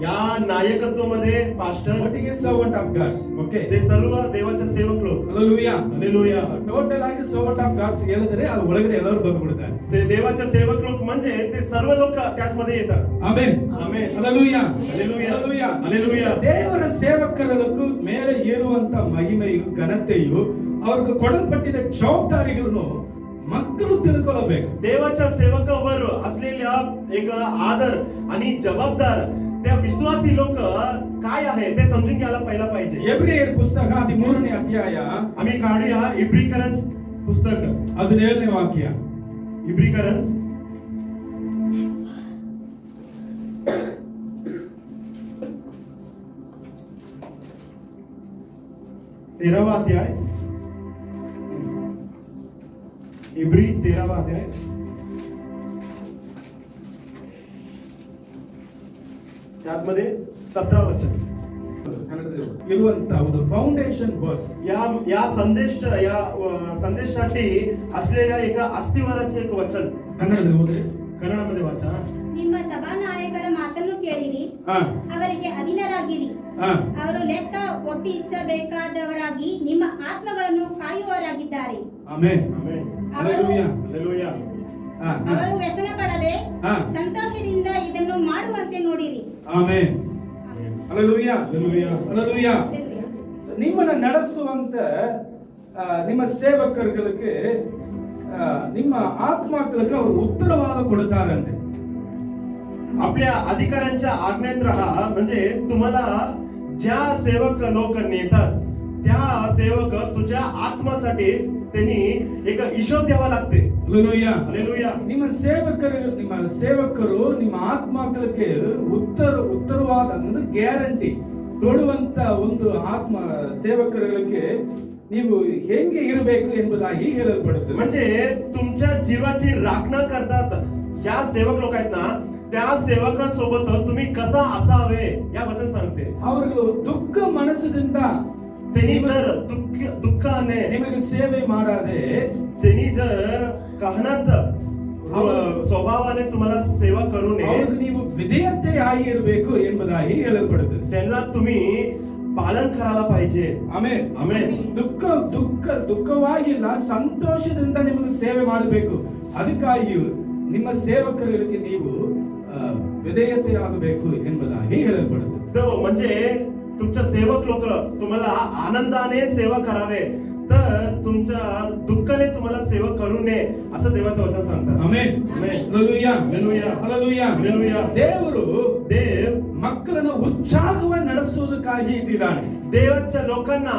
या नायकत्वामध्ये पास्टर ಒಟ್ಟಿಗೆ servant of God's. Okay, ते सर्व देवाचे सेवक लोक. ಹalleluya. हालेलुया. ಟೋಟಲ್ ಆಗಿ ಸರ್ವೆಂಟ್ ಆಫ್ ಗಾಡ್ಸ್ ಹೇಳಿದ್ರೆ ಅದು ಒಳಗಡೆ ಎಲ್ಲರೂ ಬಂದ್ಬಿಡ್ತಾರೆ. देवाचे सेवक लोक म्हणजे ते सर्व लोक त्याच मध्ये येतात. Amen, amen, hallelujah, hallelujah, hallelujah, hallelujah. ದೇವರ ಸೇವಕರలకు ಮೇಲೆ ಇರುವಂತ ಮಹಿಮೆಯು ಘನತೆಯು ಅವರಿಗೆ ಕೊಡಲ್ಪಟ್ಟಿದ ಜವಾಬ್ದಾರಿಗಳನ್ನು ಮಕ್ಕಳು ತಿಳ್ಕೊಳ್ಳಬೇಕು. देवाच्या सेवकावर असलेल्या एक आदर आणि जबाबदार त्या विश्वासी लोक काय आहे ते समजून घ्यायला पहिला पाहिजे. ಎಬ್ರಿಯರ ಪುಸ್ತಕ 13ನೇ ಅಧ್ಯಾಯ आम्ही काढूया इब्रीकरन्स पुस्तक 17ನೇ ವಾಕ್ಯ. इब्रीकरन्स 13वा अध्याय. इब्री 13वा अध्याय त्यामध्ये 17 वचन. ಇರುವಂತ ಒಂದು ಫೌಂಡೇಶನ್ ವರ್ಸ್. या संदेशासाठी असलेल्या एका अस्तिवाराचे एक वचन ಕನ್ನಡದಲ್ಲಿ ಓದಿ. कन्नडमध्ये वाचा. ನಿಮ್ಮ ಸಭಾನಾಯಕರ ಮಾತನ್ನು ಕೇಳಿರಿ, ಅವರಿಗೆ ಅಧೀನರಾಗಿರಿ. ಅವರು ಲೆಕ್ಕ ಒಪ್ಪಿಸಬೇಕಾದವರಾಗಿ ನಿಮ್ಮ ಆತ್ಮಗಳನ್ನು ಕಾಯುವವರಾಗಿದ್ದಾರೆ. Amen, amen, hallelujah, hallelujah. ಅವರು ವ್ಯಸನ ಪಡದೆ ಸಂತೋಷದಿಂದ ಇದನ್ನು ಮಾಡುವಂತೆ ನೋಡಿರಿ. Amen, hallelujah, hallelujah. ಹalleluya. ನಿಮ್ಮನ್ನ ನಡೆಸುವಂತ ನಿಮ್ಮ ಸೇವಕರುಗಳಿಗೆ ನಿಮ್ಮ ಆತ್ಮಗಳಿಗೆ ಅವರು ಉತ್ತರವಾದ ಕೊಡ್ತಾರಂತೆ. आपल्या अधिकाऱ्यांच्या आज्ञेत राहा. म्हणजे तुम्हाला ज्या सेवक लोक नेतात त्या सेवक तुझ्या आत्मासाठी त्यांनी एक हिशोब द्यावा लागते. Hallelujah, hallelujah. ನಿಮ್ಮ ಸೇವಕರು ನಿಮ್ಮ ಆತ್ಮಗಳಿಗೆ ಉತ್ತರವಾದ ಅಂದ್ರೆ ಗ್ಯಾರಂಟಿ ಕೊಡುವಂತ ಒಂದು ಆತ್ಮ ಸೇವಕರಿಗೆ ನೀವು ಹೇಗೆ ಇರಬೇಕು ಎಂಬುದಾಗಿ ಹೇಳಲ್ಪಡುತ್ತದೆ. म्हणजे तुमच्या जीवाची राखण करतात ज्या सेवक लोक आहेत ना, त्या सेवकांसोबत तुम्ही कसा असावे या वचन सांगते. ಅವರು ದುಃಖ ಮನಸ್ಸಿನಿಂದ त्यांनी जर दुःखाने ನಿಮಗೆ ಸೇವೆ ಮಾಡದೆ, त्यांनी जर कहनात स्वभावाने तुम्हाला सेवा करू नये, ಅವ್ರಿಗೆ ನೀವು ವಿಧೇಯತೆ ಆಗಿರಬೇಕು ಎಂಬುದಾಗಿ ಹೇಳಲ್ಪಡುತ್ತದೆ. त्यांना तुम्ही पालन करायला पाहिजे. Amen, amen. ದುಃಖವಾಗಿಲ್ಲ, ಸಂತೋಷದಿಂದ ನಿಮಗೆ ಸೇವೆ ಮಾಡಬೇಕು. ಅದಕ್ಕಾಗಿ ನಿಮ್ಮ ಸೇವಕರಿಗೆ ನೀವು ವಿಧೇಯತೆ ಆಗಬೇಕು ಎಂಬುದಾಗಿ ಹೇಳಲ್ಪಡುತ್ತದೆ. तो म्हणजे तुमच्या सेवक लोक तुम्हाला आनंदाने सेवा करावे, तर तुमच्या दुःखाने तुम्हाला सेवा करू नये असं देवाचं वचन सांगतात. Amen, amen, hallelujah, hallelujah, hallelujah, hallelujah. ದೇವರು देव ಮಕ್ಕಳನ್ನು ಉತ್ಸಾಹವಾಗಿ ನಡೆಸುವುದಕ್ಕಾಗಿ ಇಟ್ಟಿದ್ದಾನೆ. देवाच्या लोकांना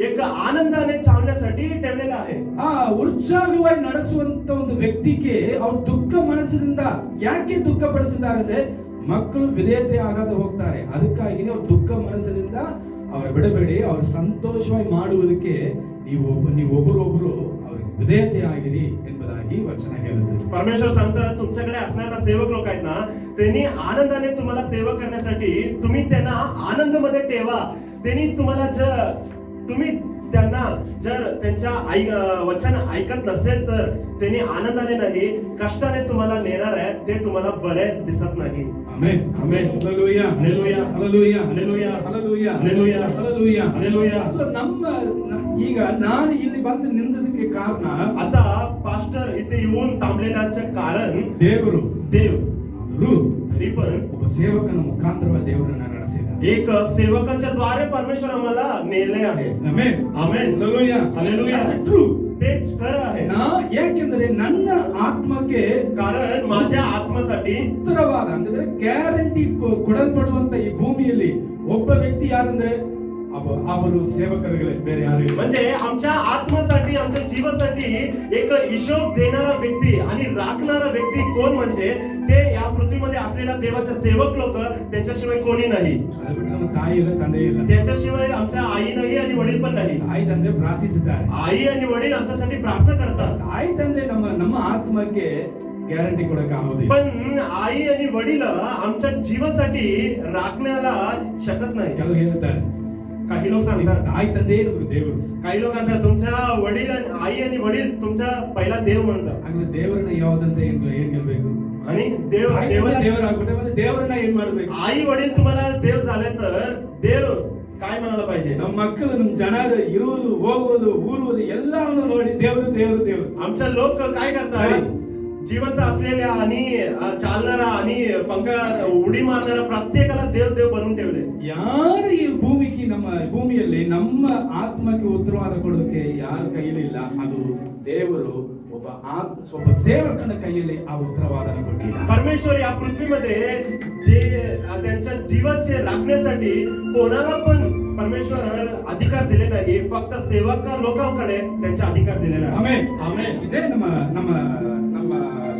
एक आनंदाने चालण्यासाठी ठेवलेला आहे. ಆ ಉತ್ಸಾಹವಾಗಿ ನಡೆಸುವಂತ ಒಂದು ವ್ಯಕ್ತಿಗೆ ಅವ್ರು ದುಃಖ ಮನಸ್ಸಿನಿಂದ ಯಾಕೆ ದುಃಖ ಪಡಿಸಿದ್ದಾರೆ ಅಂದ್ರೆ ಮಕ್ಕಳು ವಿಧೇಯತೆ ಆಗದೆ ಹೋಗ್ತಾರೆ. ಅದಕ್ಕಾಗಿ ಅವ್ರು ದುಃಖ ಮನಸ್ಸಿನಿಂದ ಅವರ ಬಿಡಬೇಡಿ, ಅವ್ರು ಸಂತೋಷವಾಗಿ ಮಾಡುವುದಕ್ಕೆ ನೀವು ಒಬ್ಬರೊಬ್ಬರು ಅವ್ರಿಗೆ ವಿಧೇಯತೆ ಆಗಿರಿ ಎಂಬುದಾಗಿ ವಚನ ಹೇಳುತ್ತದೆ. परमेश्वर सांगतात तुमच्याकडे असणारा सेवक लोक आहेत ना, त्यांनी आनंदाने तुम्हाला सेवा करण्यासाठी तुम्ही त्यांना आनंदमध्ये ठेवा. त्यांनी तुम्हाला तुम्ही त्यांना जर त्यांच्या वचन ऐकत नसेल तर त्यांनी आनंदाने नाही, कष्टाने तुम्हाला नेणार आहे, ते तुम्हाला बरे दिसत नाही. Amen, amen, hallelujah, hallelujah, hallelujah, hallelujah, hallelujah, hallelujah, hallelujah, hallelujah. So, ಈಗ ನಾನು ಇಲ್ಲಿ ಬಂದು ನಿಂತದಕ್ಕೆ ಕಾರಣ आता पास्टर इथे येऊन थांबलेल्याचे कारण ದೇವರು. देव ಅವರು तरी पण ಒಬ್ಬ ಸೇವಕನ ಮುಖಾಂತರವಾಗಿ ದೇವರನ್ನ ನಡೆಸಿದ. एक सेवकांच्या द्वारे परमेश्वर आम्हाला नेले आहे. Amen, amen, hallelujah, hallelujah. That's true. तेच खरं आहे. ಯಾಕೆಂದ್ರೆ ನನ್ನ ಆತ್ಮಕ್ಕೆ कारण माझ्या आत्मासाठी ಉತ್ತರವಾದ ಅಂದ್ರೆ ಗ್ಯಾರಂಟಿ ಕೊಡಲ್ಪಡುವಂತ ಈ ಭೂಮಿಯಲ್ಲಿ ಒಬ್ಬ ವ್ಯಕ್ತಿ ಯಾರಂದ್ರೆ ಅವರು ಸೇವಕರುಗಳೇ, ಬೇರೆ ಯಾರು ಇಲ್ಲ. म्हणजे आमच्या आत्मासाठी, आमच्या जीवासाठी एक हिशोब देणारा व्यक्ती आणि राखणारा व्यक्ती कोण म्हणजे ते या पृथ्वीमध्ये असलेल्या देवाचे सेवक लोक, त्यांच्याशिवाय कोणी नाही. ಅದು ಬಿಟ್ಟು ನಮ್ಮ ತಾಯಿ ಇಲ್ಲ, ತಂದೆ ಇಲ್ಲ. त्याच्याशिवाय आमच्या आई नाही आणि वडील पण नाही. ತಾಯಿ ತಂದೆ ಪ್ರಾರ್ಥಿಸಿದ್ದಾರೆ. आई आणि वडील आमच्यासाठी प्रार्थना करतात, ತಾಯಿ ತಂದೆ ನಮ್ಮ ಆತ್ಮಕ್ಕೆ ಗ್ಯಾರಂಟಿ ಕೊಡಕ್ಕೆ ಆಗೋದಿಲ್ಲ. पण आई आणि वडील आमच्या जीवासाठी राखण्याला शकत नाही. ಕೆಲವರು ಹೇಳ್ತಾರೆ काही लोक सांगतात, ತಾಯಿ ತಂದೆ ನಮಗೆ ದೇವರು. काही लोक म्हणतात तुमच्या वडील आई आणि वडील तुमचा पहिला देव म्हणतात. ಹಾಗಾದ್ರೆ ದೇವರನ್ನ ಯಾವ್ದಂತ ಏನ್ ಹೇಳ್ಬೇಕು? आणि देवाला ದೇವರಾಗ್ಬಿಟ್ಟೆ ಮತ್ತೆ ದೇವರನ್ನ ಏನ್ ಮಾಡ್ಬೇಕು आई वडील तुम्हाला देव झाले तर देव काय म्हणायला पाहिजे ನಮ್ಮ ಮಕ್ಕಳು ನಮ್ಮ ಜನರು ಇರುವುದು ಹೋಗುವುದು ಊರುವುದು ಎಲ್ಲವನ್ನು ನೋಡಿ ದೇವರು ದೇವರು ದೇವರು आमच्या लोक काय करतात जिवंत असलेल्या आणि चालणारा आणि पंखा उडी मारणारा प्रत्येकाला देव देव बनवून ठेवले ಯಾರು ಈ ಭೂಮಿಗೆ ನಮ್ಮ ಭೂಮಿಯಲ್ಲಿ ನಮ್ಮ ಆತ್ಮಕ್ಕೆ ಉತ್ತರವಾದ ಕೊಡೋಕೆ ಯಾರ ಕೈಯಲ್ಲಿಲ್ಲ ಅದು ದೇವರು ಒಬ್ಬ ಸೇವಕನ ಕೈಯಲ್ಲಿ ಆ ಉತ್ತರವಾದನ ಕೊಟ್ಟಿದ್ದಾರೆ परमेश्वर या पृथ्वीमध्ये जे त्यांच्या जीवाचे राखण्यासाठी कोणाला पण परमेश्वर अधिकार दिले नाही फक्त सेवक लोकांकडे त्यांचा अधिकार दिलेला आहे ಆಮೆನ್ ಆಮೆನ್ ಇದೇ ನಮ್ಮ ನಮ್ಮ ನಮ್ಮ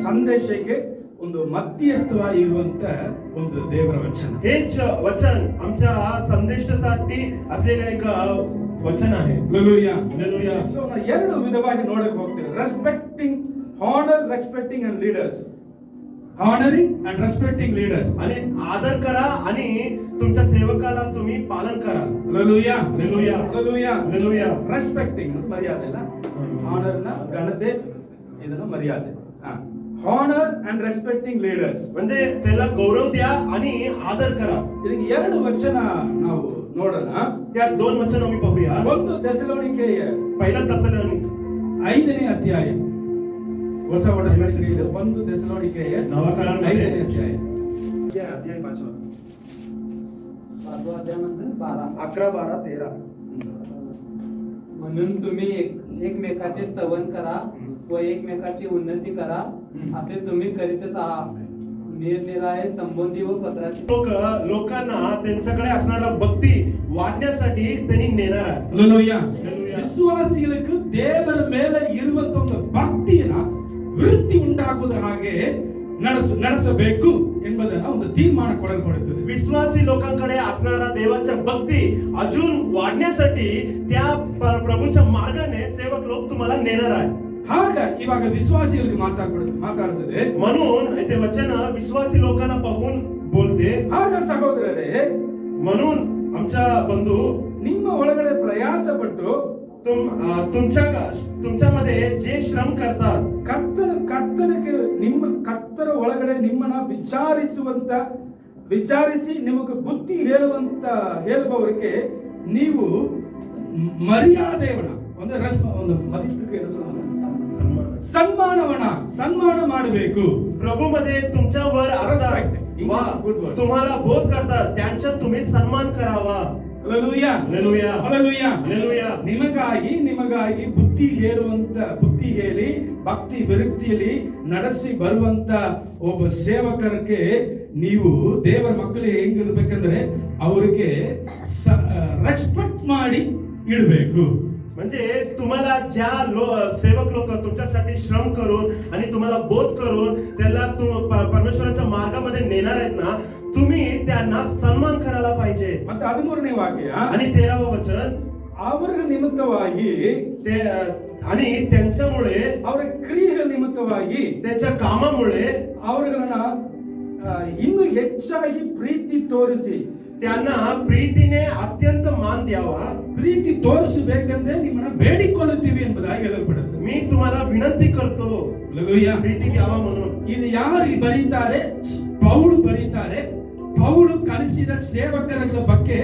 ಸಂದೇಶಕ್ಕೆ ಒಂದು ಮಧ್ಯಸ್ಥವಾಗಿ ಇರುವಂತ ಒಂದು ದೇವರ ವಚನ हेच वचन आमच्या संदेशासाठी असलेले एक वचन आहे ಹಲ್ಲೆಲೂಯಾ हालेलुया ಸೊ ನಾವು ಎರಡು ವಿಧವಾಗಿ ನೋಡಕ್ಕೆ ಹೋಗ್ತೀವಿ respecting honour respecting and leaders honouring and respecting leaders आणि आदर करा आणि तुमच्या सेवकाला तुम्ही पालन कराल hallelujah hallelujah hallelujah hallelujah respecting ಮರ್ಯಾದೆ ಅಲ್ಲ ಹಾನರ್ನ ಘನತೆ ಇದನ್ನ ಮರ್ಯಾದೆ ಹಾನರ್ ಅಂಡ್ ರೆಸ್ಪೆಕ್ಟಿಂಗ್ ಲೀಡರ್ಸ್ म्हणजे त्याला गौरव द्या आणि आदर करा ಇದಕ್ಕೆ ಎರಡು ವಚನ ನಾವು ನೋಡೋಣ त्या दोन वचन आम्ही पाहूया ಒಂದು ಥೆಸಲೋನಿಕೆಯ पहिला तसलोनिक 5ನೇ ಅಧ್ಯಾಯ ಹೊಸ ಒಡಂಬಡಿಕೆಯಲ್ಲಿ ಒಂದು ಥೆಸಲೋನಿಕೆಯ नवा करारामध्ये 5ನೇ अध्याय अध्याय 5 5वा अध्याय म्हणजे 12 11 12 13 म्हणून तुम्ही एकमेकाचे स्तवन करा व एकमेकाची उन्नती करा असे तुम्ही करीतच आहात निरनिराळे संबंधी व पत्राचे लोकांना त्यांच्याकडे असणारा भक्ती वाढण्यासाठी त्यांनी नेणार आहे ಹಲ್ಲೆಲೂಯಾ ಹಲ್ಲೆಲೂಯಾ. ವಿಶ್ವಾಸಿಗಳಿಗೆ ದೇವರ ಮೇಲೆ ಇರುವಂತ ಒಂದು ಭಕ್ತಿಯನ್ನ ವೃತ್ತಿ ಉಂಟಾಗುವುದ ಹಾಗೆ ನಡೆಸಬೇಕು ಎಂಬುದನ್ನ ಒಂದು ತೀರ್ಮಾನ ಕೊಡಲ್ಪಡುತ್ತದೆ विश्वासी लोकांकडे असणारा देवाच्या भक्ती अजून वाढण्यासाठी त्या प्रभूच्या मार्गाने सेवक लोक तुम्हाला नेणार आहे ಆಗ ಇವಾಗ ವಿಶ್ವಾಸಿಗಳಿಗೆ ಮಾತಾಡುತ್ತದೆ म्हणून ते वचन विश्वासी लोकांना पाहून बोलते ಆಗ ಸಹೋದರರೇ म्हणून आमच्या बंधू ನಿಮ್ಮ ಒಳಗಡೆ ಪ್ರಯಾಸ ಪಟ್ಟು तुमच्यामध्ये जे श्रम करतात ಕರ್ತನಿಗೆ ನಿಮ್ಮ ಕರ್ತರ ಒಳಗಡೆ ನಿಮ್ಮನ್ನ ವಿಚಾರಿಸಿ ನಿಮಗೆ ಬುದ್ಧಿ ಹೇಳುವವರಿಗೆ ನೀವು ಮರ್ಯಾದೆಯವನ ಒಂದು ಮದಿತಕ್ಕೆ ಸನ್ಮಾನ ಮಾಡಬೇಕು प्रभूमध्ये तुमच्यावर असतात वा तुम्हाला बोध करतात त्यांचा तुम्ही सन्मान करावा ಹಲ್ಲೆಲೂಯಾ हालेलुया ಹಲ್ಲೆಲೂಯಾ हालेलुया ನಿಮಗಾಗಿ ಬುದ್ಧಿ ಹೇಳಿ ಭಕ್ತಿ ವಿರಕ್ತಿಯಲ್ಲಿ ನಡೆಸಿ ಬರುವಂತ ಒಬ್ಬ ಸೇವಕರಿಗೆ ನೀವು ದೇವರ ಮಕ್ಕಳಿಗೆ ಹೆಂಗಿರ್ಬೇಕಂದ್ರೆ ಅವರಿಗೆ ರೆಸ್ಪೆಕ್ಟ್ ಮಾಡಿ ಇಡಬೇಕು म्हणजे तुम्हाला ज्या सेवक लोक तुमच्यासाठी श्रम करून आणि तुम्हाला बोध करून त्याला परमेश्वराच्या मार्गामध्ये नेणार आहेत ना तुम्ही त्यांना सन्मान करायला पाहिजे ಮತ್ತೆ 13ನೇ ವಾಕ್ಯ आणि 13व वचन ಅವರ ನಿಮಿತ್ತವಾಗಿ ते आणि त्यांच्यामुळे ಅವರ ಕ್ರಿಯೆಗಳ ನಿಮಿತ್ತವಾಗಿ त्यांच्या कामामुळे ಅವರುಗಳನ್ನ ಇನ್ನೂ ಹೆಚ್ಚಾಗಿ ಪ್ರೀತಿ ತೋರಿಸಿ त्यांना प्रीतीने अत्यंत मान द्यावा ಪ್ರೀತಿ ತೋರಿಸಬೇಕೆಂದೇ ನಿಮ್ಮನ್ನ ಬೇಡಿಕೊಳ್ಳುತ್ತೀವಿ ಎಂಬುದಾಗಿ ಹೇಳಲ್ಪಡುತ್ತೆ मी तुम्हाला विनंती करतो ಹಲ್ಲೆಲೂಯಾ प्रीती द्यावा म्हणून ಇದು ಯಾರು ಬರೀತಾರೆ ಪೌಲು ಬರೀತಾರೆ ಪೌಲು ಕಲಿಸಿದ ಸೇವಕರ ಬಗ್ಗೆ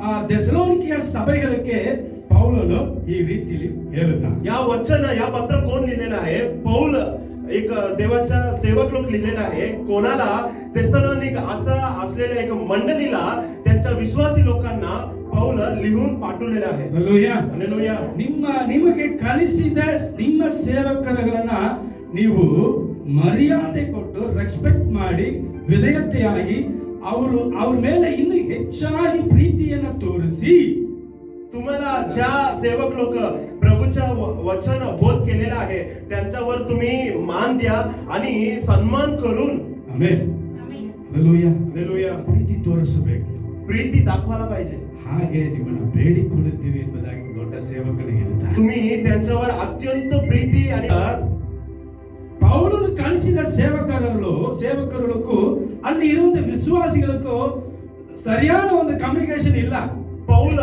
ಆ ಥೆಸಲೋನಿಕೆಯ ಸಭೆಗಳಿಗೆ ಪೌಲನು ಈ ರೀತಿಯಲ್ಲಿ ಹೇಳುತ್ತಾನೆ या वचन या पत्र कोण लिहिलेलं आहे पौल एक देवाचा सेवक लोक लिहिलेला आहे कोणाला थेसलोनिक असा असलेल्या एक मंडळीला त्यांच्या विश्वासी लोकांना पौल लिहून पाठवलेलं आहे ಹಲ್ಲೆಲೂಯಾ हालेलुया ನಿಮಗೆ ಕಲಿಸಿದ ನಿಮ್ಮ ಸೇವಕರನ್ನ ನೀವು ಮರ್ಯಾದೆ ಕೊಟ್ಟು ರೆಸ್ಪೆಕ್ಟ್ ಮಾಡಿ ವಿಧೇಯತೆಯಾಗಿ ಅವ್ರ ಮೇಲೆ ಇನ್ನೂ ಹೆಚ್ಚಾಗಿ ಪ್ರೀತಿಯನ್ನ ತೋರಿಸಿ तुम्हाला ज्या सेवक लोक प्रभूच्या वचन बोध केलेलं आहे त्यांच्यावर तुम्ही मान द्या आणि सन्मान करून ಆಮೆನ್ ಹಲ್ಲೆಲೂಯಾ हालेलुया ಪ್ರೀತಿ ತೋರಿಸಬೇಕು प्रीती दाखवायला पाहिजे ಹಾಗೆ ನಿಮ್ಮನ್ನು ಬೇಡಿಕೊಳ್ಳುತ್ತೀವಿ ಎಂಬುದಾಗಿ ದೊಡ್ಡ ಸೇವಕರಿಗೆ ಹೇಳ್ತಾರೆ तुम्ही त्यांच्यावर अत्यंत प्रीती आणि ಪೌಲನು ಕಳಿಸಿದ ಸೇವಕರುಗಳಿಗೂ ಅಲ್ಲಿ ಇರುವಂತ ವಿಶ್ವಾಸಿಗಳಿಗೂ ಸರಿಯಾದ ಒಂದು ಕಮ್ಯುನಿಕೇಶನ್ ಇಲ್ಲ पौल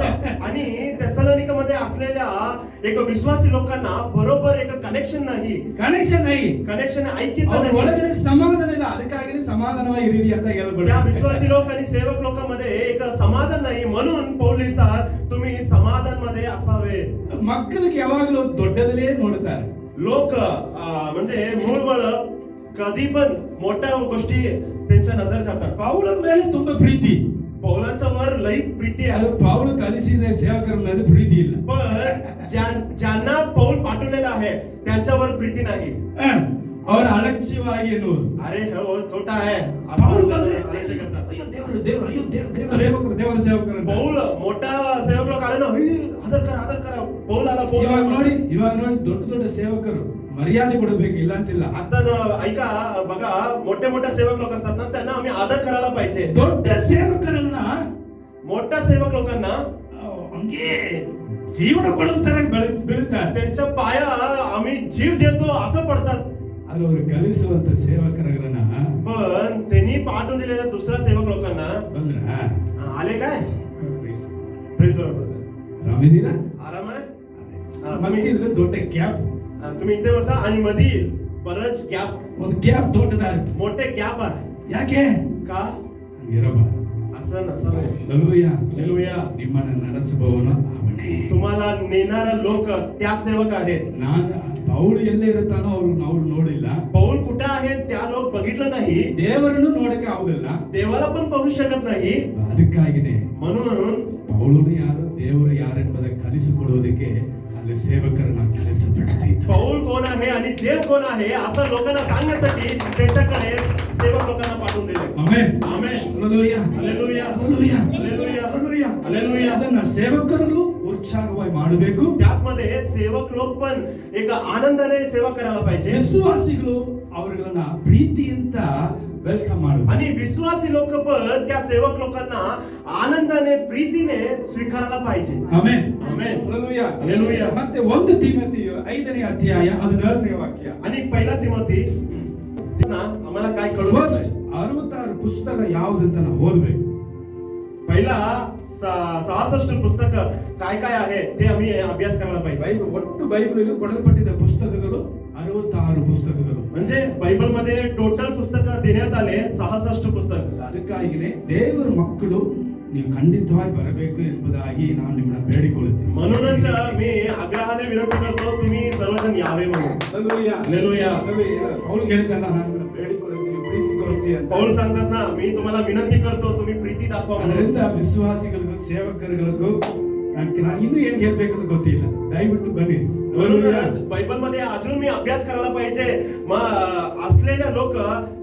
आणि थेसलोनिकेमध्ये असलेल्या एक विश्वासी लोकांना बरोबर एक कनेक्शन नाही, ಕನೆಕ್ಷನ್ ನೈ ಕನೆಕ್ಷನ್ ಐಕ್ಯತೆ ಅವ್ರ नाही. ಒಳಗಡೆ ಸಮಾಧಾನ ಇಲ್ಲ, ಅದಕ್ಕಾಗಿ ಸಮಾಧಾನವಾಗಿ ಇರಿ ಅಂತ त्या ಹೇಳ್ಬಿಡ್ತಾರೆ. विश्वासी लोक आणि सेवक लोकांमध्ये एक समाधान नाही, म्हणून पौल लिहितात तुम्ही समाधान मध्ये असावे. ಮಕ್ಕಳಿಗೆ ಯಾವಾಗಲೂ ದೊಡ್ಡದಲ್ಲೇ ನೋಡ್ತಾರೆ. लोक म्हणजे मूळ बळ कधी पण मोठ्या गोष्टी त्यांच्या नजर जातात. ಪೌಲನ ಮೇಲೆ ತುಂಬಾ ಪ್ರೀತಿ, पौलांच्या वर लई प्रीती ಅದು आहे, ಪೌಲ ಕಲಿಸಿದ ಸೇವಕರ ಮೇಲೆ ಪ್ರೀತಿ ಇಲ್ಲ. पण ज्यांना पौल पाठवलेला आहे त्यांच्यावर प्रीती नाही. ಅವರ ಅಲಕ್ಷ್ಯವಾಗಿ ಎನ್ನುವುದು. अरे हो छोटा आहे, ಪೌಲ ಬಂದ್ರೆ आलोचना करतात. ಅಯ್ಯೋ ದೇವರು ದೇವರು ಅಯ್ಯೋ ದೇವರು ದೇವರ ಸೇವಕರು ಅಂತ. पौल मोठा सेवक लोक आले ना, आदर करा पौल आला पौल ಇವಾಗ आला. ನೋಡಿ ದೊಡ್ಡ ದೊಡ್ಡ ಸೇವಕರು ಮರ್ಯಾದೆ ಕೊಡಬೇಕು, ಇಲ್ಲ ಅಂತಿಲ್ಲ. आता ऐका बघा, मोठे सेवक लोक असतात ना, त्यांना आम्ही आदर करायला पाहिजे. ದೊಡ್ಡ ಸೇವಕರನ್ನ मोठ्या सेवक लोकांना ಹಂಗೆ ಜೀವನ ಕೊಡೋದು ತರ ಬೆಳೀತಾರೆ. त्यांच्या पाया आम्ही जीव देतो असं पडतात. ಅದು ಅವರು ಕಲಿಸುವಂತ ಸೇವಕರನ್ನ पण त्यांनी पाठवून दिलेल्या दुसऱ्या सेवक लोकांना ಬಂದ್ರ आले काय Praise the Lord. ಆರಾಮಿದ್ದೀರಾ? आराम आहे. ಮತ್ತೆ ಇದ್ರ ದೊಡ್ಡ ಗ್ಯಾಪ್, तुम्ही इथे बसा आणि मध्ये बरंच गॅप, ಒಂದು ಗ್ಯಾಪ್ ದೊಡ್ಡದಾರ. मोठे गॅप आहे. ಯಾಕೆ का ಇರಬಾರದು. असं नसावे. ಹಲ್ಲೆಲೂಯಾ. हालेलुया. ನಿಮ್ಮನ್ನ ನಡೆಸುವವನು ಅವನೇ. तुम्हाला नेणारा लोक त्या सेवक आहेत. ನಾನು ಪೌಲು ಎಲ್ಲೇ ಇರುತ್ತಾನೋ ಅವ್ರು ನೋಡಿಲ್ಲ, पौल कुठे आहे त्या लोक बघितलं नाही, ದೇವರನ್ನು ನೋಡಕ್ಕೆ ಆಗುದಿಲ್ಲ. देवाला पण बघू शकत नाही. ಅದಕ್ಕಾಗಿನೇ म्हणून ಪೌಲನು ಯಾರು, ದೇವರು ಯಾರೆಂಬುದನ್ನು ಕಲಿಸಿಕೊಡುವುದಕ್ಕೆ ಅಲ್ಲಿ ಸೇವಕರನ್ನ ಕಲಿಸಲ್ಪಡ್ತಿದ್ದ. पौल कोण आहे आणि देव कोण आहे असं लोकांना सांगण्यासाठी त्यांच्याकडे सेवक लोकांना पाठवून दिले. Amen. Amen. Hallelujah. Hallelujah. Hallelujah. Hallelujah. Hallelujah. Hallelujah. ಅದನ್ನ ಸೇವಕರು ಉತ್ಸಾಹವಾಗಿ ಮಾಡಬೇಕು. त्यामध्ये सेवक लोक पण एक आनंदाने सेवा करायला पाहिजे. ವಿಶ್ವಾಸಿಗಳು ಅವರುಗಳನ್ನ ಪ್ರೀತಿಯಿಂದ ವೆಲ್ಕಮ್ ಮಾಡಬೇಕು. आणि विश्वासी लोक पण त्या सेवक लोकांना आनंदाने प्रीतीने स्वीकारायला पाहिजे. ಆಮೆನ್. आमेन. ಹಲ್ಲೆಲೂಯಾ. हालेलुया. ಮತ್ತೆ 1 ತಿಮೋಥೆಯ 5ನೇ ಅಧ್ಯಾಯ 14ನೇ ವಾಕ್ಯ. आणि पहिला तिमोथी आम्हाला काय कळू ಫಸ್ಟ್ 66 ಪುಸ್ತಕ ಯಾವುದಂತ ನಾವು ಓದಬೇಕು. पहिला 66 पुस्तक काय काय आहे ते आम्ही अभ्यास करायला पाहिजे. ಬೈಬಲ್ ಒಟ್ಟು ಬೈಬಲ್ ಕೊಡಲ್ಪಟ್ಟಿದ್ದ ಪುಸ್ತಕಗಳು 66 ಪುಸ್ತಕಗಳು. म्हणजे बायबल मध्ये टोटल पुस्तक देण्यात आले 66 पुस्तक. ಅದಕ್ಕಾಗಿನೇ ದೇವರ ಮಕ್ಕಳು ನೀವು ಖಂಡಿತವಾಗಿ ಬರಬೇಕು ಎಂಬುದಾಗಿ ನಾನು ನಿಮ್ಮನ್ನ ಬೇಡಿಕೊಳ್ಳುತ್ತೇನೆ. म्हणूनच मी आग्रहाने विनंती करतो तुम्ही सर्वजण यावे म्हणून. ಹಲ್ಲೆಲೂಯಾ. हालेलुया. ಹಲ್ಲೆಲೂಯಾ. ಪೌಲ್ ಹೇಳ್ತಾನ, ನಾನು ನಿಮ್ಮನ್ನ ಬೇಡಿಕೊಳ್ಳುತ್ತೀನಿ, ಪ್ರೀತಿ ತೋರಿಸಿ ಅಂತ. पौल सांगतात ना, मी तुम्हाला विनंती करतो तुम्ही प्रीती दाखवा म्हणून. ಅದರಿಂದ ವಿಶ್ವಾಸಿಗಳಿಗೂ ಸೇವಕರಿಗಳಿಗೂ ನಾನು ಇನ್ನೂ ಏನು ಹೇಳ್ಬೇಕಂತ ಗೊತ್ತಿಲ್ಲ, ದಯವಿಟ್ಟು ಬನ್ನಿ. म्हणूनच बायबल मध्ये अजून मी अभ्यास करायला पाहिजे असलेल्या लोक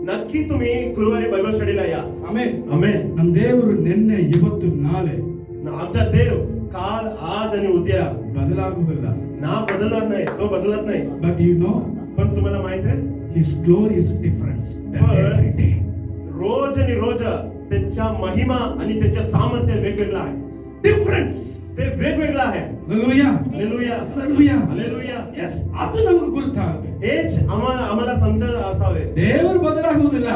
नक्की तुम्ही गुरुवारी बायबल स्टडीला या. ಆಮೆನ್. आमेन. ನಮ್ಮ ದೇವರು ನಿನ್ನೆ ಇವತ್ತು ನಾಳೆ आमचा देव काल आज आणि उद्या ಬದಲಾಗುವುದಿಲ್ಲ. ना बदलणार नाही, तो बदलत नाही. ಬಟ್ ಯು ನೋ पण तुम्हाला माहित आहे ಹಿಸ್ ग्लोरी ಇಸ್ ಡಿಫರೆನ್ಸ್ रोज आणि रोज त्यांच्या महिमा आणि त्यांच्या सामर्थ्य वेगवेगळं आहे. ಡಿಫರೆನ್ಸ್. ते वेगवेगळं आहे. Hallelujah. Hallelujah. Hallelujah. Hallelujah. Yes, ಅದು ನಮಗೆ ಗುರುತಾಗಬೇಕು. हेच आम्हाला समजत असावे. ದೇವರು ಬದಲಾಗುವುದಿಲ್ಲ,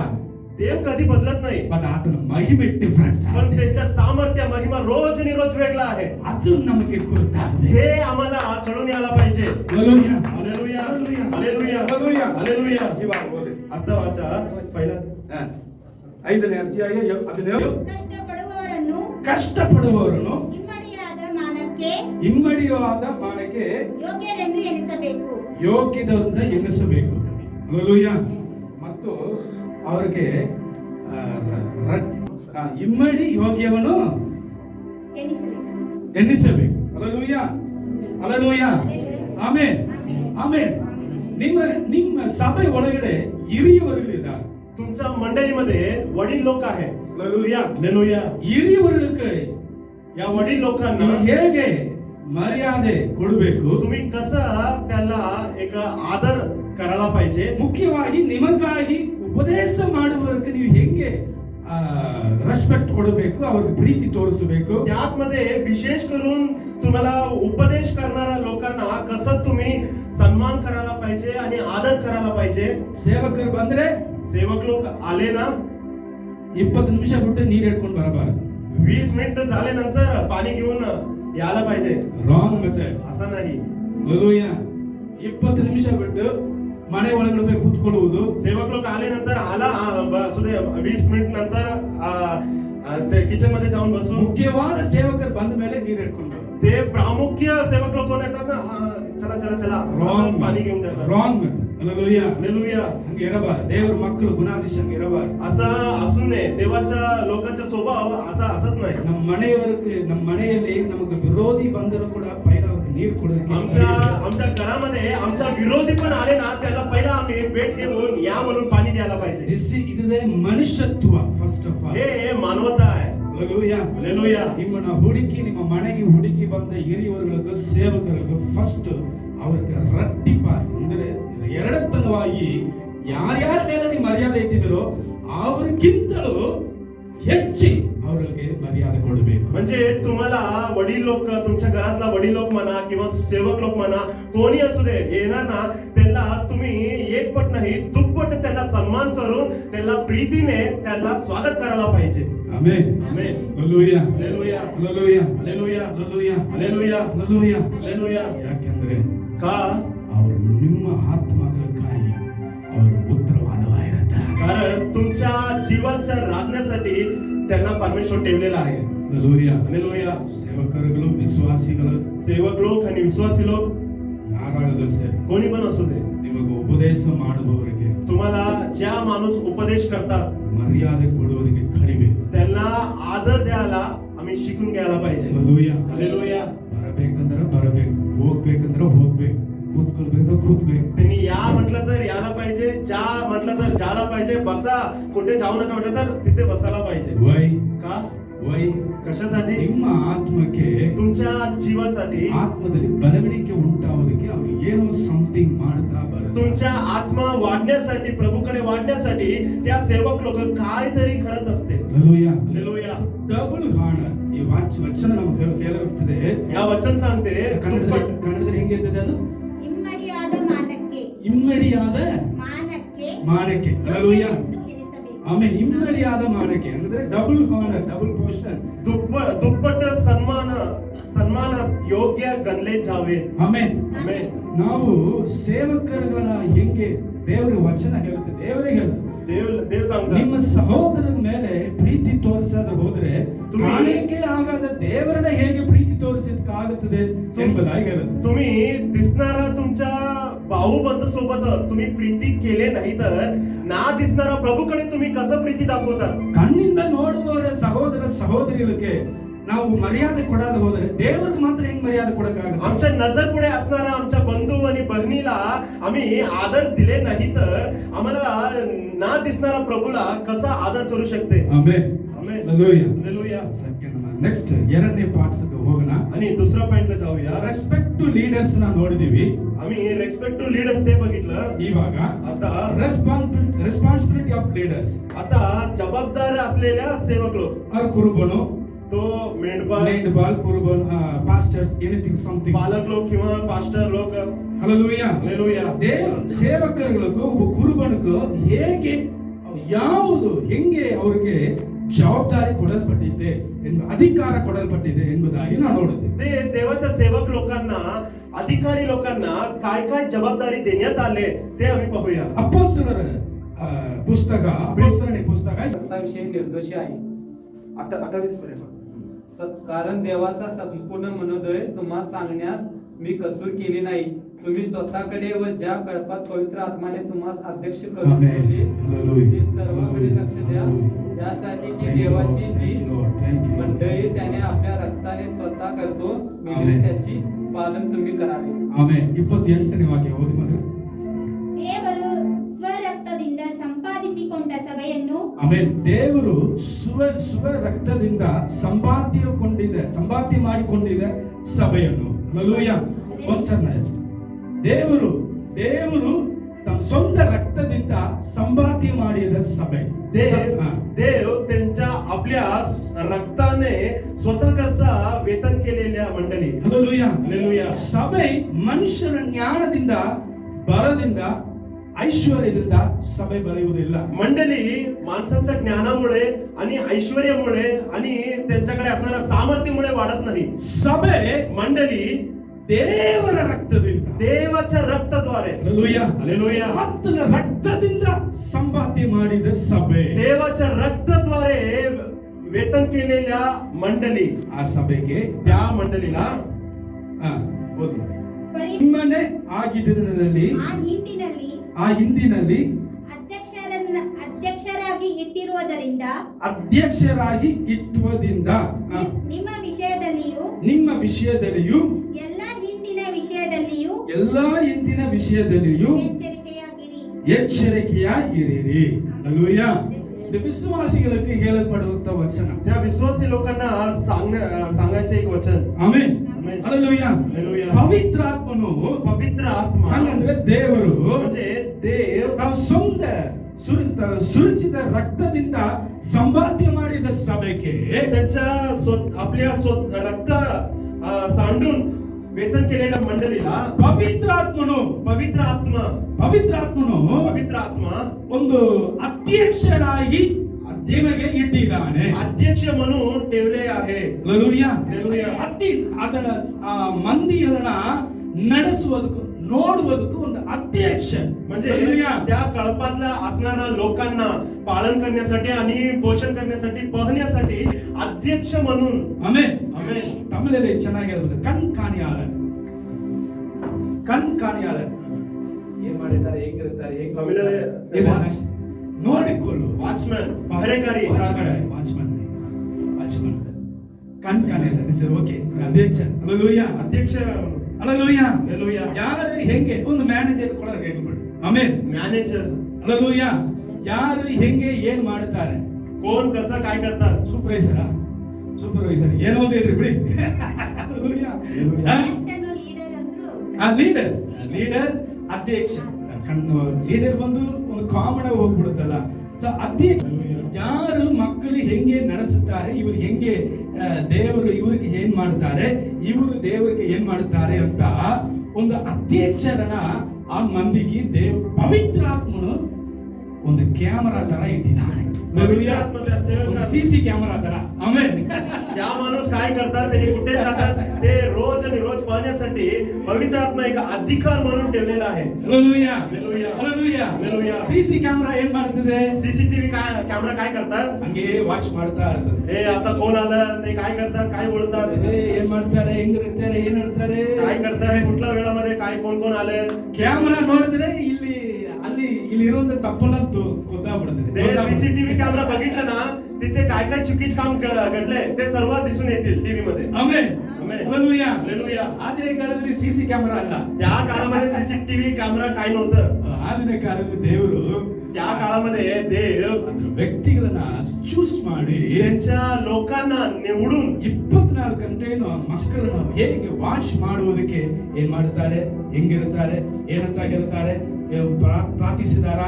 देव कधी बदलत नाही, ಬಟ್ ಆತನ ಮಹಿಮೆ ಡಿಫರೆನ್ಸ್. पण त्यांच्या सामर्थ्य महिमा रोज आणि रोज वेगळा आहे. ಅದು ನಮಗೆ ಗುರುತಾಗಬೇಕು. हे आम्हाला कळून यायला पाहिजे. Hallelujah. Hallelujah. Hallelujah. Hallelujah. Hallelujah. Hallelujah. ಇವಾಗ ಓದಿ. आता वाचा पहिला 5ನೇ ಅಧ್ಯಾಯ 17. ಕಷ್ಟಪಡುವವರನ್ನು ಕಷ್ಟಪಡುವವರನ್ನು ಇಮ್ಮಡಿಯಾದ ಮಾನಕ್ಕೆ ಇಮ್ಮಡಿಯಾದ ಮಾನಕ್ಕೆ ಯೋಗ್ಯರೆಂದು ಎಣಿಸಬೇಕು. ಯೋಗ್ಯದಂತ ಎನ್ನಿಸಬೇಕು. ಹಲ್ಲೆಲೂಯಾ. ಮತ್ತು ಅವರಿಗೆ ಇಮ್ಮಡಿ ಯೋಗ್ಯವನು ಎಣಿಸಬೇಕು. ಎನ್ನಿಸಬೇಕು. ಹಲ್ಲೆಲೂಯಾ. ಹಲ್ಲೆಲೂಯಾ. ಆಮೆನ್. ಆಮೆನ್. ನಿಮ್ಮ ಸಭೆ ಒಳಗಡೆ ಹಿರಿಯವರುಗಳಿದ್ದಾರೆ. तुमच्या मंडळीमध्ये वडील लोक आहे. ಹಲ್ಲೆಲೂಯಾ. हालेलुया. ಹಿರಿಯವರಿಗೆ या वडील लोकांना ನೀವು ಹೇಗೆ ಮರ್ಯಾದೆ ಕೊಡಬೇಕು, तुम्ही कसं त्याला एक आदर करायला पाहिजे. ಮುಖ್ಯವಾಗಿ ನಿಮಗಾಗಿ ಉಪದೇಶ ಮಾಡುವವರಿಗೆ ನೀವು ಹೆಂಗೆ ರೆಸ್ಪೆಕ್ಟ್ ಕೊಡಬೇಕು, ಅವ್ರಿಗೆ ಪ್ರೀತಿ ತೋರಿಸಬೇಕು. त्यामध्ये विशेष करून तुम्हाला उपदेश करणाऱ्या लोकांना कसं तुम्ही सन्मान करायला पाहिजे आणि आदर करायला पाहिजे. ಸೇವಕರು ಬಂದ್ರೆ सेवक लोक आले ना, 20 ನಿಮಿಷ ಬಿಟ್ಟು ನೀರು ಹಿಡ್ಕೊಂಡು ಬರಬಾರದು. 20 मिनिट झाल्यानंतर पाणी घेऊन यायला पाहिजे ರಾಂಗ್ ಮೆಥಡ್. असं नाही. ಹಲ್ಲೆಲೂಯಾ. 20 ನಿಮಿಷ ಬಿಟ್ಟು ಮನೆ ಒಳಗಡೆ ಹೋಗಿ ಕೂತ್ಕೊಳ್ಳುವುದು. सेवक लोक आल्यानंतर आला असू दे 20 मिनिट नंतर ते किचन मध्ये जाऊन बसू. ಮುಖ್ಯವಾದ ಸೇವಕರು ಬಂದ ಮೇಲೆ ನೀರು ಇಟ್ಕೊಂಡು ते प्रामुख्य सेवक लोक कोण येतात ना, चला चला चला असं पाणी घेऊन जातात. Wrong method. ಹಲ್ಲೆಲೂಯಾ. हालेलुया. ಹಂಗೆ ಇರಬಾರದು. ದೇವರ ಮಕ್ಕಳು ಗುಣಾದಿಶ ಹಂಗೆ ಇರಬಾರದು. असा असू नये. देवाच्या लोकांचा स्वभाव असा असत नाही. ನಮ್ಮ ಮನೆಯಲ್ಲಿ ನಮಗೆ ವಿರೋಧಿ ಬಂದರೂ ಕೂಡ ಪೈಲ ಅವ್ರಿಗೆ ನೀರು आमच्या घरामध्ये आमच्या विरोधी पण आले ना, त्याला पहिला आम्ही भेट घेऊन या म्हणून पाणी द्यायला पाहिजे. ಇದೇ ಮನುಷ್ಯತ್ವ ಫಸ್ಟ್ ಆಫ್ ಆಲ್. हे मानवता आहे. ಹಲ್ಲೆಲೂಯಾ. हालेलुया. ನಿಮ್ಮನ್ನ ಹುಡುಕಿ ನಿಮ್ಮ ಮನೆಗೆ ಹುಡುಕಿ ಬಂದ ಹಿರಿಯವರುಗಳಿಗೂ ಸೇವಕರಿಗೂ ಫಸ್ಟ್ ಅವ್ರಿಗೆ ರಟ್ಟಿಪಾಯಿ ಅಂದ್ರೆ ಎರಡತ್ತನವಾಗಿ ಯಾರ್ಯಾರ ಮೇಲೆ ನೀವು ಮರ್ಯಾದೆ ಇಟ್ಟಿದಿರೋ ಅವ್ರಿಗಿಂತಲೂ ಹೆಚ್ಚಿ ಅವರಿಗೆ मर्यादा ಕೊಡಬೇಕು. म्हणजे तुम्हाला वडील लोक, तुमच्या घरातला वडील लोक म्हणा किंवा सेवक लोक म्हणा, कोणी असू दे, येणार ना त्यांना तुम्ही एकपट नाही दुप्पट त्यांना सन्मान करून त्यांना प्रीतीने त्यांना स्वागत करायला पाहिजे. Amen. Amen. Hallelujah. Hallelujah. Hallelujah. Hallelujah. Hallelujah. Hallelujah. Hallelujah. Hallelujah. ಯಾಕೆಂದ್ರೆ का? ಅವರು ನಿಮ್ಮ ಆತ್ಮಗಳಿಗಾಗಿ ಅವರು ಉತ್ತರವಾದವಾಗಿರುತ್ತಾರೆ. कारण तुमच्या जीवाच्या राखण्यासाठी त्यांना परमेश्वर ठेवलेला आहे. ಹಲ್ಲೆಲೂಯಾ. हालेलुया. ಸೇವಕರುಗಳು ವಿಶ್ವಾಸಿಗಳು सेवक लोक आणि विश्वासी लोक ಯಾರಾದರೂ ಸರಿ कोणी पण असू दे, ನಿಮಗೆ ಉಪದೇಶ ಮಾಡುವವರಿಗೆ तुम्हाला ज्या माणूस उपदेश करतात ಮರ್ಯಾದೆ ಕೊಡುವುದಕ್ಕೆ ಕಲಿಬೇಕು. त्यांना आदर द्यायला आम्ही शिकून घ्यायला पाहिजे. ಹಲ್ಲೆಲೂಯಾ. हालेलुया. ಬರಬೇಕಂದ್ರೆ ಬರಬೇಕು, ಹೋಗ್ಬೇಕಂದ್ರೆ ಹೋಗ್ಬೇಕು, ಕೂತ್ಕೊಳ್ಬೇಕು ಕೂತ್ಬೇಕು. त्यांनी या म्हटलं तर यायला पाहिजे, जा म्हटलं तर जायला पाहिजे, बसा कुठे जाऊ नका म्हटलं तर तिथे बसायला पाहिजे. ವೈ का? ವೈ कशासाठी? ನಿಮ್ಮ ಆತ್ಮಕ್ಕೆ तुमच्या जीवासाठी, ಆತ್ಮದಲ್ಲಿ ಬಲವಣಿಗೆ ಉಂಟಾಗೋದಕ್ಕೆ ಅವ್ರು ಏನೋ ಸಮಥಿಂಗ್ ಮಾಡ್ತಾ ಬರುತ್ತೆ. तुमच्या आत्मा वाढण्यासाठी, प्रभूकडे वाढण्यासाठी त्या सेवक लोक काहीतरी करत असते. ಹಲ್ಲೆಲೂಯಾ. हालेलुया. ಡಬಲ್ ಹಾನರ್ ಈ ವಚನ ನಮಗೆ ಕೇಳಿರ್ತದೆ. या वचन सांगते दुप्पट. ಕನ್ನಡದಲ್ಲಿ ಹೆಂಗಿರ್ತದೆ ಅದು? ಇಮ್ಮಡಿಯಾದ ಮಾನಕ್ಕೆ ಇಮ್ಮಡಿಯಾದ ಮಾನಕ್ಕೆ ಮಾನಕ್ಕೆ. ಹಲ್ಲೆಲೂಯಾ. ಎಂದು ಎಣಿಸಬೇಕು. ಆಮೇಲೆ ಇಮ್ಮಡಿಯಾದ ಮಾನಕ್ಕೆ ಅಂದ್ರೆ ಡಬಲ್ ಹಾನರ್, ಡಬಲ್ ಪೋರ್ಷನ್. दुप्पट सन्मानास योग्य गणले जावे. ಆಮೇಲೆ आमेन. ನಾವು ಸೇವಕರುಗಳ ಹೆಂಗೆ ದೇವರ ವಚನ ಹೇಳುತ್ತೆ, ದೇವರೇ ಹೇಳುತ್ತೆ. देव सांगतात, ನಿಮ್ಮ ಸಹೋದರರ ಮೇಲೆ ಪ್ರೀತಿ ತೋರಿಸದ ಹೋದ್ರೆ ಕಾಣಿಕೆ ಆಗದ ದೇವರನ್ನ ಹೇಗೆ ಪ್ರೀತಿ ತೋರಿಸಲಿಕ್ಕಾಗುತ್ತದೆ ಎಂಬುದಾಗಿ ಹೇಳುತ್ತೆ. तुम्ही दिसणारा तुमच्या भाऊ बंधू सोबत तुम्ही प्रीती केले नाही तर ना दिसणारा प्रभूकडे तुम्ही कसं प्रीती दाखवता? ಕಣ್ಣಿಂದ ನೋಡುವವರ ಸಹೋದರ ಸಹೋದರಿಗಳಿಗೆ ನಾವು ಮರ್ಯಾದೆ ಕೊಡಾದ ಹೋದರೆ ದೇವರಿಗೆ ಮಾತ್ರ ಹೆಂಗ್ ಮರ್ಯಾದೆ ಕೊಡಕ್ಕಾಗುತ್ತೆ? आमच्या नजर पुढे असणारा आमच्या बंधू आणि बहिणीला आम्ही आदर दिले नाही तर आम्हाला ना दिसणारा प्रभूला कसा आदर करू शकते? Amen. Amen. Hallelujah. Hallelujah. Next ಎರಡನೇ ಪಾಠಕ್ಕೆ ಹೋಗೋಣ. आणि दुसरा पॉइंटला जाऊया. ರೆಸ್ಪೆಕ್ಟ್ ಟು ಲೀಡರ್ಸ್ ನ ನೋಡಿದೀವಿ. आम्ही रेस्पेक्ट टू लीडर्स ते बघितलं. ಇವಾಗ आता ರೆಸ್ಪಾನ್ಸಿಬಿಲಿಟಿ ಆಫ್ ಲೀಡರ್ಸ್. आता जबाबदार असलेल्या सेवक लोक, ಆರ್ ಕುರುಬನು, तो मेंढपाळ, ಮೇಂಡಬಾಲ್, ಕುರುಬನ್, ಪಾಸ್ಟರ್ಸ್, ಎನಿಥಿಂಗ್ ಸಮಥಿಂಗ್. पालक लोक किंवा पास्टर लोक. ಹಲ್ಲೆಲೂಯಾ. हालेलुया. ದೇವ ಸೇವಕರುಗಳಿಗೂ ಒಬ್ಬ ಕುರುಬನಿಗೂ ಹೇಗೆ ಯಾವುದು ಹೆಂಗೆ ಅವರಿಗೆ ಜವಾಬ್ದಾರಿ ಕೊಡಲ್ಪಟ್ಟಿದೆ, ಅಧಿಕಾರ ಕೊಡಲ್ಪಟ್ಟಿದೆ ಎಂಬುದಾಗಿ ನಾವು ನೋಡಿದೆ. ते देवाच्या सेवक लोकांना, अधिकारी लोकांना काय काय जबाबदारी देण्यात आले ते आम्ही पाहूया. ಅಪೊಸ್ತಲರ ಅಪೊಸ್ತಲನೆ ಪುಸ್ತಕ सत्ताविषयी निर्दोषी आहे. 28 पर्यंत. कारण देवाचा संपूर्ण मनोदय तुम्हा सांगण्यास मी कसूर केली नाही. तुम्ही स्वतःकडे व ज्या कळपात पवित्र आत्माने तुम्हास अध्यक्ष करून आमेन. ठेवले हालेलुया. ते सर्वांकडे लक्ष द्या. हालेलुया. यासाठी की Thank you, देवाची Lord. G Thank you, Lord. Thank you. मंडळी त्याने आपल्या रक्ताने स्वतः करतो आमेन. मिळेल त्याची पालन तुम्ही करावे. ಆಮೇಲೆ 28ನೇ ವಾಕ್ಯ ಓದಿ ಮಗ. ದೇವರು ಸ್ವರಕ್ತದಿಂದ ಸಂಪಾದಿಸಿಕೊಂಡ ಸಭೆಯನ್ನು ಆಮೇಲೆ ದೇವರು ಸ್ವ ರಕ್ತದಿಂದ ಸಂಪಾದ್ಯ ಮಾಡಿಕೊಂಡಿದೆ ಸಭೆಯನ್ನು. ಹಲ್ಲೆಲೂಯಾ. ಒಂದ್ಸಲ ದೇವರು ತಮ್ಮ ಸ್ವಂತ ರಕ್ತದಿಂದ ಸಂಪಾದ್ಯ ಮಾಡಿದ ಸಭೆ. देव त्यांच्या आपल्या रक्ताने स्वतः करता वेतन केलेल्या मंडळी. ಹಲ್ಲೆಲೂಯಾ. हालेलुया. ಸಭೆ ಮನುಷ್ಯರ ಜ್ಞಾನದಿಂದ ಬಲದಿಂದ ಐಶ್ವರ್ಯದಿಂದ ಸಭೆ ಬೆಳೆಯುವುದಿಲ್ಲ. मंडळी माणसाच्या ज्ञानामुळे आणि ऐश्वर्यामुळे आणि त्यांच्या त्यांच्याकडे असणाऱ्या सामर्थ्यामुळे वाढत नाही. ಸಭೆ मंडळी ದೇವರ ರಕ್ತದಿಂದ देवाच्या रक्ताद्वारे ಹಲ್ಲೆಲೂಯಾ हालेलुया ಆತನ ರಕ್ತದಿಂದ ಸಂಪಾದನೆ ಮಾಡಿದ ಸಭೆ देवाच्या रक्ताद्वारे वेतन केलेल्या मंडळी ಆ ಸಭೆಗೆ त्या मंडळीला ಓದಿ. ಪರಿ- ನಿಮ್ಮನೆ ಆಗಿದ್ದಲ್ಲಿ ಆ ಹಿಂದಿನಲ್ಲಿ ಹಿಂದಿನಲ್ಲಿ ಅಧ್ಯಕ್ಷರಾಗಿ ಇಟ್ಟಿರುವುದರಿಂದ ಅಧ್ಯಕ್ಷರಾಗಿ ಇಟ್ಟುವುದರಿಂದ ನಿಮ್ಮ ವಿಷಯದಲ್ಲಿಯೂ ನಿಮ್ಮ ವಿಷಯದಲ್ಲಿಯೂ ಎಲ್ಲ ಹಿಂದಿನ ವಿಷಯದಲ್ಲಿಯೂ ಎಲ್ಲಾ ಇಂದಿನ ವಿಷಯದಲ್ಲಿಯೂ ಎಚ್ಚರಿಕೆಯಾಗಿರಿ. ಎಚ್ಚರಿಕೆಯಾಗಿರಿರಿ. ಹಲ್ಲೆಲೂಯಾ. ಇದು ವಿಶ್ವಾಸಿಗಳಿಗೆ ಹೇಳಲ್ಪಡುವಂತ ವಚನ. त्या विश्वासी लोकांना सांगायचे एक वचन. ಆಮೆನ್. ಆಮೆನ್. ಹಲ್ಲೆಲೂಯಾ. ಹಲ್ಲೆಲೂಯಾ. ಪವಿತ್ರಾತ್ಮನು पवित्र आत्मा ಹಂಗಂದ್ರೆ ದೇವರು म्हणजे देव ತಾವು ಸ್ವಂತ ಸುರಿಸಿದ ರಕ್ತದಿಂದ ಸಂಪಾದನೆ ಮಾಡಿದ ಸಭೆಗೆ त्यांच्या आपल्या रक्त सांडून वेतन केलेल्या मंडळीला ಪವಿತ್ರಾತ್ಮನು पवित्र आत्मा ಒಂದು ಅಧ್ಯಕ್ಷರಾಗಿ ನಿಮಗೆ ಇಟ್ಟಿದ್ದಾನೆ. अध्यक्ष म्हणून ठेवले आहे. ಹಲ್ಲೆಲೂಯಾ. ಹಲ್ಲೆಲೂಯಾ. ಅದನ್ನ ಮಂದಿಗಳನ್ನ ನಡೆಸುವುದಕ್ಕೂ ನೋಡುವುದಕ್ಕೂ ಒಂದು ಅಧ್ಯಕ್ಷ. म्हणजे ಹಲ್ಲೆಲೂಯಾ. त्या कळपातल्या असणाऱ्या लोकांना पालन करण्यासाठी आणि पोषण करण्यासाठी पाहण्यासाठी अध्यक्ष म्हणून ಆಮೆನ್. ಆಮೆನ್. ತಮಿಳಲ್ಲಿ ಚೆನ್ನಾಗಿ ಹೇಳ್ಬೋದು ಕಣ್ಕಾಣಿಯಾಳರ್. ಏನ್ ಮಾಡಿದ್ದಾರೆ, ಹೆಂಗಿರ್ತಾರೆ, ತಮಿಳಲ್ಲಿ watch. ನೋಡಿಕೊಳ್ಳು. वॉचमॅन पहरेकारी ವಾಚ್ಮನ್ ಕಣ್ಕಾಣಿಯಾಳರ್. ಓಕೆ, ಅಧ್ಯಕ್ಷ. ಹಲ್ಲೆಲೂಯಾ. अध्यक्ष ಹಲ್ಲೆಲೂಯಾ. ಹಲ್ಲೆಲೂಯಾ. ಯಾರು ಹೆಂಗೆ ಒಂದು ಮ್ಯಾನೇಜರ್ ಕೂಡ ಹೇಳ್ಬಿಡು. ಆಮೇಲೆ मॅनेजर ಹಲ್ಲೆಲೂಯಾ. ಯಾರು ಹೆಂಗೆ ಏನ್ ಮಾಡ್ತಾರೆ, कोण कसं काय करतात. ಸೂಪರ್ವೈಸರ್ ಏನೋ ಹೇಳ್ರಿ ಬಿಡಿ. ಹಲ್ಲೆಲೂಯಾ. ಕ್ಯಾಪ್ಟನ್ ಲೀಡರ್ ಅಂದ್ರು ಲೀಡರ್ ಅಧ್ಯಕ್ಷ. ಲೀಡರ್ ಬಂದು ಒಂದು ಕಾಮನ್ ಆಗಿ ಹೋಗ್ಬಿಡುತ್ತಲ್ಲ. ಸೊ ಅಧ್ಯಕ್ಷ ಯಾರು ಮಕ್ಕಳು ಹೆಂಗೆ ನಡೆಸುತ್ತಾರೆ, ಇವರು ಹೆಂಗೆ ದೇವರು ಇವ್ರಿಗೆ ಏನ್ ಮಾಡ್ತಾರೆ, ಇವರು ದೇವರಿಗೆ ಏನ್ ಮಾಡ್ತಾರೆ ಅಂತ ಒಂದು ಅಧ್ಯಕ್ಷರನ್ನ ಆ ಮಂದಿಗೆ ಪವಿತ್ರಾತ್ಮನು ಒಂದು ಕ್ಯಾಮರಾ ತರ ಇಟ್ಟಿದ್ದಾನೆ. ಸಿಸಿ ಕ್ಯಾಮರಾ ತರ. ಆಮೇಲೆ त्या माणूस काय करतात, त्यांनी कुठे जातात ते रोज आणि रोज पाहण्यासाठी पवित्र आत्मा एक अधिकार म्हणून ठेवलेला आहे. Hallelujah. Hallelujah. Hallelujah. Hallelujah. CC camera ಏನ್ ಮಾಡ್ತದೆ, सीसीटीव्ही काय कॅमेरा काय करतात, ಹಂಗೆ ವಾಚ್ ಮಾಡ್ತಾ ಇರ್ತದೆ. हे आता कोण आलं, ते काय करतात, काय बोलतात, ಏನ್ ಮಾಡ್ತಾರೆ, ಹೆಂಗಿರ್ತಾರೆ, ಏನ್ ಹೇಳ್ತಾರೆ, काय करतात, कुठल्या वेळामध्ये काय कोण कोण आले. ಕ್ಯಾಮರಾ ನೋಡಿದ್ರೆ ಇಲ್ಲಿ ಇರುವಂತ ತಪ್ಪನ್ನ ಗೊತ್ತಾಗ್ಬಿಡ್ತದೆ. ते सीसीटीव्ही कॅमेरा बघितलं ना, तिथे काय काय चुकीच काम घडलंय ते सर्व दिसून येतील टीव्ही मध्ये. ಆಮೆನ್. ಆಮೆನ್. ಹಲ್ಲೆಲೂಯಾ. ಹಲ್ಲೆಲೂಯಾ. ಆದಿನ ಕಾಲದಲ್ಲಿ ಸಿಸಿ ಕ್ಯಾಮರಾ ಅಲ್ಲ. त्या काळामध्ये सीसीटीव्ही कॅमेरा काय नव्हतं. ಆದಿನ ಕಾಲದಲ್ಲಿ ದೇವರು त्या काळामध्ये देव ಅದ್ರ ವ್ಯಕ್ತಿಗಳನ್ನ ಚೂಸ್ ಮಾಡಿ त्यांच्या लोकांना निवडून 24 ಗಂಟೆಯನ್ನು ಮಕ್ಕಳನ್ನು ಹೇಗೆ ವಾಚ್ ಮಾಡುವುದಕ್ಕೆ ಏನ್ ಮಾಡುತ್ತಾರೆ, ಹೆಂಗಿರುತ್ತಾರೆ, ಏನಂತಾಗಿರುತ್ತಾರೆ, ಪ್ರಾರ್ಥಿಸಿದಾರ,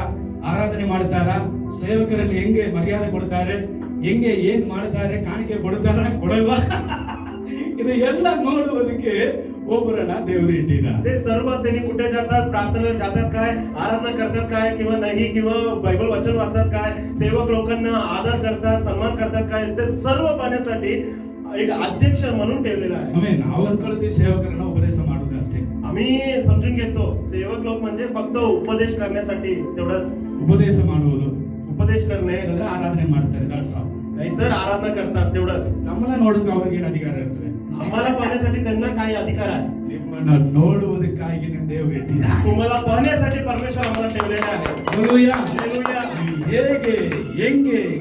ಆರಾಧನೆ ಮಾಡ್ತಾರ, ಸೇವಕರಲ್ಲಿ ಹೆಂಗೆ ಮರ್ಯಾದೆ ಕೊಡ್ತಾರೆ, ಹೆಂಗೆ ಏನ್ ಮಾಡ್ತಾರೆ, ಕಾಣಿಕೆ ಕೊಡ್ತಾರ, ಕೊಡಲ್ವಾ, ಇದು ಎಲ್ಲ ನೋಡುವುದಕ್ಕೆ ಒಬ್ಬರನ್ನ ದೇವರು ಇಟ್ಟಿದ್ದಾರೆ. ते सर्व त्यांनी कुठे जातात, प्रार्थनेला जातात काय, आराधना करतात काय किंवा नाही, किंवा बायबल वचन वाचतात काय, सेवक लोकांना आदर करतात, सन्मान करतात काय, ते सर्व पाहण्यासाठी एक अध्यक्ष म्हणून ठेवलेला आहे. ಆಮೇಲೆ ನಾವು ಅನ್ಕೊಳ್ತೀವಿ ಸೇವಕರನ್ನ ಉಪದೇಶ ಮಾಡುವುದು ಅಷ್ಟೇ. आम्ही समजून घेतो सेवक लोक म्हणजे फक्त उपदेश करण्यासाठी तेवढंच. ಉಪದೇಶ ಮಾಡುವುದು, उपदेश करणे ಅಂದ್ರೆ ಆರಾಧನೆ ಮಾಡ್ತಾರೆ, that's all. नाहीतर आराधना करतात तेवढंच. ನಮ್ಮನ್ನ ನೋಡೋಕೆ ಅವ್ರಿಗೆ ಏನು ಅಧಿಕಾರ ಇರ್ತದೆ? आम्हाला पाहण्यासाठी त्यांना काय अधिकार आहे? ನಿಮ್ಮನ್ನ ನೋಡುವುದಕ್ಕಾಗಿ ದೇವರು ಇಟ್ಟಿದ್ದಾರೆ. तुम्हाला पाहण्यासाठी परमेश्वर आम्हाला ठेवलेला आहे. ಹಲ್ಲೆಲೂಯಾ. ಹಲ್ಲೆಲೂಯಾ. ನೀವು ಹೇಗೆ ಹೆಂಗೆ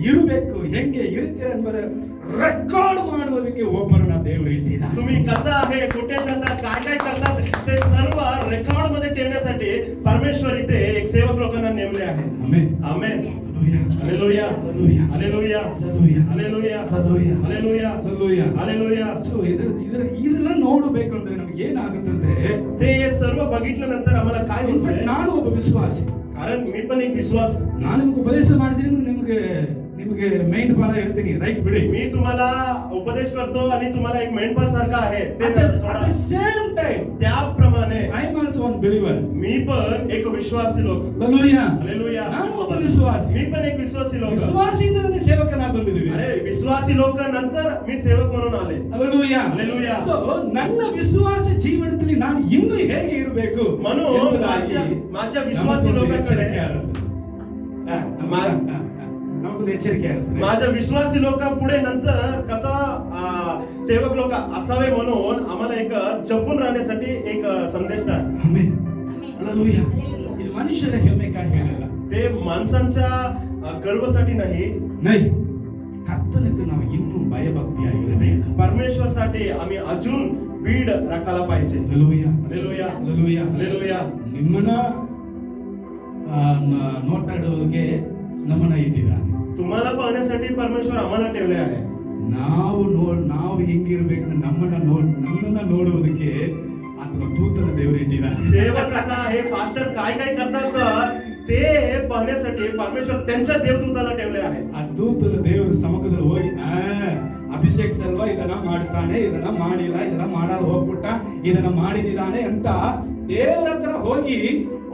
ಇರಬೇಕು, ಹೆಂಗೆ ಇರ್ತೀರ ಎಂಬುದು ರೆಕಾರ್ಡ್ ಮಾಡುವುದಕ್ಕೆ ಒಬ್ಬರನ್ನ ದೇವರು ಇಟ್ಟಿದ್ದಾರೆ. तुम्ही कसं आहे, कुठे जातात, काय काय करतात, ते सर्व रेकॉर्ड मध्ये ठेवण्यासाठी परमेश्वर इथे एक सेवक लोकांना नेमले आहे. Amen. Amen. Hallelujah. Hallelujah. Hallelujah. Hallelujah. Hallelujah. Hallelujah. Hallelujah. Hallelujah. Hallelujah. Hallelujah. So ಇದೆಲ್ಲ ನೋಡಬೇಕು ಅಂದ್ರೆ ನಮ್ಗೆ ಏನಾಗುತ್ತಂದ್ರೆ, ते सर्व बघितल्यानंतर आम्हाला काय होतंय? ನಾನು ಒಬ್ಬ ವಿಶ್ವಾಸಿ, कारण मी पण एक विश्वास. ನಾನು ನಿಮ್ಗೆ ಉಪದೇಶ ಮಾಡಿದ್ರೆ ನಿಮ್ಗೆ ನಿಮಗೆ ಮೈಂಡ್ ಪಾಲ ಇರ್ತೀನಿ ರೈಟ್ ಬಿಡಿ मी तुम्हाला उपदेश करतो आणि तुम्हाला एक मेंढपाळ सारखा आहे ते at soda. the same time त्याप्रमाणे I am also one believer. मी पण एक विश्वासी लोक. Hallelujah. Hallelujah. ನಾನು ಒಬ್ಬ ವಿಶ್ವಾಸಿ. मी पण एक विश्वासी लोक. ವಿಶ್ವಾಸಿಯಿಂದಲೇ ಸೇವಕನಾಗಿ ಬಂದಿದ್ದೀವಿ. अरे विश्वासी लोक नंतर मी सेवक म्हणून आले. Hallelujah. Hallelujah. So ನನ್ನ ವಿಶ್ವಾಸ ಜೀವನದಲ್ಲಿ ನಾನು ಇನ್ನೂ ಹೇಗೆ ಇರಬೇಕು म्हणून माझ्या विश्वासी लोकांकडे ನಮಗೊಂದು ಎಚ್ಚರಿಕೆ ಇರುತ್ತೆ. माझ्या विश्वासी लोक पुढे नंतर कसा सेवक लोक असावे म्हणून आम्हाला एक जपून राहण्यासाठी एक संदेश आहे. ಆಮೆನ್. ಆಮೆನ್. Hallelujah. Hallelujah. ಇದು ಮನುಷ್ಯರ ಹೆಮ್ಮೆಗಾಗಿ ಹೇಳಲ್ಲ. ते माणसांच्या गर्वासाठी नाही, नाही, ಕರ್ತನಿಗೆ ನಾವು ಇನ್ನೂ ಭಯಭಕ್ತಿಯಾಗಿರಬೇಕು. परमेश्वरसाठी आम्ही अजून बीड राखायला पाहिजे. Hallelujah. Hallelujah. Hallelujah. Hallelujah. ನಿಮ್ಮನ್ನ ನೋಟಾಡೋದಕ್ಕೆ ನಮ್ಮನ್ನ ಇಟ್ಟಿದ್ದಾನೆ. तुम्हाला पाहण्यासाठी परमेश्वर आम्हाला ठेवले आहे. ನಾವು ಹೆಂಗಿರ್ಬೇಕು ನಮ್ಮನ್ನ ನೋಡುವುದಕ್ಕೆ ಆತನ ದೂತನ ದೇವರು ಇಟ್ಟಿದ್ದಾನೆ. सेवक कसा आहे, पास्टर काय काय करतात ते पाहण्यासाठी परमेश्वर त्यांच्या देवदूताला ठेवले आहे. ಆ ದೂತನ ದೇವರು ಸಮ್ಮುಖದಲ್ಲಿ ಹೋಗಿ ಅಭಿಷೇಕ್ ಸಲ್ವಾ ಇದನ್ನ ಮಾಡ್ತಾನೆ, ಇದನ್ನ ಮಾಡಿಲ್ಲ, ಇದನ್ನ ಮಾಡಲು ಹೋಗ್ಬಿಟ್ಟ, ಇದನ್ನ ಮಾಡಿದ್ದಾನೆ ಅಂತ ದೇವರ ಹತ್ರ ಹೋಗಿ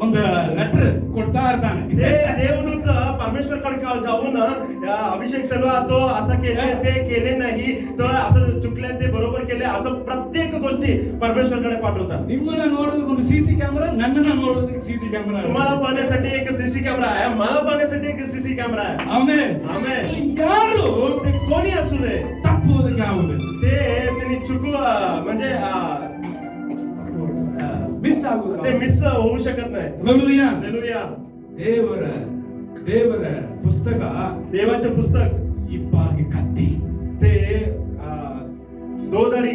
ಒಂದು ಲೆಟರ್ ಕೊಡ್ತಾ ಇರ್ತಾನೆ. ते देवदूत परमेश्वरकडे जाऊन अभिषेक सल्वा तो असं केले, ते केले नाही, तो असं चुकले, ते बरोबर केले, असं प्रत्येक गोष्टी परमेश्वरकडे पाठवतात. ನಿಮ್ಮನ್ನ ನೋಡೋದಕ್ಕೆ ಒಂದು ಸಿಸಿ ಕ್ಯಾಮೆರಾ, ನನ್ನನ್ನ ನೋಡೋದಕ್ಕೆ ಸಿಸಿ ಕ್ಯಾಮೆರಾ. तुम्हाला पाहण्यासाठी एक सीसी कॅमेरा आहे, मला पाहण्यासाठी एक सीसी कॅमेरा आहे. ಆಮೇಲೆ आमेन. ಯಾರು ते कोणी असू दे, ತಪ್ಪುವುದಕ್ಕೆ ಆಗುವುದಿಲ್ಲ, ते त्यांनी म्हणजे ಮಿಸ್ ते ಆಗುವುದಿಲ್ಲ. मिस होऊ शकत नाही. Hallelujah. Hallelujah. ದೇವರ ಪುಸ್ತಕ देवाचे पुस्तक ಇಪ್ಪಾಗಿ ಕತ್ತಿ, ते दोधारी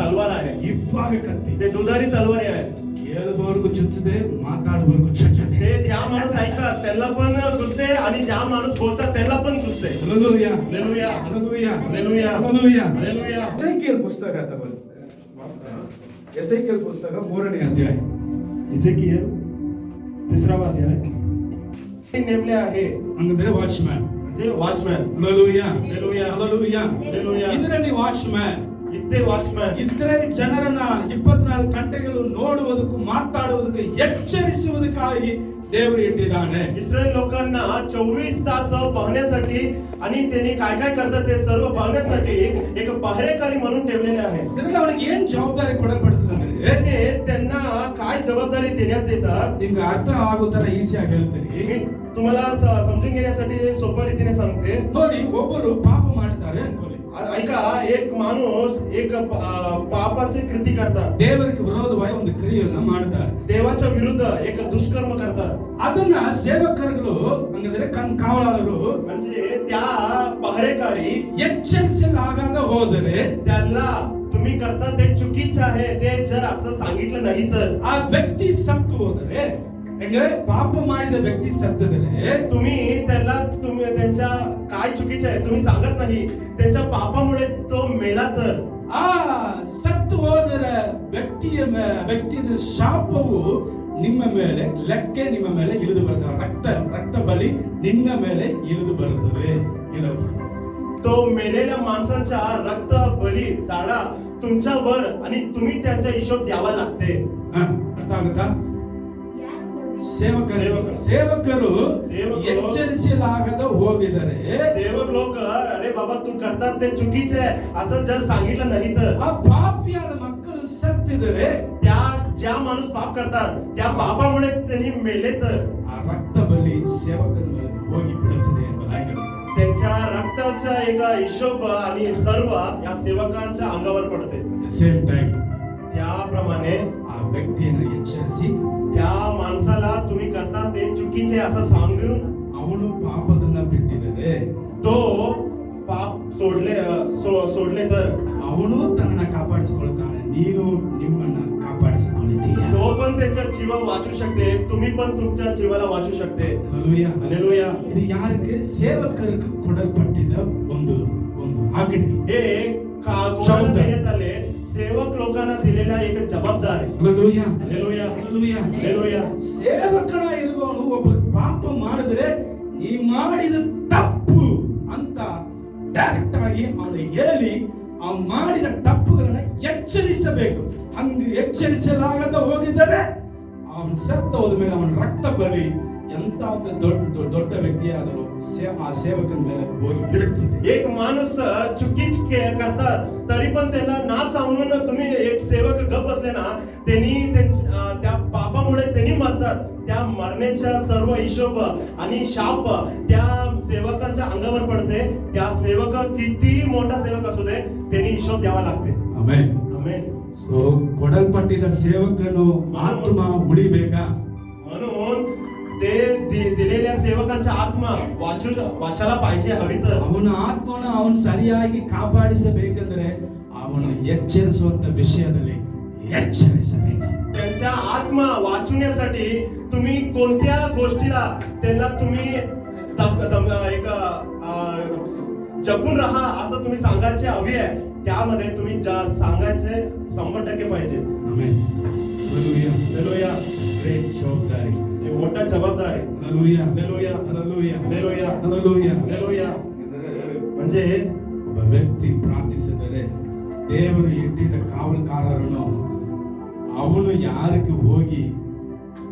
तलवार आहे. ಇಪ್ಪಾಗಿ ಕತ್ತಿ. ते दुधारी तलवारी आहे. ಕೇಳುವವರೆಗೂ ಚುಚ್ಚದೆ, ಮಾತಾಡುವವರೆಗೂ ಚುಚ್ಚದೆ. ते ज्या माणूस ऐकतात त्यांना पण घुसते आणि ज्या माणूस बोलतात त्यांना पण घुसते. Hallelujah. Hallelujah. Hallelujah. Hallelujah. Hallelujah. Hallelujah. ಎಸೆಕಿಯೇಲ್ ಪುಸ್ತಕ ತಗೊಳ್ಳಿ. ಎಸೆಕಿಯೇಲ್ ಪುಸ್ತಕ 3ನೇ ಅಧ್ಯಾಯ. इझेकिएल 3रा अध्याय. नेमले आहे ಹಂಗಂದ್ರೆ ವಾಚ್ಮ್ಯಾನ್. म्हणजे watchman. Hallelujah. Hallelujah. Hallelujah. Hallelujah. ಇದರಲ್ಲಿ ವಾಚ್ಮ್ಯಾನ್ इथे वॉचमॅन ಇಸ್ರೇಲ್ ಜನರನ್ನ 24 ಗಂಟೆಗಳು ನೋಡುವುದಕ್ಕೂ ಮಾತಾಡುವುದಕ್ಕೆ ಎಚ್ಚರಿಸುವುದಕ್ಕಾಗಿ ದೇವರು ಇಟ್ಟಿದ್ದಾನೆ. इस्रायल लोकांना 24 तास पाहण्यासाठी आणि त्यांनी काय काय करतात ते सर्व पाहण्यासाठी एक पहारेकरी म्हणून ठेवलेले आहे. ಇದರಲ್ಲಿ ಅವನಿಗೆ ಏನ್ ಜವಾಬ್ದಾರಿ ಕೊಡಲ್ಪಡ್ತದೆ ಅಂದ್ರೆ ते त्यांना काय जबाबदारी देण्यात येतात ನಿಮ್ಗೆ ಅರ್ಥ ಆಗೋ ತರ ಈಸಿಯಾಗಿ ಹೇಳ್ತೀನಿ. मी तुम्हाला समजून घेण्यासाठी सोप्या रीतीने सांगते. ನೋಡಿ, ಒಬ್ಬರು ಪಾಪ ಮಾಡ್ತಾರೆ ಅನ್ಕೊಳ್ಳಿ. ऐका, एक माणूस एक पापाची कृती करतात, ದೇವರಿಗೆ ವಿರೋಧವಾಗಿ ಒಂದು ಕ್ರಿಯೆಯನ್ನ ಮಾಡ್ತಾರೆ. देवाच्या विरुद्ध एक दुष्कर्म करतात. ಅದನ್ನ ಸೇವಕರುಗಳು ಹಂಗಂದ್ರೆ ಕಾವಲಾಳರು म्हणजे त्या पहारेकरी ಎಚ್ಚರಿಸಲಾಗದ ಹೋದರೆ त्यांना तुम्ही करता ते चुकीचे आहे, ते जर असं सांगितलं नाही तर ಆ ವ್ಯಕ್ತಿ ಸತ್ತು ಹೋದರೆ, ಹೆಂಗೆ ಪಾಪ ಮಾಡಿದ ವ್ಯಕ್ತಿ ಸತ್ತದರೆ तुम्ही त्यांच्या काय चुकीचे आहे तुम्ही सांगत नाही, त्यांच्या पापामुळे तो मेला तर ಆ ಸತ್ತು ಹೋದರ ವ್ಯಕ್ತಿಯ ಶಾಪವು ನಿಮ್ಮ ಮೇಲೆ ನಿಮ್ಮ ಮೇಲೆ ಇಳಿದು ಬರ್ತದೆ. ರಕ್ತ ಬಲಿ ನಿನ್ನ ಮೇಲೆ ಇಳಿದು ಬರುತ್ತದೆ. तो मेलेल्या माणसाच्या रक्त बली जाडा तुमच्यावर आणि तुम्ही त्यांचा हिशोब द्यावा लागते. ಅರ್ಥ ಆಗುತ್ತಾ? ಯಾರು ಸೇವಕರು ಸೇವಕರು ಎಚ್ಚರಿಸಲಾಗದ ಹೋಗಿದರೆ, सेवक लोक अरे बाबा तू करतात ते चुकीचे आहे असं जर सांगितलं नाही तर, ಆ ಪಾಪಿಯಾದ ಮಕ್ಕಳು ಸತ್ತಿದರೆ, त्या ज्या माणूस पाप करतात त्या पापामुळे त्यांनी मेले तर ಆ ರಕ್ತ ಬಲಿ ಸೇವಕರ ಮೇಲೆ ಹೋಗಿ ಬಿಡುತ್ತದೆ ಎಂಬುದಾಗಿ ಹೇಳುತ್ತದೆ. त्यांच्या रक्ताचा एक हिशोब आणि सर्व या सेवकांच्या अंगावर पडते. ಸೇಮ್ ಟೈಮ್ त्याप्रमाणे ಆ ವ್ಯಕ್ತಿಯನ್ನು ಎಚ್ಚರಿಸಿ, त्या माणसाला तुम्ही करता ते चुकीचे असं सांगून ಅವನು ಪಾಪದನ್ನ ಬಿಟ್ಟಿದರೆ, तो पाप सोडले तर ಅವನು ತನ್ನನ್ನ ಕಾಪಾಡಿಸಿಕೊಳ್ಳುತ್ತಾನೆ, ನೀನು ನಿಮ್ಮನ್ನ ಕಾಪಾಡಿಸಿಕೊಳ್ಳುತ್ತೀಯ. तो पण त्याच्या जीव वाचू शकते, तुम्ही पण तुमच्या जीवाला वाचू शकते. Hallelujah. हालेलुया. ಇದು ಯಾರಿಗೆ? ಸೇವಕರಿಗೆ ಕೊಡಲ್ಪಟ್ಟಿದ ಒಂದು ಆಜ್ಞೆ. हे कोणाला देण्यात आले? सेवक लोकांना दिलेला एक जबाबदारी. Hallelujah. हालेलुया. Hallelujah. हालेलुया. ಸೇವಕನ ಇರುವವನು ಒಬ್ಬ ಪಾಪ ಮಾಡಿದ್ರೆ, ನೀ ಮಾಡಿದ ತಪ್ಪು ಡೈರೆಕ್ಟ್ ಆಗಿ ಅವನು ಹೇಳಿ ಅವನು ಮಾಡಿದ ತಪ್ಪುಗಳನ್ನ ಎಚ್ಚರಿಸಬೇಕು. ಹಂಗೆ ಎಚ್ಚರಿಸಲಾಗದ ಹೋಗಿದರೆ ಅವನು ಸತ್ತ ಹೋದ್ಮೇಲೆ ಅವನ ರಕ್ತ ಬಲಿ ಎಂತ ಒಂದು ದೊಡ್ಡ ವ್ಯಕ್ತಿಯಾದರೂ ಆ ಸೇವಕನ ಮೇಲೆ ಹೋಗಿ ಬಿಡುತ್ತಿದೆ. एक माणूस चुकीच करतात तरी पण त्यांना ना सांगून तुम्ही एक सेवक गप बसले ना, त्यांनी त्या पापामुळे त्यांनी मरतात. त्या मरण्याच्या सर्व हिशोब आणि शाप त्या सेवकांच्या अंगावर पडते. त्या सेवक किती मोठा सेवक असू दे, त्यांनी हिशोब द्यावा लागते. ಆಮೆನ್. आमेन. ಸೊ ಕೊಡಲ್ಪಟ್ಟಿದ ಸೇವಕನು ಆತ್ಮ ಉಳಿಬೇಕಾ? म्हणून ते दिलेल्या सेवकांच्या आत्मा वाचायला पाहिजे हवी तर ಅವನ ಆತ್ಮನ ಅವನು ಸರಿಯಾಗಿ ಕಾಪಾಡಿಸಬೇಕಂದ್ರೆ ಅವನು ಎಚ್ಚರಿಸುವಂತ ವಿಷಯದಲ್ಲಿ ಎಚ್ಚರಿಸಬೇಕು. त्यांच्या आत्मा वाचवण्यासाठी तुम्ही कोणत्या गोष्टीला त्यांना तुम्ही एक जपून राहा असं तुम्ही सांगायचे हवी आहे. त्यामध्ये तुम्ही सांगायचे 100% पाहिजे. ಆಮೆನ್. ಹಲ್ಲೆಲೂಯಾ. हालेलुया. ಗ್ರೇಟ್ ಜವಾಬ್ದಾರಿ. हे मोठा जबाबदारी. Hallelujah. Hallelujah. Hallelujah. Hallelujah. Hallelujah. Hallelujah. म्हणजे ಒಬ್ಬ ವ್ಯಕ್ತಿ ಪ್ರಾರ್ಥಿಸಿದರೆ ದೇವರು ಇಟ್ಟಿದ್ದ ಕಾವಲುಕಾರರನ್ನು ಅವನು ಯಾರಿಗೆ ಹೋಗಿ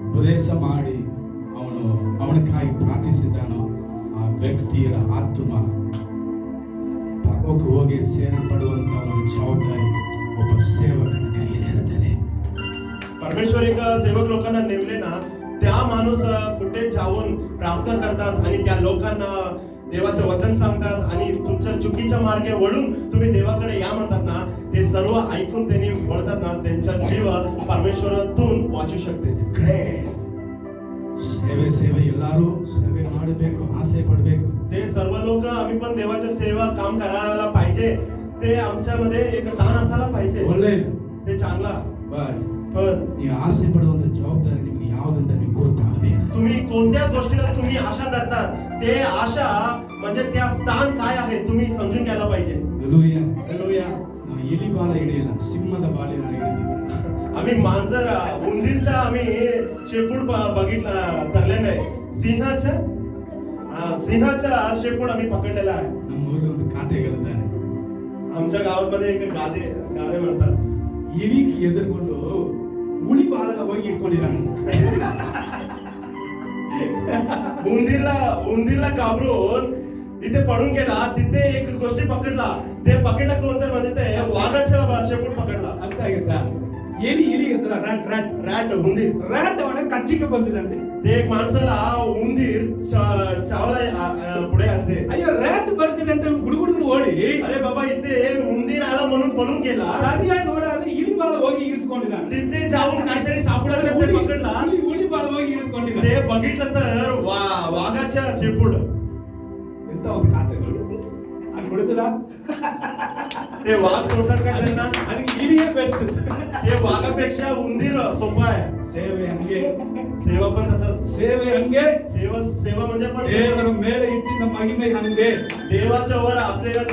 ಉಪದೇಶ ಮಾಡಿ ಅವನಿಗಾಗಿ ಪ್ರಾರ್ಥಿಸಿದ್ದಾನೋ ಆ ವ್ಯಕ್ತಿಯ ಆತ್ಮ ಪರಲೋಕ ಹೋಗಿ ಸೇರಲ್ಪಡುವಂತ ಒಂದು ಜವಾಬ್ದಾರಿ ಒಬ್ಬ ಸೇವಕನ ಕೈಯಲ್ಲಿರುತ್ತದೆ. परमेश्वर एक सेवक लोकांना नेमले ना, त्या माणूस कुठे जाऊन प्रार्थना करतात आणि त्या लोकांना देवाचं वचन सांगतात आणि तुमच्या चुकीच्या मार्गे वळून तुम्ही देवाकडे या म्हणतात ना, ते सर्व ऐकून त्यांनी वळतात ना, त्यांचा जीव परमेश्वरातून वाचू शकते. ಗ್ರೇಟ್. ಸೇವೆ ಎಲ್ಲರೂ ಸೇವೆ ಮಾಡಬೇಕು, ಆಸೆ ಪಡಬೇಕು. ते सर्व लोक आम्ही पण देवाच्या सेवा काम करायला पाहिजे. ते आमच्यामध्ये एक दान असायला पाहिजे. ಒಳ್ಳೆಯದು. ते चांगला. ಬಟ್ पण ನೀವು ಆಸೆ ಪಡುವಂತ ಜವಾಬ್ದಾರಿ ನಿಮಗೆ ಯಾವುದಂತ ನೀವು ಗೊತ್ತಾಗಬೇಕು. तुम्ही कोणत्या गोष्टीला तुम्ही आशा धरतात, ते आशा म्हणजे त्या स्थान काय आहे तुम्ही समजून घ्यायला पाहिजे. ಹಲ್ಲೆಲೂಯಾ. हालेलुया. ನಾವು ಇಲಿ ಬಾಲ ಹಿಡಿಯಲ್ಲ, ಸಿಂಹದ ಬಾಲಿನ ಹಿಡಿತೀವಿ. आम्ही मांजर उंदीरच्या आम्ही शेपूट बघितला धरले नाही. सिंहाच्या शेपूट आम्ही पकडलेला आहे. ನಮ್ಮ ಊರಲ್ಲಿ ಒಂದು ಖಾತೆ ಹೇಳ್ತಾರೆ, आमच्या गावामध्ये एक गादे म्हणतात. ಇಲಿಗೆ ಎದುರ್ಕೊಂಡು ಉಳಿ ಬಾಳನ ಹೋಗಿ ಇಟ್ಕೊಂಡಿದ್ದಾನೆ. उंदीरला घाबरून इथे पडून गेला. तिथे एक गोष्टी पकडला. ते पकडला कोण तर म्हणजे ते वाघाच्या शेपूट पकडला. ಅರ್ಥ ಆಗುತ್ತಾ? ಇಲಿ ಇರ್ತದ, रॅट उंदीर. ರ್ಯಾಟ್ ಅವನ ಕಚ್ಚಿಗೆ ಬಂದಿದಂತೆ. ते एक माणसाला उंदीर चावला पुढे आणते. ಅಯ್ಯೋ ರ್ಯಾಟ್ ಬರ್ತಿದೆ ಅಂತ ಗುಡುಗುಡುದ್ರು ಓಡಿ अरे बाबा इथे उंदीर आला म्हणून पळून गेला. ಸರಿಯಾಗಿ ನೋಡಾದ್ರೆ ಇಲಿ ಬಾಳ ಹೋಗಿ ಇಳಿದುಕೊಂಡಿದ್ದಾನೆ. तिथे जाऊन काहीतरी सापडलं ते पकडला. ಉಳಿ ಬಾಳ ಹೋಗಿ ಇಳಿದುಕೊಂಡಿದ್ದಾನೆ. ते बघितलं तर वाघाच्या शेपूट. ಎಂತ ಒಂದು ಖಾತೆಗಳು ಅದು ಬಿಡುತ್ತದ? ते वाघ सोडतात का त्यांना? ಅದಕ್ಕೆ ಇಲಿಯೇ ಬೆಸ್ಟ್. हे वाघापेक्षा उंदीर सोपा आहे. ಸೇವೆ ಹಂಗೆ, सेवा पण तसंच. ಸೇವೆ हंगे, सेवा म्हणजे पण ದೇವರ ಮೇಲೆ ಇಟ್ಟಿದ್ದ ಮಹಿಮೆ ಹಂಗೆ. देवाच्या वर असलेलं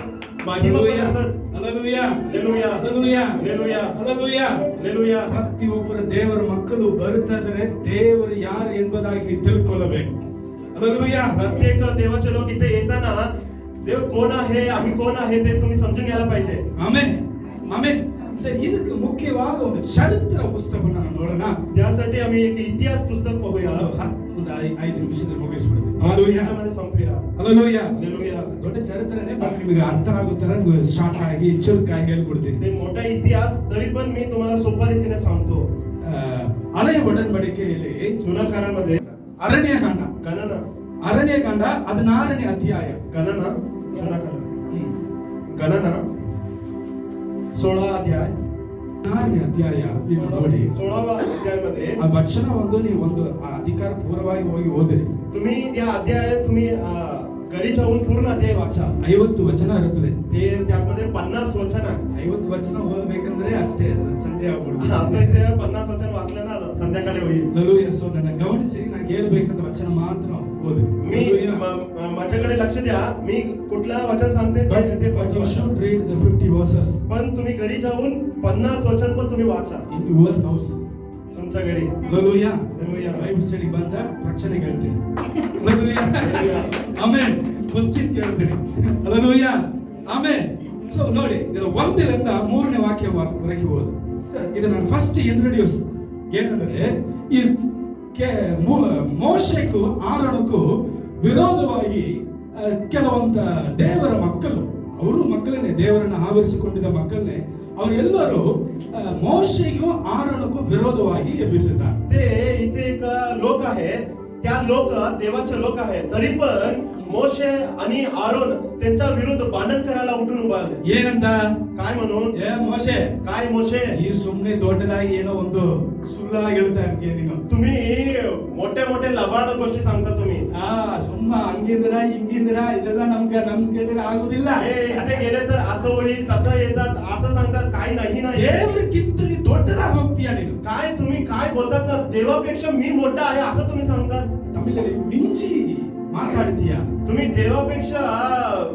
महिमा पण तसंच. Hallelujah. Hallelujah. Hallelujah. Hallelujah. Hallelujah. Hallelujah. ಪ್ರತಿಯೊಬ್ಬರ ದೇವರ ಮಕ್ಕಳು ಬರುತ್ತಿದ್ದರೆ ದೇವರು ಯಾರು ಎಂಬುದಾಗಿ ತಿಳ್ಕೊಳ್ಳಬೇಕು. ಹಲ್ಲೆಲೂಯಾ. प्रत्येक देवाचे लोक इथे येताना देव कोण आहे, आम्ही कोण आहे ते तुम्ही समजून घ्यायला पाहिजे. ಆಮೆನ್. ಆಮೆನ್. ಸರಿ, ಇದಕ್ಕೆ ಮುಖ್ಯವಾದ ಒಂದು ಚರಿತ್ರ ಪುಸ್ತಕವನ್ನು ನಾವು ನೋಡೋಣ. त्यासाठी आम्ही एक इतिहास पुस्तक बघूया. ಒಂದು 5 ನಿಮಿಷದಲ್ಲಿ ಮುಗಿಸ್ಬಿಡ್ತೀನಿ. आज त्यामध्ये संपूया. ಹಲ್ಲೆಲೂಯಾ. हालेलुया. ದೊಡ್ಡ ಚರಿತ್ರೆನೇ ಬಟ್ ನಿಮಗೆ ಅರ್ಥ ಆಗೋ ತರ ಶಾರ್ಟ್ ಆಗಿ ಚುರುಕಾಗಿ ಹೇಳ್ಬಿಡ್ತೀನಿ. ते मोठा इतिहास तरी पण मी तुम्हाला सोपा रीतीने सांगतो. ಹಳೆಯ ಒಡಂಬಡಿಕೆಯಲ್ಲಿ जुन्या काळामध्ये ಅರಣ್ಯಕಾಂಡ गणना 16ನೇ ಅಧ್ಯಾಯ. गणना जुना काळ गणना 16 अध्याय 16ನೇ ಅಧ್ಯಾಯ ನೀವು ನೋಡಿ 16वा अध्यायामध्ये ಆ ವಚನ ನೀವು ಒಂದು ಆ ಅಧಿಕಾರ ಪೂರ್ವವಾಗಿ ಹೋಗಿ ಓದಿರಿ. तुम्ही या अध्यायात तुम्ही घरी जाऊन पूर्ण अध्याय वाचा. 50 ವಚನ ಇರುತ್ತದೆ. ते त्यामध्ये 50 वचन आहे. 50 ವಚನ ಓದಬೇಕಂದ್ರೆ ಅಷ್ಟೇ ಸಂಜೆ ಆಗ್ಬಿಡುತ್ತೆ. आता इथे 50 वचन वाचलं ना संध्याकाळी होईल. ಹಲ್ಲೆಲೂಯಾ. ಸೊ ನನ್ನ ಗಮನಿಸಿ, ನಾನು ಹೇಳ್ಬೇಕಾದ ವಚನ ಮಾತ್ರ ಓದಿರಿ. मी माझ्याकडे लक्ष द्या. मी कुठला वचन सांगते ते But you वाचा. should read the 50 verses पण तुम्ही घरी जाऊन 50 वचन पण तुम्ही वाचा in your house. तुमच्या घरी. ಹಲ್ಲೆಲೂಯಾ. Hallelujah. ಬೈಬಲ್ ಸ್ಟಡಿ ಬಂದ ಪ್ರಶ್ನೆ ಕೇಳ್ತೀನಿ. ಹಲ್ಲೆಲೂಯಾ. ಆಮೆನ್. ಕ್ವೆಶ್ಚನ್ ಕೇಳ್ತೀನಿ. ಹಲ್ಲೆಲೂಯಾ. ಆಮೇಲೆ ಸೊ ನೋಡಿ ಇದು 1ರಿಂದ 3ನೇ ವಾಕ್ಯವರೆಗೆ ಹೋದು. ಇದು ನಾನು ಫಸ್ಟ್ ಇಂಟ್ರೊಡ್ಯೂಸ್ ಏನಂದ್ರೆ ಈ ಮೋಶೆಗೂ ಆರೋನಕ್ಕೂ ವಿರೋಧವಾಗಿ ಕೆಲವೊಂದ ದೇವರ ಮಕ್ಕಳು, ಅವರು ಮಕ್ಕಳನ್ನೇ, ದೇವರನ್ನು ಆವರಿಸಿಕೊಂಡಿದ್ದ ಮಕ್ಕಳನ್ನೇ, ಅವರೆಲ್ಲರೂ ಮೋಶೆಗೂ ಆರೋನಕ್ಕೂ ವಿರೋಧವಾಗಿ ಎಬ್ಬಿಸಿದ್ದಾರೆ. ते इथे एक लोक आहे, त्या लोक देवाचे लोक आहे, तरी पण मोशे आणि आरोन त्यांच्या विरुद्ध भांडण करायला उठून उभा आले. ಏನಂತ? काय म्हणून? ಏ ಮೋಶೆ, काय मोशे, ಈ ಸುಮ್ಮನೆ ದೊಡ್ಡದಾಗಿ ಏನೋ ಒಂದು ಸುಳ್ಳಾಗಿ ಹೇಳ್ತಾ ಇರ್ತೀಯ ನೀನು. तुम्ही मोठे मोठे लबाड गोष्टी सांगता तुम्ही. ಸುಮ್ಮ ಹಂಗಿಂದ್ರ ಹಿಂಗಿಂದ್ರ ಇದೆಲ್ಲ ನಮ್ ಕಡೆ ಆಗುದಿಲ್ಲ. हे इथे गेले तर असं होईल, तसं येतात, असं सांगतात, काय नाही ना. ದೇವರಿಗಿಂತ ನೀ ದೊಡ್ಡದಾಗಿ ಹೋಗ್ತೀಯ ನೀನು. काय तुम्ही काय बोलतात ना, देवापेक्षा मी मोठा आहे असं तुम्ही सांगतात. ತಮಿಳಲ್ಲಿ ಮಿಂಚಿ ಮಾತಾಡ್ತೀಯ. तुम्ही देवापेक्षा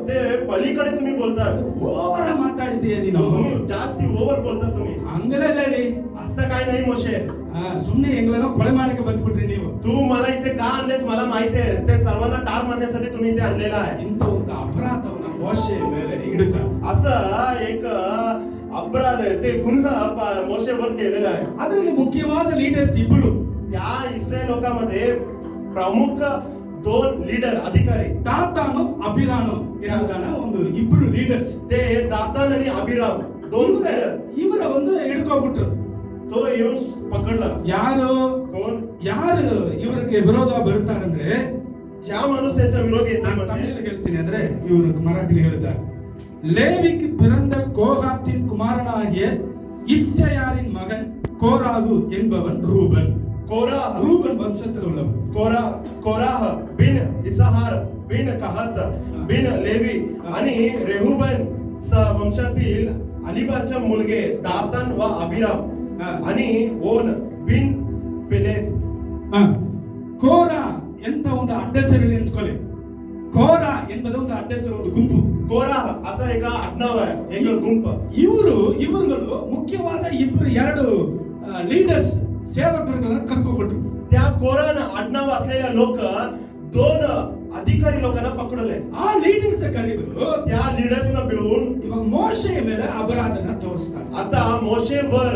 ते पलीकडे तुम्ही बोलतात. ಓವರ ಮಾತಾಡ್ತೀಯ ನೀನು. तुम्ही जास्ती ओव्हर बोलता तुम्ही. ಹಂಗಲ್ಲ ರೀ. असं काय नाही मोशे. ಸುಮ್ಮನೆ ಹೆಂಗ್ಲನೋ ಕೊಲೆ ಮಾಡಕ್ಕೆ ಬಂದ್ಬಿಟ್ರಿ ನೀವು. तू मला इथे का आणलेस मला माहिती आहे. ते सर्वांना टार मारण्यासाठी तुम्ही इथे आणलेला आहे. ಇಂಥ ಒಂದು ಅಪರಾಧವನ್ನ ಮೋಶೆ ಮೇಲೆ ಇಡುತ್ತ. असं एक अपराध आहे, ते गुन्हा मोशेवर केलेला आहे. ಅದರಲ್ಲಿ ಮುಖ್ಯವಾದ ಲೀಡರ್ಸ್ ಇಬ್ಬರು. त्या इस्रायल लोकांमध्ये प्रमुख 2 ಲೀಡರ್ अधिकारी, ತಾತಾನು ಅಭಿರಾನು ಎಂಬುದಾನ ಒಂದು ಇಬ್ಬರು ಲೀಡರ್ಸ್. ते दातान आणि अभिराम 2 ಲೀಡರ್. ಇವರ ಒಂದು ಹಿಡ್ಕೊಬಿಟ್ರು. तो येऊन पकडला. ಯಾರು कोण? ಯಾರು ಇವರಿಗೆ ವಿರೋಧ ಬರ್ತಾರಂದ್ರೆ, ज्या माणूस त्यांचा विरोध येतो ನಾನು म्हणजे, ತಮಿಳಲ್ಲಿ ಹೇಳ್ತೀನಿ ಅಂದ್ರೆ ಇವರು ಮರಾಠಿಲಿ ಹೇಳ್ತಾರೆ, லேவிக்கு பிறந்த கோகாத்தின் குமாரனாகிய இத்சயாரின் மகன் கோராகு என்பவன் ரூபன். कोराह, ரூபன் வம்சத்தில் உள்ளவன். कोराह बिन इसाहार बिन कहत बिन लेवी आणि रेहुबन वंशातील अलिबाचे मुलगे दातान व अभिराम आणि ओन बिन पेलेत. ಕೋರಾ ಎಂತ ಒಂದು ಅಡ್ಡಸರಿ ನಿಂತ್ಕೊಳ್ಳಿ. ಕೋರಾ ಎಂಬುದು ಒಂದು ಅಡ್ಡಸರಿ, ಒಂದು ಗುಂಪು. कोराह असा एक आडनाव आहे, एक गुंप. ಇವರುಗಳು ಮುಖ್ಯವಾದ ಎರಡು ಲೀಡರ್ಸ್, ಸೇವಕರುಗಳನ್ನ ಕರ್ಕೊಂಡ್ಬಿಟ್ರು. त्या कोरान आडनाव असलेल्या लोक 2 अधिकारी लोकांना पकडले. ಆ ಲೀಡರ್ಸ್ ಕರೆದು त्या लीडर्सना मिळून ಇವಾಗ ಮೋಶೆಯ ಮೇಲೆ ಅಪರಾಧನ ತೋರಿಸ್ತಾರೆ. आता मोशेवर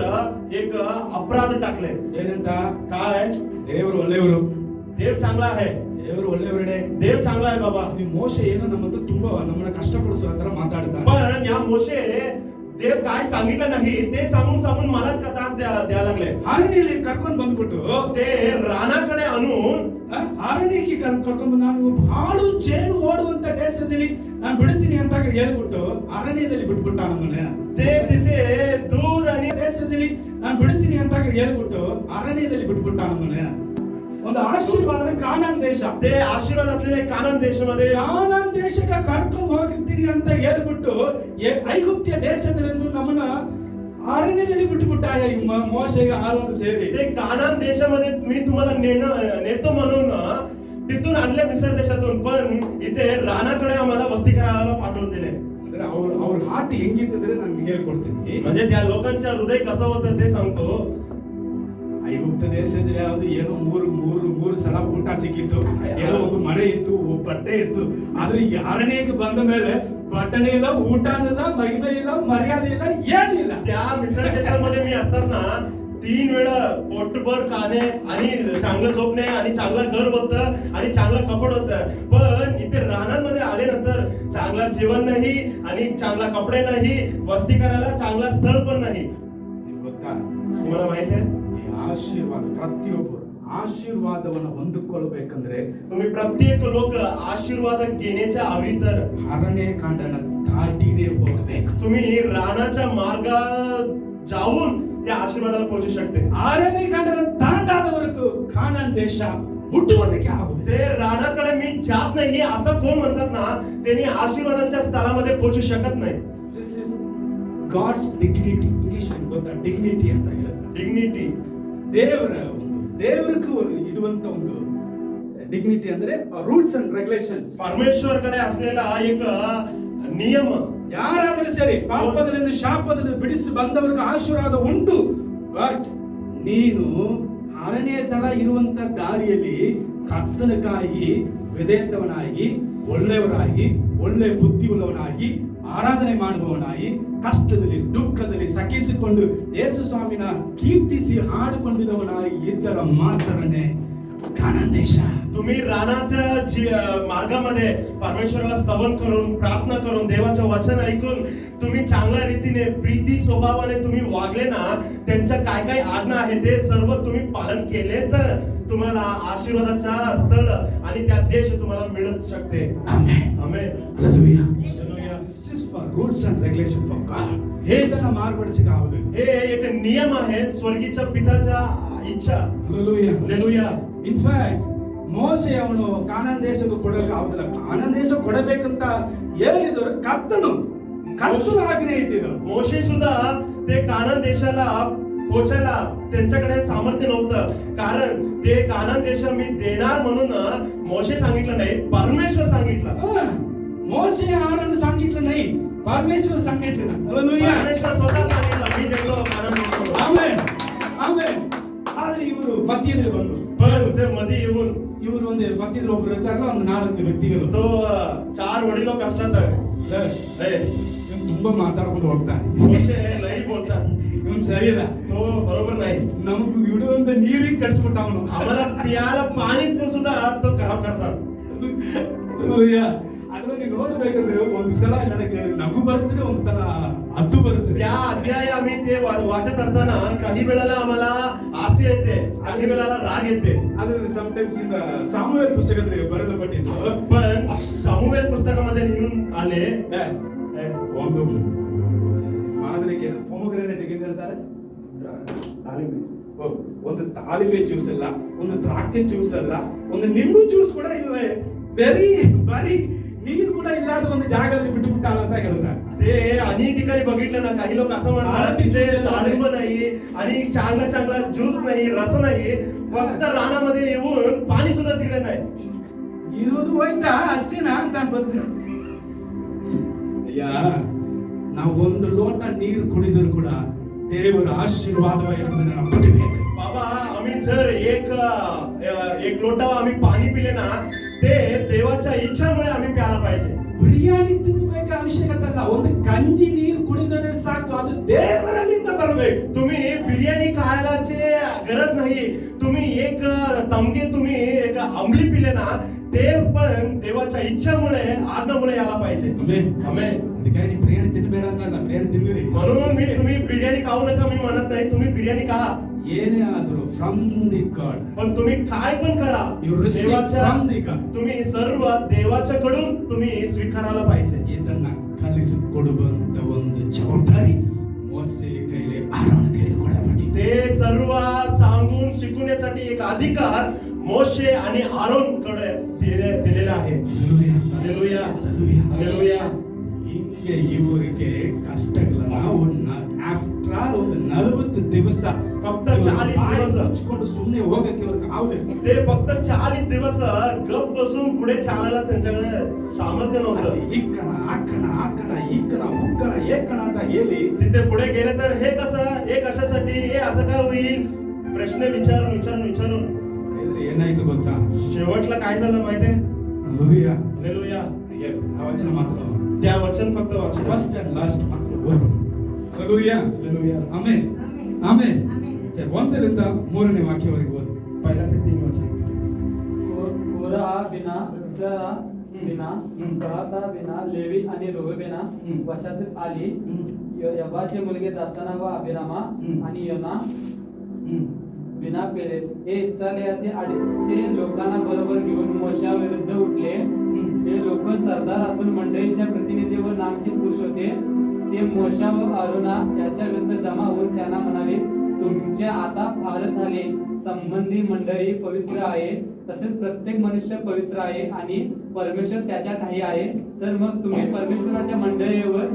एक अपराध टाकले. ಏನಂತ? काय? ದೇವರು ಒಳ್ಳೆಯವರು, देव चांगला आहे, ದೇವರು ಒಳ್ಳೆಯವರೇ. देव चांगला आहे बाबा. ಈ ಮೋಶೆ ಏನೋ ನಮ್ಮ ಹತ್ರ ತುಂಬಾ ನಮ್ಮನ್ನ ಕಷ್ಟಪಡಿಸೋ ತರ ಮಾತಾಡ್ತಾನೆ. पण या मोशे देव काय सांगितलं नाही ते सांगून मला त्रास द्यायला लागले. ಅರಣ್ಯಲ್ಲಿ ಕರ್ಕೊಂಡು ಬಂದ್ಬಿಟ್ಟು ते रानाकडे आणून ಅರಣ್ಯಕ್ಕೆ ಕರ್ಕೊಂಡು ನಾನು ಹಾಳು ಜೇನು ಓಡುವಂತ ದೇಶದಲ್ಲಿ ನಾನು ಬಿಡ್ತೀನಿ ಅಂತ ಹೇಳ್ಬಿಟ್ಟು ಅರಣ್ಯದಲ್ಲಿ ಬಿಟ್ಬಿಟ್ಟ ನಮ್ಮನ್ನ. ते तिथे दूर आणि ದೇಶದಲ್ಲಿ ನಾನು ಬಿಡ್ತೀನಿ ಅಂತ ಹೇಳ್ಬಿಟ್ಟು ಅರಣ್ಯದಲ್ಲಿ ಬಿಟ್ಬಿಟ್ಟ ನಮ್ಮನ್ನ. ಒಂದು ಆಶೀರ್ವಾದ ಕಾನಾನ್ ದೇಶ. ते आशीर्वाद असलेले कानान देशामध्ये ಕಾನಾನ್ ದೇಶಕ್ಕೆ ಕರ್ಕೊಂಡು ಹೋಗಿರ್ತೀನಿ ಅಂತ ಹೇಳ್ಬಿಟ್ಟು ಐಗುಪ್ತ್ಯ ದೇಶದಲ್ಲಿ ನಮ್ಮನ್ನ ಅರಣ್ಯದಲ್ಲಿ ಬಿಟ್ಟುಬಿಟ್ಟಾಯ ಮೋಶೆಗೆ ಆರೋನ ಸೇರಿ. ते कानान देशामध्ये मी तुम्हाला नेतो म्हणून तिथून आणले मिसर देशातून, पण इथे रानाकडे आम्हाला वस्ती करायला पाठवून दिले. ಅಂದ್ರೆ ಅವ್ರ ಹಾರ್ಟ್ ಹೆಂಗಿತ್ತಂದ್ರೆ ನಾನು ಹೇಳ್ಕೊಡ್ತೀನಿ. म्हणजे त्या लोकांच्या हृदय कसं होतं ते सांगतो. ಐಗುಪ್ತ ದೇಶದಲ್ಲಿ ಯಾವುದು ಏನೋ ಮೂರು ಸಲ ಊಟ ಸಿಕ್ಕಿತ್ತು, ಏನೋ ಒಂದು ಮನೆ ಇತ್ತು, ಬಟ್ಟೆ ಇತ್ತು. ಆದ್ರೆ ಈ ಅರಣ್ಯಕ್ಕೆ ಬಂದ ಮೇಲೆ ಬಟ್ಟೆ ಇಲ್ಲ, ಊಟನೂ ಇಲ್ಲ, ಮಹಿಮೆ ಇಲ್ಲ, ಮರ್ಯಾದೆ ಇಲ್ಲ, ಏನಿಲ್ಲ. त्या मिसर देशामध्ये मी असताना 3 वेळा पोटभर खाणे आणि चांगलं झोपणे आणि चांगलं घर होतं आणि चांगलं कपड होतं. पण इथे रानांमध्ये आल्यानंतर चांगला जेवण नाही आणि चांगला कपडे नाही, वस्ती करायला चांगला स्थळ पण नाही. ಗೊತ್ತಾ? तुम्हाला माहित आहे, ಈ ಆಶೀರ್ವಾದ ಪ್ರತಿಯೊಬ್ಬರು ಆಶೀರ್ವಾದವನ್ನು ಹೊಂದಿಕೊಳ್ಳಬೇಕಂದ್ರೆ तुम्ही प्रत्येक लोक आशीर्वाद घेण्याच्या हवी तर ಅರಣ್ಯ ಕಾಂಡನ ದಾಟಿನೇ ಹೋಗಬೇಕು. तुम्ही रानाच्या मार्गात जाऊन त्या आशीर्वादाला पोहोचू शकते. ಅರಣ್ಯ ಕಾಂಡನ ತಾಂಡಾದವರೆಗೂ ಕಾನಾನ್ ದೇಶ ಮುಟ್ಟುವುದಕ್ಕೆ ಆಗುವುದಿಲ್ಲ. ते रानाकडे मी जात नाही असं कोण म्हणतात ना, त्यांनी आशीर्वादाच्या स्थळामध्ये पोहोचू शकत नाही. This is God's dignity. English ಗೊತ್ತಾ? ಡಿಗ್ನಿಟಿ ಅಂತ ಹೇಳಿದ್ರೆ डिग्निटी, ದೇವರಿಗೂ ಇಡುವಂತ ಒಂದು ಡಿಗ್ನಿಟಿ ಅಂದ್ರೆ ರೂಲ್ಸ್ ಅಂಡ್ ರೆಗ್ಯುಲೇಷನ್ಸ್. परमेश्वरकडे असलेला एक नियम. ಯಾರಾದರೂ ಸರಿ ಪಾಪದಿಂದ ಶಾಪದಿಂದ ಬಿಡಿಸಿ ಬಂದವರಿಗೆ ಆಶೀರ್ವಾದ ಉಂಟು. ಬಟ್ ನೀನು ಅರಣ್ಯ ತರ ಇರುವಂತ ದಾರಿಯಲ್ಲಿ ಕರ್ತನಕ್ಕಾಗಿ ವಿಧೇಯತವನಾಗಿ ಒಳ್ಳೆಯವರಾಗಿ ಒಳ್ಳೆ ಬುದ್ಧಿ ಉಳ್ಳವನಾಗಿ ಆರಾಧನೆ ಮಾಡುವವನಾಗಿ ಕಷ್ಟದಲ್ಲಿ ದುಃಖದಲ್ಲಿ ಸಹಿಸಿಕೊಂಡು ಯೇಸು ಸ್ವಾಮಿನ ಕೀರ್ತಿಸಿ ಹಾಡಿಕೊಂಡಿದ್ದವನಾಗಿ ಇದ್ದರ ಮಾತ್ರನೇ ಕಾನಾನ್ ದೇಶ. तुम्ही रानाच्या मार्गामध्ये परमेश्वराला स्तवन करून प्रार्थना करून देवाचं वचन ऐकून तुम्ही चांगल्या रीतीने प्रीती स्वभावाने तुम्ही वागले ना, त्यांच्या काय काय आज्ञा आहे ते सर्व तुम्ही पालन केले तर तुम्हाला आशीर्वादाचा स्थळ आणि त्या देश तुम्हाला मिळत शकते. Amen. Amen. Hallelujah. Hallelujah. This is for rules and regulations for God. हे ಇದನ್ನ ಮಾರ್ಪಡಿಸಕ್ಕಾಗೋದಿಲ್ಲ. हे एक नियम आहे स्वर्गीच्या पिताचा इच्छा. Hallelujah. Hallelujah. In fact, ಮೋಸೆ ಅವನು ಕಾನಾನ್ ದೇಶಕ್ಕೆ ಕೊಡಕ್ಕೆ ಆಗುದಿಲ್ಲ. ಕಾನಾನ್ ದೇಶ ಕೊಡಬೇಕಂತ ಹೇಳಿದ್ರು ಕರ್ತನು ಆಜ್ಞೆ ಇಟ್ಟಿದ್ರು. मोशे सुद्धा ते कानान देशाला पोचायला त्यांच्याकडे सामर्थ्य नव्हतं, कारण ते कानान देश मी देणार म्हणून मोशे सांगितलं नाही, परमेश्वर सांगितलं. ಮೋಸೆ ಯಾರನ್ನು सांगितलं नाही, परमेश्वर सांगितलं. Hallelujah. परमेश्वर स्वतः सांगितलं मी देतो कानान देशाला. ಆಮೆನ್. ಆಮೆನ್. ಆದ್ರೆ ಇವರು ಮಧ್ಯದಲ್ಲಿ ಬಂದರು. पण ते मध्ये येऊन ಇವರು ಒಂದು ಮಧ್ಯದಲ್ಲಿ ಒಬ್ರು ಇರ್ತಾರಲ್ಲ, ಒಂದು 4 ವ್ಯಕ್ತಿಗಳು. तो 4 वडील लोक असतात. ಇವ್ನು ತುಂಬಾ ಮಾತಾಡ್ಕೊಂಡು ಹೋಗ್ತಾನೆ. मोशे लई बोलतात, ಇವನು ಸರಿಯಿಲ್ಲ. तो बरोबर नाही. ನಮಗೂ ಇಡುವಂತ ನೀರಿಗೆ ಕಳಿಸ್ಬಿಟ್ಟ ಅವನು. आम्हाला प्यायला पाणी सुद्धा तो खराब करतात. ಅದರಲ್ಲಿ ನೋಡ್ಬೇಕಂದ್ರೆ ಒಂದು ಸಲ ನನಗೆ ನಗು ಬರುತ್ತದೆ, ಒಂದು ತರ ಹತ್ತು ಬರುತ್ತದೆ. त्या अध्याय आम्ही ते वाचत असताना काही वेळेला आम्हाला हास्य येते, काही वेळेला राग येते. ಅದರಲ್ಲಿ ಸಮಟೈಮ್ಸ್ ಇಂದ ಸಾಮುವೇಲ್ ಪುಸ್ತಕದಲ್ಲಿ ಬರೆದಪಟ್ಟಿದ್ದು पण सामुवेल पुस्तकामध्ये लिहून आले ಒಂದು ಮಾದರಿಕೆ ಪೊಮಗ್ರೆನೇಟ್ ಏನು ಹೇಳ್ತಾರೆ, ಒಂದು ತಾಳಿಂಬೆ ಜ್ಯೂಸ್ ಅಲ್ಲ, ಒಂದು ದ್ರಾಕ್ಷಿ ಜ್ಯೂಸ್ ಅಲ್ಲ, ಒಂದು ನಿಂಬು ಜ್ಯೂಸ್ ಕೂಡ ಇಲ್ಲದೆ ಬರೀ ನೀರು ಕೂಡ ಇಲ್ಲದ ಒಂದು ಜಾಗದಲ್ಲಿ ಬಿಟ್ಟು ಬಿಟ್ಟಾಳ ಅಂತ ಹೇಳ್ತಾರೆ. ते अनेक ठिकाणी बघितलं ना, काही लोक असं म्हणतात तिथे डाळिंब नाही आणि चांगला ज्यूस नाही, रस नाही, फक्त रानामध्ये येऊन पाणी सुद्धा तिकडे नाही. ಇರೋದು ಹೋಯ್ತಾ ಅಷ್ಟೇನಾ ಅಂತ ಅನ್ಬೋದು. ಅಯ್ಯ, ನಾವು ಒಂದು ಲೋಟ ನೀರು ಕುಡಿದರೂ ಕೂಡ ದೇವರ ಆಶೀರ್ವಾದವಾಗಿರುವುದನ್ನು ನಾವು ಪಡಿಬೇಕು. बाबा आम्ही जर एक लोटा आम्ही पाणी पिले ना, ते देवाच्या इच्छामुळे आम्ही प्यायला पाहिजे. ಬಿರಿಯಾನಿ ತಿನ್ನಬೇಕ ಅವಶ್ಯಕತೆ ಅಲ್ಲ, ಒಂದು ಕಂಜಿ ನೀರು ಕುಡಿದರೆ ಸಾಕು, ಅದು ದೇವರಲ್ಲಿಂದ ಬರಬೇಕು. तुम्ही बिर्याणी खायलाची गरज नाही, तुम्ही एक तमगे तुम्ही एक आंबली पिले ना, ते पण देवाच्या इच्छामुळे आज्ञामुळे यायला पाहिजे. आमेन. ಅದಕ್ಕೆ ನೀವು ಬಿರಿಯಾನಿ ತಿನ್ನಬೇಡ ಅಂತ, ಬಿರಿಯಾನಿ ತಿನ್ನಿರಿ. म्हणून मी तुम्ही बिर्याणी खाऊ नका मी म्हणत नाही, तुम्ही बिर्याणी खा, ಏನೇ ಆದರೂ ಫ್ರಮ್ ದಿ ಗಾಡ್. पण तुम्ही काय पण करा, You receive देवाच्या from the God. तुम्ही सर्व देवाच्याकडून तुम्ही स्वीकारायला पाहिजे. ಇದನ್ನ ಕಲಿಸಿಕೊಡುವಂತ ಒಂದು ಜವಾಬ್ದಾರಿ ಮೋಸೆ ಕೈಲಿ, ಆರೋನ ಕೈಲಿ ಕೊಡಲ್ಪಟ್ಟಿದೆ. ते सर्व सांगून शिकवण्यासाठी एक अधिकार मोशे आणि आरोन कडे दिलेला आहे. हालेलुया. हालेलुया. ಹಿಂಗೆ ಇವರಿಗೆ ಕಷ್ಟಗಳನ್ನ ಆಫ್ಟರ್ ಆಲ್ ಒಂದು 40 ದಿವಸ फक्त 40 दिवस ಹಚ್ಕೊಂಡು ಸುಮ್ಮನೆ ಹೋಗಕ್ಕೆ ಅವ್ರಿಗೆ ಆಗುದಿಲ್ಲ. ते फक्त 40 दिवस गप बसून पुढे चालायला त्यांच्याकडे सामर्थ्य नव्हतं. ಇಕ್ಕಣ ಉಕ್ಕಣ ಏಕಣ ಅಂತ ಹೇಳಿ तिथे पुढे गेले तर हे कसं, हे कशासाठी, हे असं काय होईल, प्रश्न विचारून ಏನಾಯ್ತು ಗೊತ್ತಾ? शेवटला काय झालं माहितीये? ಹಲ್ಲೆಲೂಯಾ. हालेलुया. ಆ ವಚನ ಮಾತ್ರ त्या वचन फक्त वाचा. ಫಸ್ಟ್ ಅಂಡ್ ಲಾಸ್ಟ್ ಮಾತ್ರ ಓದ್ಬಿಡಿ. ಹಲ್ಲೆಲೂಯಾ. हालेलुया. ಆಮೆನ್. ಆಮೆನ್. ಸರಿ, 1ರಿಂದ 3ನೇ ವಾಕ್ಯವರೆಗೆ ಓದಿ. पहिला ते 3 वचन. कोरहा बिना, इसरा बिना, कहाता बिना, लेवी आणि रोबेना वशात आली. यबाचे मुलगे दाताना व अभिरामा आणि योना बिना पेरेस हे इस्रायलातील 250 लोकांना बरोबर घेऊन मोशा विरुद्ध उठले. हे लोक सरदार असून मंडळीच्या प्रतिनिधी व नामचे पुरुष होते. ते मोशा व अरोना याच्या विरुद्ध जमा होऊन त्यांना म्हणाले, तुमचे आता फारच झाले. संबंधी मंडळी पवित्र आहे, तसेच प्रत्येक मनुष्य पवित्र आहे आणि परमेश्वर त्याच्या ठाई आहे. तर मग तुम्ही परमेश्वराच्या मंडळीवर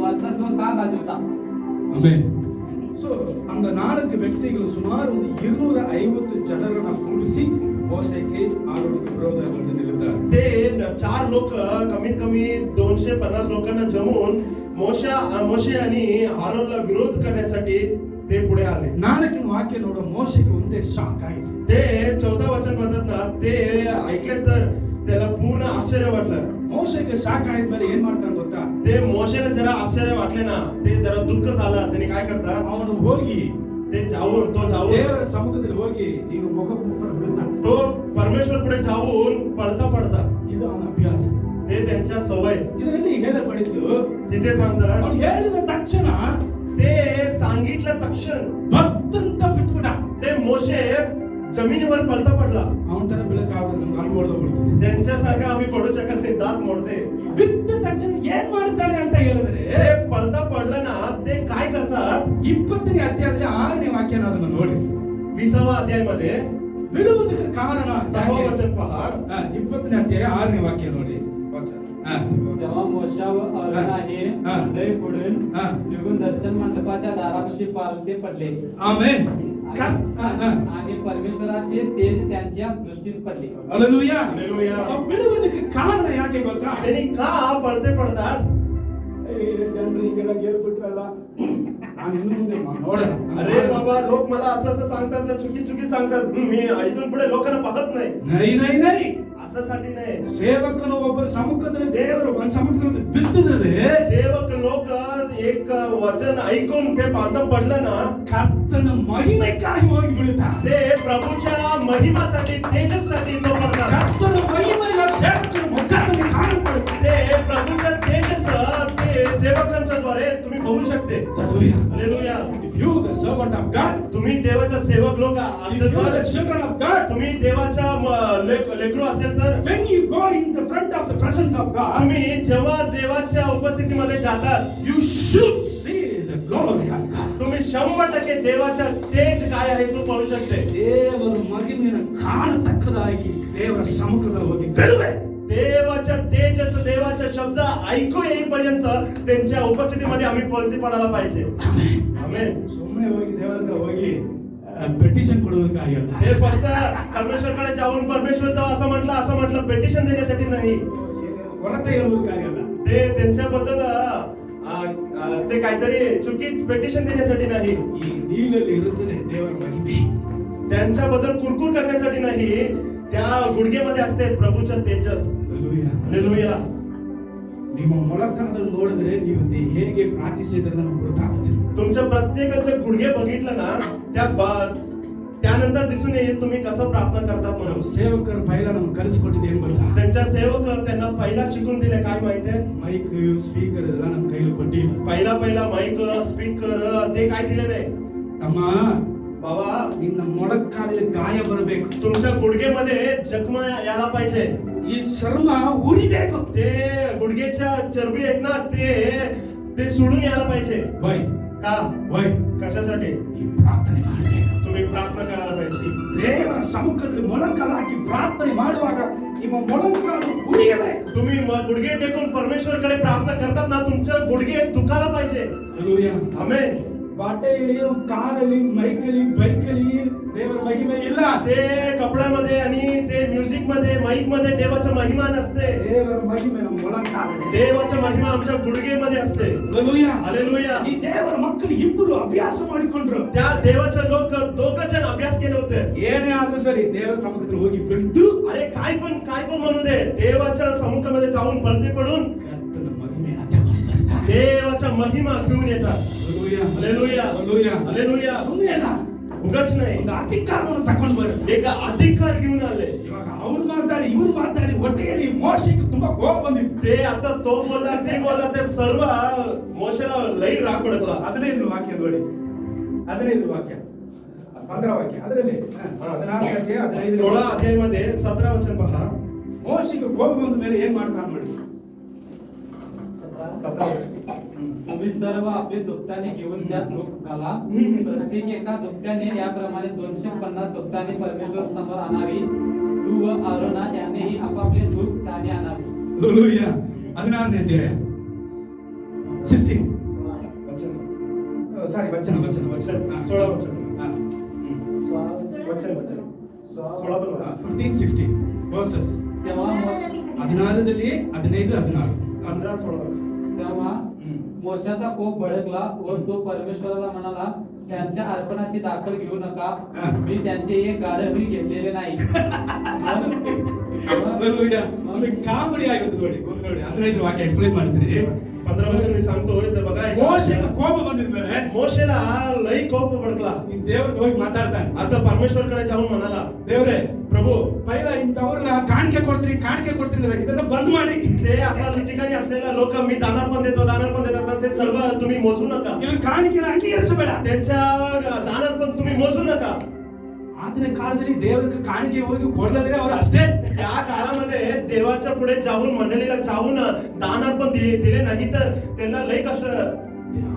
वर्चस्व का गाजवता? ಆಮೆನ್. ಸೊ அந்த 4 ವ್ಯಕ್ತಿಗಳು ಸುಮಾರು 250 ಜನರನ್ನ ಕೂಡಿಸಿ ಮೋಸೆಗೆ ಆರೋನಕ್ಕೆ ವಿರೋಧವಾಗಿ ನಿಲ್ಲುತ್ತಾರೆ. ते 4 लोक कमीत कमी 250 लोकांना जमून मोशे आणि आरोनला विरोध करण्यासाठी ते पुढे आले. 4ನೇ ವಾಕ್ಯ ನೋಡೋ ಮೋಶೆಗೆ ಒಂದೇ ಶಾಕ್ ಆಯಿತು. ते 14 वचन म्हणतात ना, ते ऐकले तर त्याला पूर्ण आश्चर्य वाटलं. ಮೋಶೆಗೆ ಶಾಕ್ ಆದ್ಮೇಲೆ ಏನ್ ಮಾಡ್ತಾನೆ ಗೊತ್ತಾ? ಗೊತ್ತಾ? ते मोशेला जरा आश्चर्य वाटले ना, ते जरा दुःख झालं. त्याने काय करतात, ಅವನು ಹೋಗಿ ते तो जाऊन ದೇವರ ಸಮ್ಮುಖದಲ್ಲಿ ಹೋಗಿ ನೀನು ಮುಖ ಬಿಡುತ್ತಾ. तो परमेश्वर पुढे जाऊन पळता पळता, ಇದು ಅವನ ಅಭ್ಯಾಸ. ते त्यांच्या सवय ಇದರಲ್ಲಿ ಹೇಳಲ್ಪಡಿದ್ದು तिथे सांगतात. ಅವನು ಹೇಳಿದ ತಕ್ಷಣ ते सांगितलं तक्षण ಭಕ್ತಂತ ಬಿಟ್ಬಿಡ. ते मोशे जमिनीवर पळता पडला. ಅವನ ತರ ಬೆಳಕಾದ್ರೆ ನಮ್ಗೆ ಅಲ್ಲಿ ಹೊಡೆದೋಗ್ಬಿಡ್ತೀವಿ. त्यांच्यासारखं आम्ही पडू शकत नाही, दात मोडते. ಬಿದ್ದ ತಕ್ಷಣ ಏನ್ ಮಾಡ್ತಾನೆ ಅಂತ ಹೇಳಿದ್ರೆ ते पळता पडलं ना, ते काय करतात, 20ನೇ ಅಧ್ಯಾಯದಲ್ಲಿ 6ನೇ ವಾಕ್ಯನ ಅದನ್ನು ನೋಡಿ. 20वा अध्यायामध्ये ಬಿಡುವುದಕ್ಕೆ ಕಾರಣ 6वा वचन पहा. 20ನೇ ಅಧ್ಯಾಯ 6ನೇ ವಾಕ್ಯ ನೋಡಿ. ಹಾ. तेव्हा मोशा व अरोनाने हा. मंडळी पुढून हा. निघून दर्शन मंडपाच्या दारापाशी पालथे पडले ಆಮೆನ್. आणि परमेश्वराचे तेज त्यांच्या दृष्टीस पडले. ಹಲ್ಲೆಲೂಯಾ. हालेलुया. ಬಿಡುವುದಕ್ಕೆ ಕಾರಣ ಯಾಕೆ ಗೊತ್ತಾ? त्यांनी का पळते पडतात, ಜನರು ಹಿಂಗೆಲ್ಲ ಕೇಳ್ಬಿಟ್ರಲ್ಲ, ನಾನು ಇನ್ನು ಮುಂದೆ ನೋಡಲ್ಲ. अरे बाबा, लोक मला असं असं सांगतात, तर चुकी चुकी सांगतात, मी इथून पुढे लोकांना पाहत नाही. ನೈ ನೈ ನೈ. असासाठी नाही. ಸೇವಕನು ಒಬ್ಬರ ಸಮ್ಮುಖದಲ್ಲಿ ದೇವರ ಸಮ್ಮುಖದಲ್ಲಿ ಬಿದ್ದಿದ್ರೆ सेवक लोक एक वचन ऐकून ते पाहता पडलं ना, ಕರ್ತನ ಮಹಿಮೆಗಾಗಿ ಹೋಗಿ ಬೀಳ್ತಾನೆ. ते प्रभूच्या महिमासाठी, तेजसाठी तो पडतात. ಕರ್ತನ ಮಹಿಮೆಯ ಸೇವಕನ ಮುಖದಲ್ಲಿ ಕಾಣಲ್ಪಡುತ್ತದೆ. ते प्रभूच्या तेजस ते सेवकांच्या द्वारे तुम्ही बघू शकते. Hallelujah. Hallelujah. If you the servant of God, तुम्ही देवाचा सेवक लोक if असेल you are the तर, children of God, तुम्ही देवाच्या लेकरू असेल तर, when you go in the front of the presence of God, तुम्ही जेव्हा देवाच्या उपस्थितीमध्ये जातात, you should see the glory of God. तुम्ही 100% देवाच्या तेज काय आहे तो पाहू शकते. ದೇವರ ಮಹಿಮೆಯನ್ನು ಕಾಣತಕ್ಕದಾಗಿ ದೇವರ ಸಮ್ಮುಖದಲ್ಲಿ ಹೋಗಿ ಬೆಳಬೇಕು. देवाच्या तेजस, देवाच्या शब्द ऐकू येईपर्यंत त्यांच्या उपस्थितीमध्ये आम्ही पळती पडायला पाहिजे. आमेन. ಸುಮ್ಮನೆ ಹೋಗಿ ದೇವರ ಹತ್ರ ಹೋಗಿ ಪೆಟಿಷನ್ ಕೊಡೋದಕ್ಕಾಗಲ್ಲ. हे फक्त परमेश्वरकडे जाऊन परमेश्वर तर असं म्हटलं पेटिशन देण्यासाठी नाही. ಕೊರತೆ ಇರುವುದಕ್ಕಾಗಲ್ಲ. ते त्यांच्याबद्दल ते काहीतरी चुकीत पेटिशन देण्यासाठी नाही. ಈ ನೀರಲ್ಲಿ ಇರುತ್ತದೆ ದೇವರ ಮಹಿಮೆ. त्यांच्याबद्दल कुरकुर करण्यासाठी नाही. त्या गुडघेमध्ये असते प्रभूचं तेजस. Hallelujah. हालेलुया. ನಿಮ್ಮ ಮೊಳಕಾಲನ್ನು ನೋಡಿದ್ರೆ ನೀವು ಹೇಗೆ ಪ್ರಾರ್ಥಿಸಿದ್ರೆ ನಮಗೆ ಗೊತ್ತಾಗುತ್ತೆ. तुमच्या प्रत्येकाचे गुडघे बघितलं ना, त्यानंतर दिसून येईल तुम्ही कसं प्रार्थना करतात ನಮ್ಮ म्हणून. ಸೇವಕರು ಪೈಲ ನಮ್ಗೆ ಕಲಿಸ್ಕೊಟ್ಟಿದ್ದು ಏನ್ ಗೊತ್ತಾ? त्यांच्या सेवक त्यांना पहिला शिकून दिले काय माहितीये, ಮೈಕ್ ಸ್ಪೀಕರ್ ಎಲ್ಲ ನಮ್ಮ ಕೈಲಿ ಕೊಟ್ಟಿಲ್ಲ. पहिला माईक स्पीकर ते काय दिले नाही. ತಮ್ಮ बाबा, ನಿನ್ನ ಮೊಳಕಾಲಲ್ಲಿ ಗಾಯ ಬರಬೇಕು. तुमच्या गुडघेमध्ये जखम यायला पाहिजे. ಈ ಚರ್ಮ ಉರಿಬೇಕು. ते गुडघेच्या चरबी आहेत ना, ते सोडून यायला पाहिजे. ವೈ का? ವೈ कशासाठी? ಈ ಪ್ರಾರ್ಥನೆ ಮಾಡಬೇಕು. तुम्ही प्रार्थना करायला पाहिजे. ದೇವರ ಸಮ್ಮುಖದಲ್ಲಿ ಮೊಳಕಾಲ ಹಾಕಿ ಪ್ರಾರ್ಥನೆ ಮಾಡುವಾಗ ನಿಮ್ಮ ಮೊಳಕಾಲು ಉರಿಯಬೇಕು. तुम्ही गुडघे टेकून परमेश्वरकडे प्रार्थना करतात ना, तुमचे गुडघे दुखायला पाहिजे. Hallelujah. आमेन. ಬಾಟೆಯಲ್ಲಿ ಕಾರಲ್ಲಿ ಮೈಕಲ್ಲಿ ಬೈಕಲ್ಲಿ ದೇವರ ಮಹಿಮೆ ಇಲ್ಲ. ते कपड्यामध्ये आणि ते म्युझिक मध्ये, माईक मध्ये देवाचा महिमा नसते. ದೇವರ ಮಹಿಮೆ ನಮ್ಮ ಮೊಳಕಾಲಲ್ಲಿ. देवाचा महिमा आमच्या गुडघेमध्ये असते. Hallelujah. हालेलुया. ಈ ದೇವರ ಮಕ್ಕಳು ಇಬ್ಬರು ಅಭ್ಯಾಸ ಮಾಡಿಕೊಂಡ್ರು. त्या देवाचे लोक दोघं जण अभ्यास केले होते. ಏನೇ ಆದ್ರೂ ಸರಿ ದೇವರ ಸಮ್ಮುಖದಲ್ಲಿ ಹೋಗಿ ಬಿದ್ದು अरे काय पण म्हणू दे, देवाच्या समुखामध्ये जाऊन पलटी पडून ಕರ್ತನ ಮಹಿಮೆಯನ್ನು ತಗೊಂಡು ಬರ್ತಾರೆ. देवाचा महिमा घेऊन येतात. Hallelujah. हालेलुया. Hallelujah. हालेलुया. ಸುಮ್ಮನೆ ಅಲ್ಲ, उगाच नाही, ಒಂದು ಅಧಿಕಾರವನ್ನು ತಗೊಂಡು ಬರುತ್ತೆ. एक अधिकार घेऊन आले. ಇವಾಗ ಅವ್ರು ಮಾತಾಡಿ ಇವ್ರು ಮಾತಾಡಿ ಹೊಟ್ಟೆಯಲ್ಲಿ ಮೋಶೆಗೆ ತುಂಬಾ ಕೋಪ ಬಂದಿತ್ತು. ते आता तो बोलला, ते बोलला, ते सर्व मोशेला लई राग पडला. 15 ವಾಕ್ಯ ನೋಡಿ. 15 ವಾಕ್ಯ 15 ವಾಕ್ಯ ಅದರಲ್ಲಿ 14 ಅಧ್ಯಾಯ 15 16 अध्यायामध्ये 17 वचन पहा. ಮೋಶೆಗೆ ಕೋಪ ಬಂದ ಮೇಲೆ ಏನ್ ಮಾಡ್ತಾನೆ ನೋಡಿ. 17 वचन. तुम्ही सर्व आपले दुपटाने घेऊन त्यात धूप घाला. प्रत्येक एका दुपट्याने याप्रमाणे 250 दुपटाने परमेश्वर समोर आणावी. तू व आरोना यांनीही आपापले धूप ताने आणावी. Hallelujah. 16ನೇ ಅಧ್ಯಾಯ 16 वचन. ಸಾರಿ ವಚನ ವಚನ ವಚನ 16 वचन. वचन 16 16 पण वाचा. 15 16 verses. तेव्हा 16ದಲ್ಲಿ 15 16 15 16 वचन. तेव्हा मोशाचा कोप भडकला व तो परमेश्वराला म्हणाला, त्यांच्या अर्पणाची दाखल घेऊ नका. मी त्यांचे एक गाढव घेतलेले नाही. Hallelujah. ಆಮೇಲೆ ಕಾಮಿಡಿ ಆಗುತ್ತೆ ನೋಡಿ, ಒಂದು ನೋಡಿ 15 ವಾಕ್ಯ ಎಕ್ಸ್ಪ್ಲೈನ್ ಮಾಡ್ತೀನಿ. 15 वचन मी सांगतो इथं बघा ಮೋಶೆಗೆ ಕೋಪ ಬಂದಿದ್ಮೇಲೆ मोशेला लई कोप भडकला. ಈ ದೇವ್ರಿಗೆ ಹೋಗಿ ಮಾತಾಡ್ತಾನೆ. आता परमेश्वरकडे जाऊन म्हणाला, ದೇವ್ರೇ प्रभू ಪೈಲ ಇಂಥವ್ರನ್ನ ಕಾಣಿಕೆ ಕೊಡ್ತೀನಿ ಅಂದ್ರೆ ಇದನ್ನ ಬಂದ್ ಮಾಡಿ. ते असा ठिकाणी असलेला लोक मी दानार पण देतो ते सर्व तुम्ही मोजू नका. ಇವ್ರ ಕಾಣಿಕೆನ ಅಂಗೀಕರಿಸಬೇಡ. त्यांच्या दानार पण तुम्ही मोजू नका. ಆದಿನ ಕಾಲದಲ್ಲಿ ದೇವರಿಗೆ ಕಾಣಿಕೆ ಹೋಗಿ ಕೊಡಲಿದ್ರೆ ಅವರು ಅಷ್ಟೇ. त्या काळामध्ये देवाच्या पुढे जाऊन मंडळीला जाऊन दानार पण दिले नाही तर त्यांना लई कष्ट.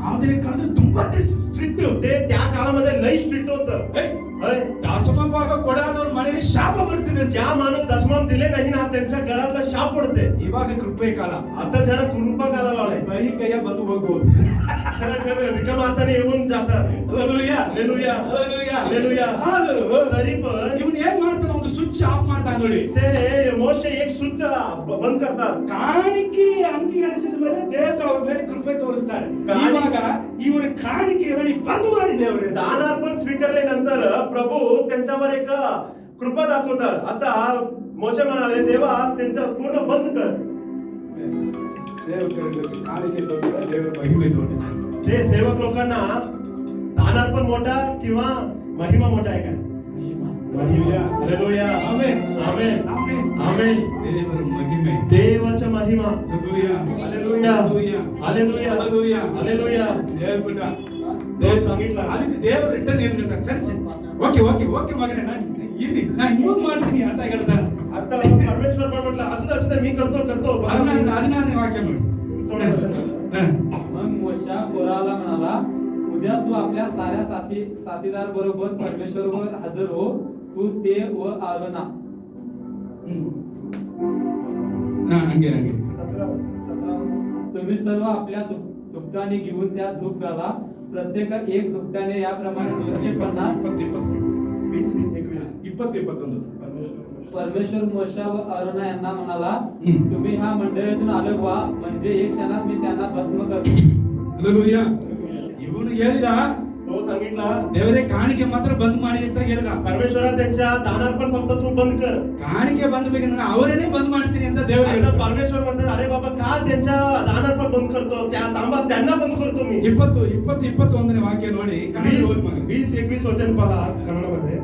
ಆದಿನ ಕಾಲದಲ್ಲಿ ತುಂಬಾ ಸ್ಟ್ರಿಕ್ಟ್. ते त्या काळामध्ये लई स्ट्रिक्ट होतं. ದಶಮ ಭಾಗ ಕೊಡಾದವ್ರ ಮನೆಯಲ್ಲಿ ಶಾಪ ಬರ್ತಿದೆ. ज्या माणूस दशमाम दिले नाही ना त्यांच्या घरातला शाप पडते. ಇವಾಗ ಕೃಪೆ ಕಾಲ. आता जरा कृपा कालावाळे ಬರೀ ಕೈಯ ಬಂದು ಹೋಗ್ಬೋದು. विक्रम हाताने येऊन जातात. Hallelujah. Hallelujah. Hallelujah. Hallelujah. Hallelujah. तरी पण ಇವನು ಏನ್ ಮಾಡ್ತಾನೆ, ಒಂದು ಸ್ವಿಚ್ ಆಫ್ ಮಾಡ್ತಾನೆ ನೋಡಿ. ते मोशे एक स्विच बंद करतात. ಕಾಣಿಕೆ ಅಂಗೀಕರಿಸಿದ ಮೇಲೆ ದೇವರು ಅವ್ರ ಮೇಲೆ ಕೃಪೆ ತೋರಿಸ್ತಾರೆ. ಇವಾಗ ಇವರ ಕಾಣಿಕೆಯನ್ನು ಬಂದ್ ಮಾಡಿ ದೇವರೇ. दानार पण स्वीकारल्यानंतर प्रभू त्यांच्यावर एक कृपा दाखवतात. आता मोशे म्हणाले देवा त्यांचा पूर्ण बंद कर. ಸೇವಕರಿಗೆ ಕಾಣಿಕೆ ದೊಡ್ಡ, ದೇವರ ಮಹಿಮೆ ದೊಡ್ಡದು. ते सेवक लोकांना दानार पण मोठा किंवा महिमा मोठा आहे काय? Hallelujah. हालेलुया. ಆಮೆನ್. आमेन. ಆಮೆನ್. आमेन. ದೇವರ ಮಹಿಮೆ. देवाच्या महिमा. Hallelujah. Hallelujah. Hallelujah. Hallelujah. Hallelujah. Hallelujah. ಹೇಳ್ಬಿಟ್ಟ. ದೇವ್ರು सांगितलं. ಅದಕ್ಕೆ ದೇವರು ರಿಟರ್ನ್ ಏನ್ ಹೇಳ್ತಾರೆ, ಸರಿ ಸರಿ ಓಕೆ ಮಗನೇ, ನಾನು ಇವಾಗ ಮಾಡ್ತೀನಿ ಅಂತ ಹೇಳ್ತಾರೆ. आता परमेश्वर पण म्हटलं असू दे मी करतो 16ನೇ ವಾಕ್ಯ ನೋಡಿ. मग मोशा कोराला म्हणाला, उद्या तू आपल्या साऱ्या साथीदार बरोबर परमेश्वरवर हजर हो, तू ते व आरोना. ಹಂಗೆ तुम्ही सर्व आपल्या दुपटाने घेऊन त्या धूप घाला. प्रत्येक एक दुपट्याने याप्रमाणे 250. परमेश्वर मोशा व अरोना यांना म्हणाला, तुम्ही ह्या मंडळीतून अलग व्हा, म्हणजे एक क्षणात मी त्यांना भस्म करतो. Hallelujah. ಇವನು ಹೇಳಿದ, तो सांगितला ದೇವರೇ ಕಾಣಿಕೆ ಮಾತ್ರ ಬಂದ್ ಮಾಡಿ ಅಂತ ಹೇಳಿದ. परमेश्वरा त्यांच्या दानार पण फक्त तू बंद कर. ಕಾಣಿಕೆ ಬಂದ ಬಗ್ಗೆ ನಾನು ಅವರೇನೆ ಬಂದ್ ಮಾಡ್ತೀನಿ ಅಂತ ದೇವರು आता ಹೇಳಿದ. परमेश्वर म्हणतात अरे बाबा का त्यांच्या दानार पण बंद करतो, त्या तांबा त्यांना बंद करतो मी. 21ನೇ ವಾಕ್ಯ ನೋಡಿ. ಕನ್ನಡ ಓದಿ ಮಗ. 20-21 वचन पहा कन्नडमध्ये.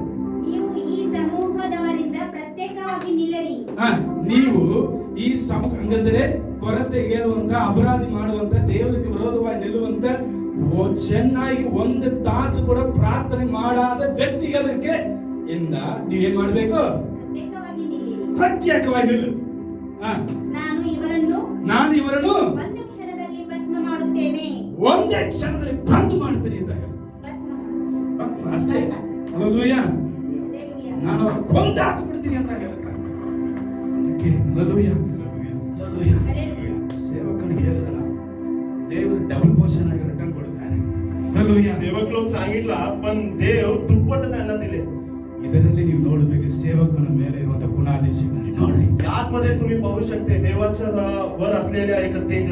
ನೀವು ಈ ಸಮೂಹದವರಿಂದ ಪ್ರತ್ಯೇಕವಾಗಿ ನಿಲ್ಲಿರಿ. ನೀವು ಈ ಹಂಗಂದ್ರೆ ಕೊರತೆ ಹೇಳುವಂತ, ಅಪರಾಧಿ ಮಾಡುವಂತ, ದೇವರಿಗೆ ವಿರೋಧವಾಗಿ ನಿಲ್ಲುವಂತ, ಚೆನ್ನಾಗಿ ಒಂದು ತಾಸು ಕೂಡ ಪ್ರಾರ್ಥನೆ ಮಾಡಾದ ವ್ಯಕ್ತಿಗಳಿಗೆ ಇಂದ ನೀವೇನ್ ಮಾಡ್ಬೇಕು, ಪ್ರತ್ಯೇಕವಾಗಿ ನಿಲ್ಲಿರಿ. ಪ್ರತ್ಯೇಕವಾಗಿ ನಿಲ್ಲು. ನಾನು ಇವರನ್ನು ಒಂದು ಕ್ಷಣದಲ್ಲಿ ಭಸ್ಮ ಮಾಡುತ್ತೇನೆ. ಒಂದೇ ಕ್ಷಣದಲ್ಲಿ ಬಂದ್ ಮಾಡ್ತೀನಿ ಅಂತ ಹೇಳಿ. ಭಸ್ಮ ಅಷ್ಟೇ. Hallelujah. Hallelujah. ನಾನು ಕೊಂದು ಹಾಕಿಬಿಡ್ತೀನಿ ಅಂತ ಹೇಳ್ತಾರೆ. Hallelujah. Hallelujah. Hallelujah. ಸೇವಕನಿಗೆ ಹೇಳಿದಲ್ಲ, ದೇವರು ಡಬಲ್ ಪೋರ್ಷನ್ ಆಗಿ ರಿಟರ್ನ್ ಕೊಡ್ತಾರೆ. Hallelujah. सेवक लोक सांगितला पण देव दुप्पट त्यांना दिले. ಇದರಲ್ಲಿ ನೀವು ನೋಡಬೇಕು ಸೇವಕನ ಮೇಲೆ ಇರುವಂತ ಗುಣಾದೇಶಗಳನ್ನು ನೋಡ್ರಿ. आतमध्ये तुम्ही पाहू शकते देवाच्या वर असलेल्या एक तेज.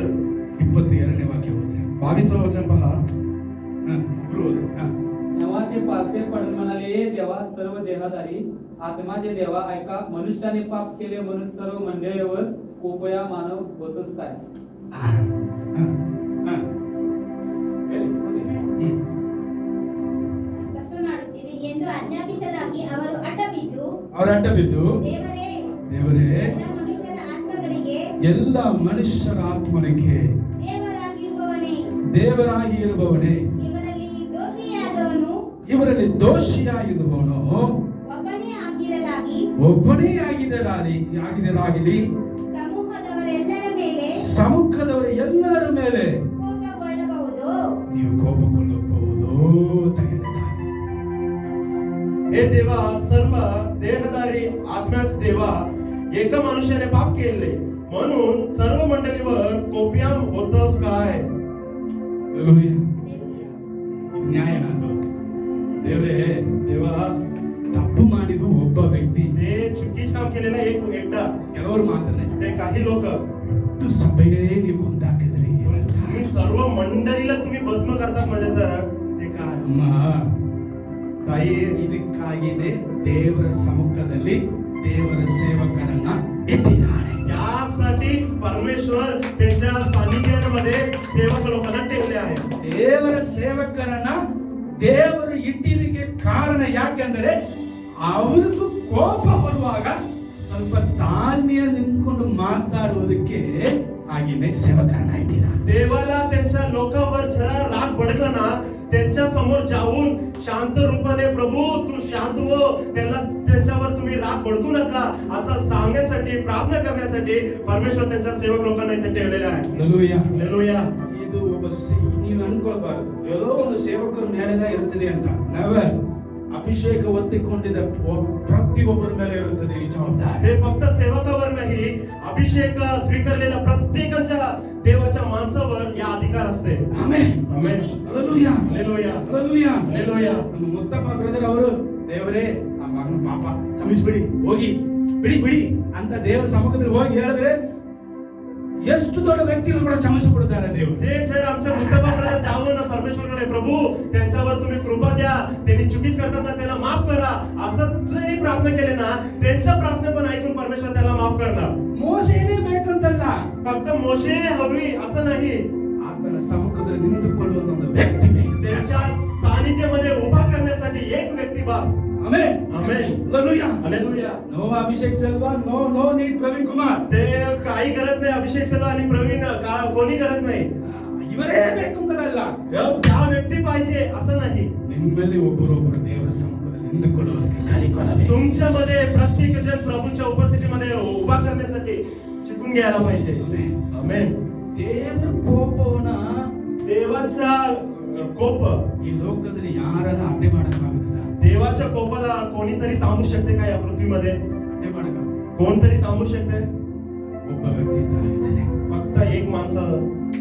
22ನೇ ವಾಕ್ಯ ಓದ್ರಿ. 22 वचन पहा. तेव्हा ते पालते पडून म्हणाले, देवा सर्व देहधारी आत्माचे देवा ऐका, मनुष्याने पाप केले म्हणून सर्व मंडळीवर कोपया मानव होतोस काय? ಭಸ್ಮ ಮಾಡುತ್ತೇನೆ ಎಂದು ಆಜ್ಞಾಪಿಸಲಾಗಿ ಅವರು ಅಡ್ಡ ಬಿದ್ದು ದೇವರೇ ಎಲ್ಲ ಮನುಷ್ಯರ ಆತ್ಮನಿಗೆ ದೇವರಾಗಿ ಇರುವವನೇ, ಇವರಲ್ಲಿ ದೋಷಿಯಾಗಿರುವವನು ಒಬ್ಬನೇ ಆಗಿರಲಾಗಲಿ ಸಮ್ಮುಖದವರ ಎಲ್ಲರ ಮೇಲೆ ನೀವು ಕೋಪಗೊಳ್ಳಬಹುದು ಅಂತ ಹೇಳ್ತಾರೆ. हे देवा सर्व देहधारी आत्म्याच देवा एका मनुष्याने पाप केले म्हणून सर्व मंडळीवर कोपयाम होतोस काय? ನ್ಯಾಯನ ಅದು. ದೇವರೇ, देवा ತಪ್ಪು ಮಾಡಿದ್ದು ಒಬ್ಬ ವ್ಯಕ್ತಿ, ते चुकीचं काम केलेलं एकटा, ಕೆಲವರು ಮಾತ್ರ, ते काही लोक, ಸಭೆಗೆ ನೀವು ಕೊಂದಾಕಿದ್ರಿ. तुम्ही सर्व मंडळीला तुम्ही भस्म करतात म्हणजे तर ते काय? ಅಮ್ಮ ತಾಯಿ, ಇದಕ್ಕಾಗಿನೇ ದೇವರ ಸಮ್ಮುಖದಲ್ಲಿ ದೇವರ ಸೇವಕನನ್ನ ಇಟ್ಟಿದ್ದಾನೆ. यासाठी परमेश्वर त्यांच्या सानिध्यामध्ये सेवक लोकांना ठेवले आहे. ದೇವರ ಸೇವಕರನ್ನ ದೇವರು ಇಟ್ಟಿದ್ದಕ್ಕೆ ಕಾರಣ ಯಾಕೆಂದರೆ ಅವ್ರಿಗೂ ಕೋಪ ಬರುವಾಗ ಸ್ವಲ್ಪ ತಾಳ್ಮೆಯ ನಿಂತ್ಕೊಂಡು ಮಾತಾಡುವುದಕ್ಕೆ ಆಗಿನೇ ಸೇವಕರನ್ನ ಇಟ್ಟಿದ್ದಾನೆ. देवाला त्यांच्या लोकांवर जरा राग भडकला ना, त्यांच्या समोर जाऊन शांत रूपाने प्रभू तू शांत हो, त्यांच्यावर तुम्ही राग भडकू नका असं सांगण्यासाठी, प्रार्थना करण्यासाठी परमेश्वर त्यांच्या सेवक लोकांना इथे ठेवलेले आहे. ಹಲ್ಲೆಲೂಯಾ. हालेलुया. ಇದು ನೀವು ಅನ್ಕೊಳ್ಬಾರದು ಏನೋ ಒಂದು ಸೇವಕರ ಮೇಲೆದ ಇರುತ್ತದೆ ಅಂತ. ನೆವರ್. ಅಭಿಷೇಕ ಹೊಂದಿಕೊಂಡಿದ್ದ ಪ್ರತಿಯೊಬ್ಬರ ಮೇಲೆ ಇರುತ್ತದೆ ಈ ಜವಾಬ್ದಾರಿ. हे फक्त सेवकावर नाही, अभिषेक स्वीकारलेल्या प्रत्येकाच्या देवाच्या माणसावर या अधिकार असते. Amen. Amen. Hallelujah. Hallelujah. Hallelujah. Hallelujah. ನಮ್ಮ ಮುತ್ತಪ್ಪ ಬ್ರದರ್ ಅವರು ದೇವರೇ ಆ ಮಗನ ಪಾಪ ಕ್ಷಮಿಸ್ಬಿಡಿ, ಹೋಗಿ ಬಿಡಿ ಅಂತ ದೇವರ ಸಮ್ಮುಖದಲ್ಲಿ ಹೋಗಿ ಹೇಳಿದ್ರೆ ಎಷ್ಟು ದೊಡ್ಡ ವ್ಯಕ್ತಿಗಳು ಕೂಡ ಕ್ಷಮಿಸಿಬಿಡ್ತಾರೆ ದೇವರು. ते जर आमच्या मुस्तफा ब्रदर जाऊन परमेश्वरकडे प्रभू त्यांच्यावर तुम्ही कृपा द्या, त्यांनी चुकीच करतात ना त्याला माफ करा असं जरी प्रार्थना केले ना, त्यांच्या प्रार्थना पण ऐकून परमेश्वर त्याला माफ करणार. ಮೋಶೆನೇ ಬೇಕಂತಲ್ಲ, फक्त मोशे हवी असं नाही, ಆತನ ಸಮ್ಮುಖದಲ್ಲಿ ನಿಂತುಕೊಳ್ಳುವಂತ ಒಂದು ವ್ಯಕ್ತಿ ಬೇಕು. त्यांच्या सानिध्यामध्ये उभा करण्यासाठी एक व्यक्ती बास. Amen. Amen. Hallelujah. Hallelujah. No Abhishek Selva, no need Praveen Kumar. ते काही गरज नाही, अभिषेक सेवा आणि प्रवीण कोणी गरज नाही. ಇವರೇ ಬೇಕಂತಲ್ಲ, त्या व्यक्ती पाहिजे असं नाही. ನಿಮ್ಮಲ್ಲಿ ಒಬ್ಬರೊಬ್ಬರು ದೇವರ ಸಮ್ಮುಖದಲ್ಲಿ ನಿಂತುಕೊಳ್ಳುವುದಕ್ಕೆ ಕಲಿಕೊಳ್ಳಬೇಕು. तुमच्यामध्ये प्रत्येक जण प्रभूच्या उपस्थितीमध्ये उभा करण्यासाठी शिकून घ्यायला पाहिजे. आमेन. ದೇವರ ಕೋಪವನ್ನ देवाचा कोप, ಈ ಲೋಕದಲ್ಲಿ ಯಾರನ್ನ ಅಡ್ಡೆ ಮಾಡಕ್ಕಾಗುತ್ತದ? देवाच्या कोपाला कोणीतरी थांबू शकते का या पृथ्वीमध्ये? ಅಡ್ಡೆ ಮಾಡಕ್ಕಾಗ कोणतरी थांबू शकते? ಒಬ್ಬ ವ್ಯಕ್ತಿ ಇದ್ದಾನೆ. फक्त एक माणसं,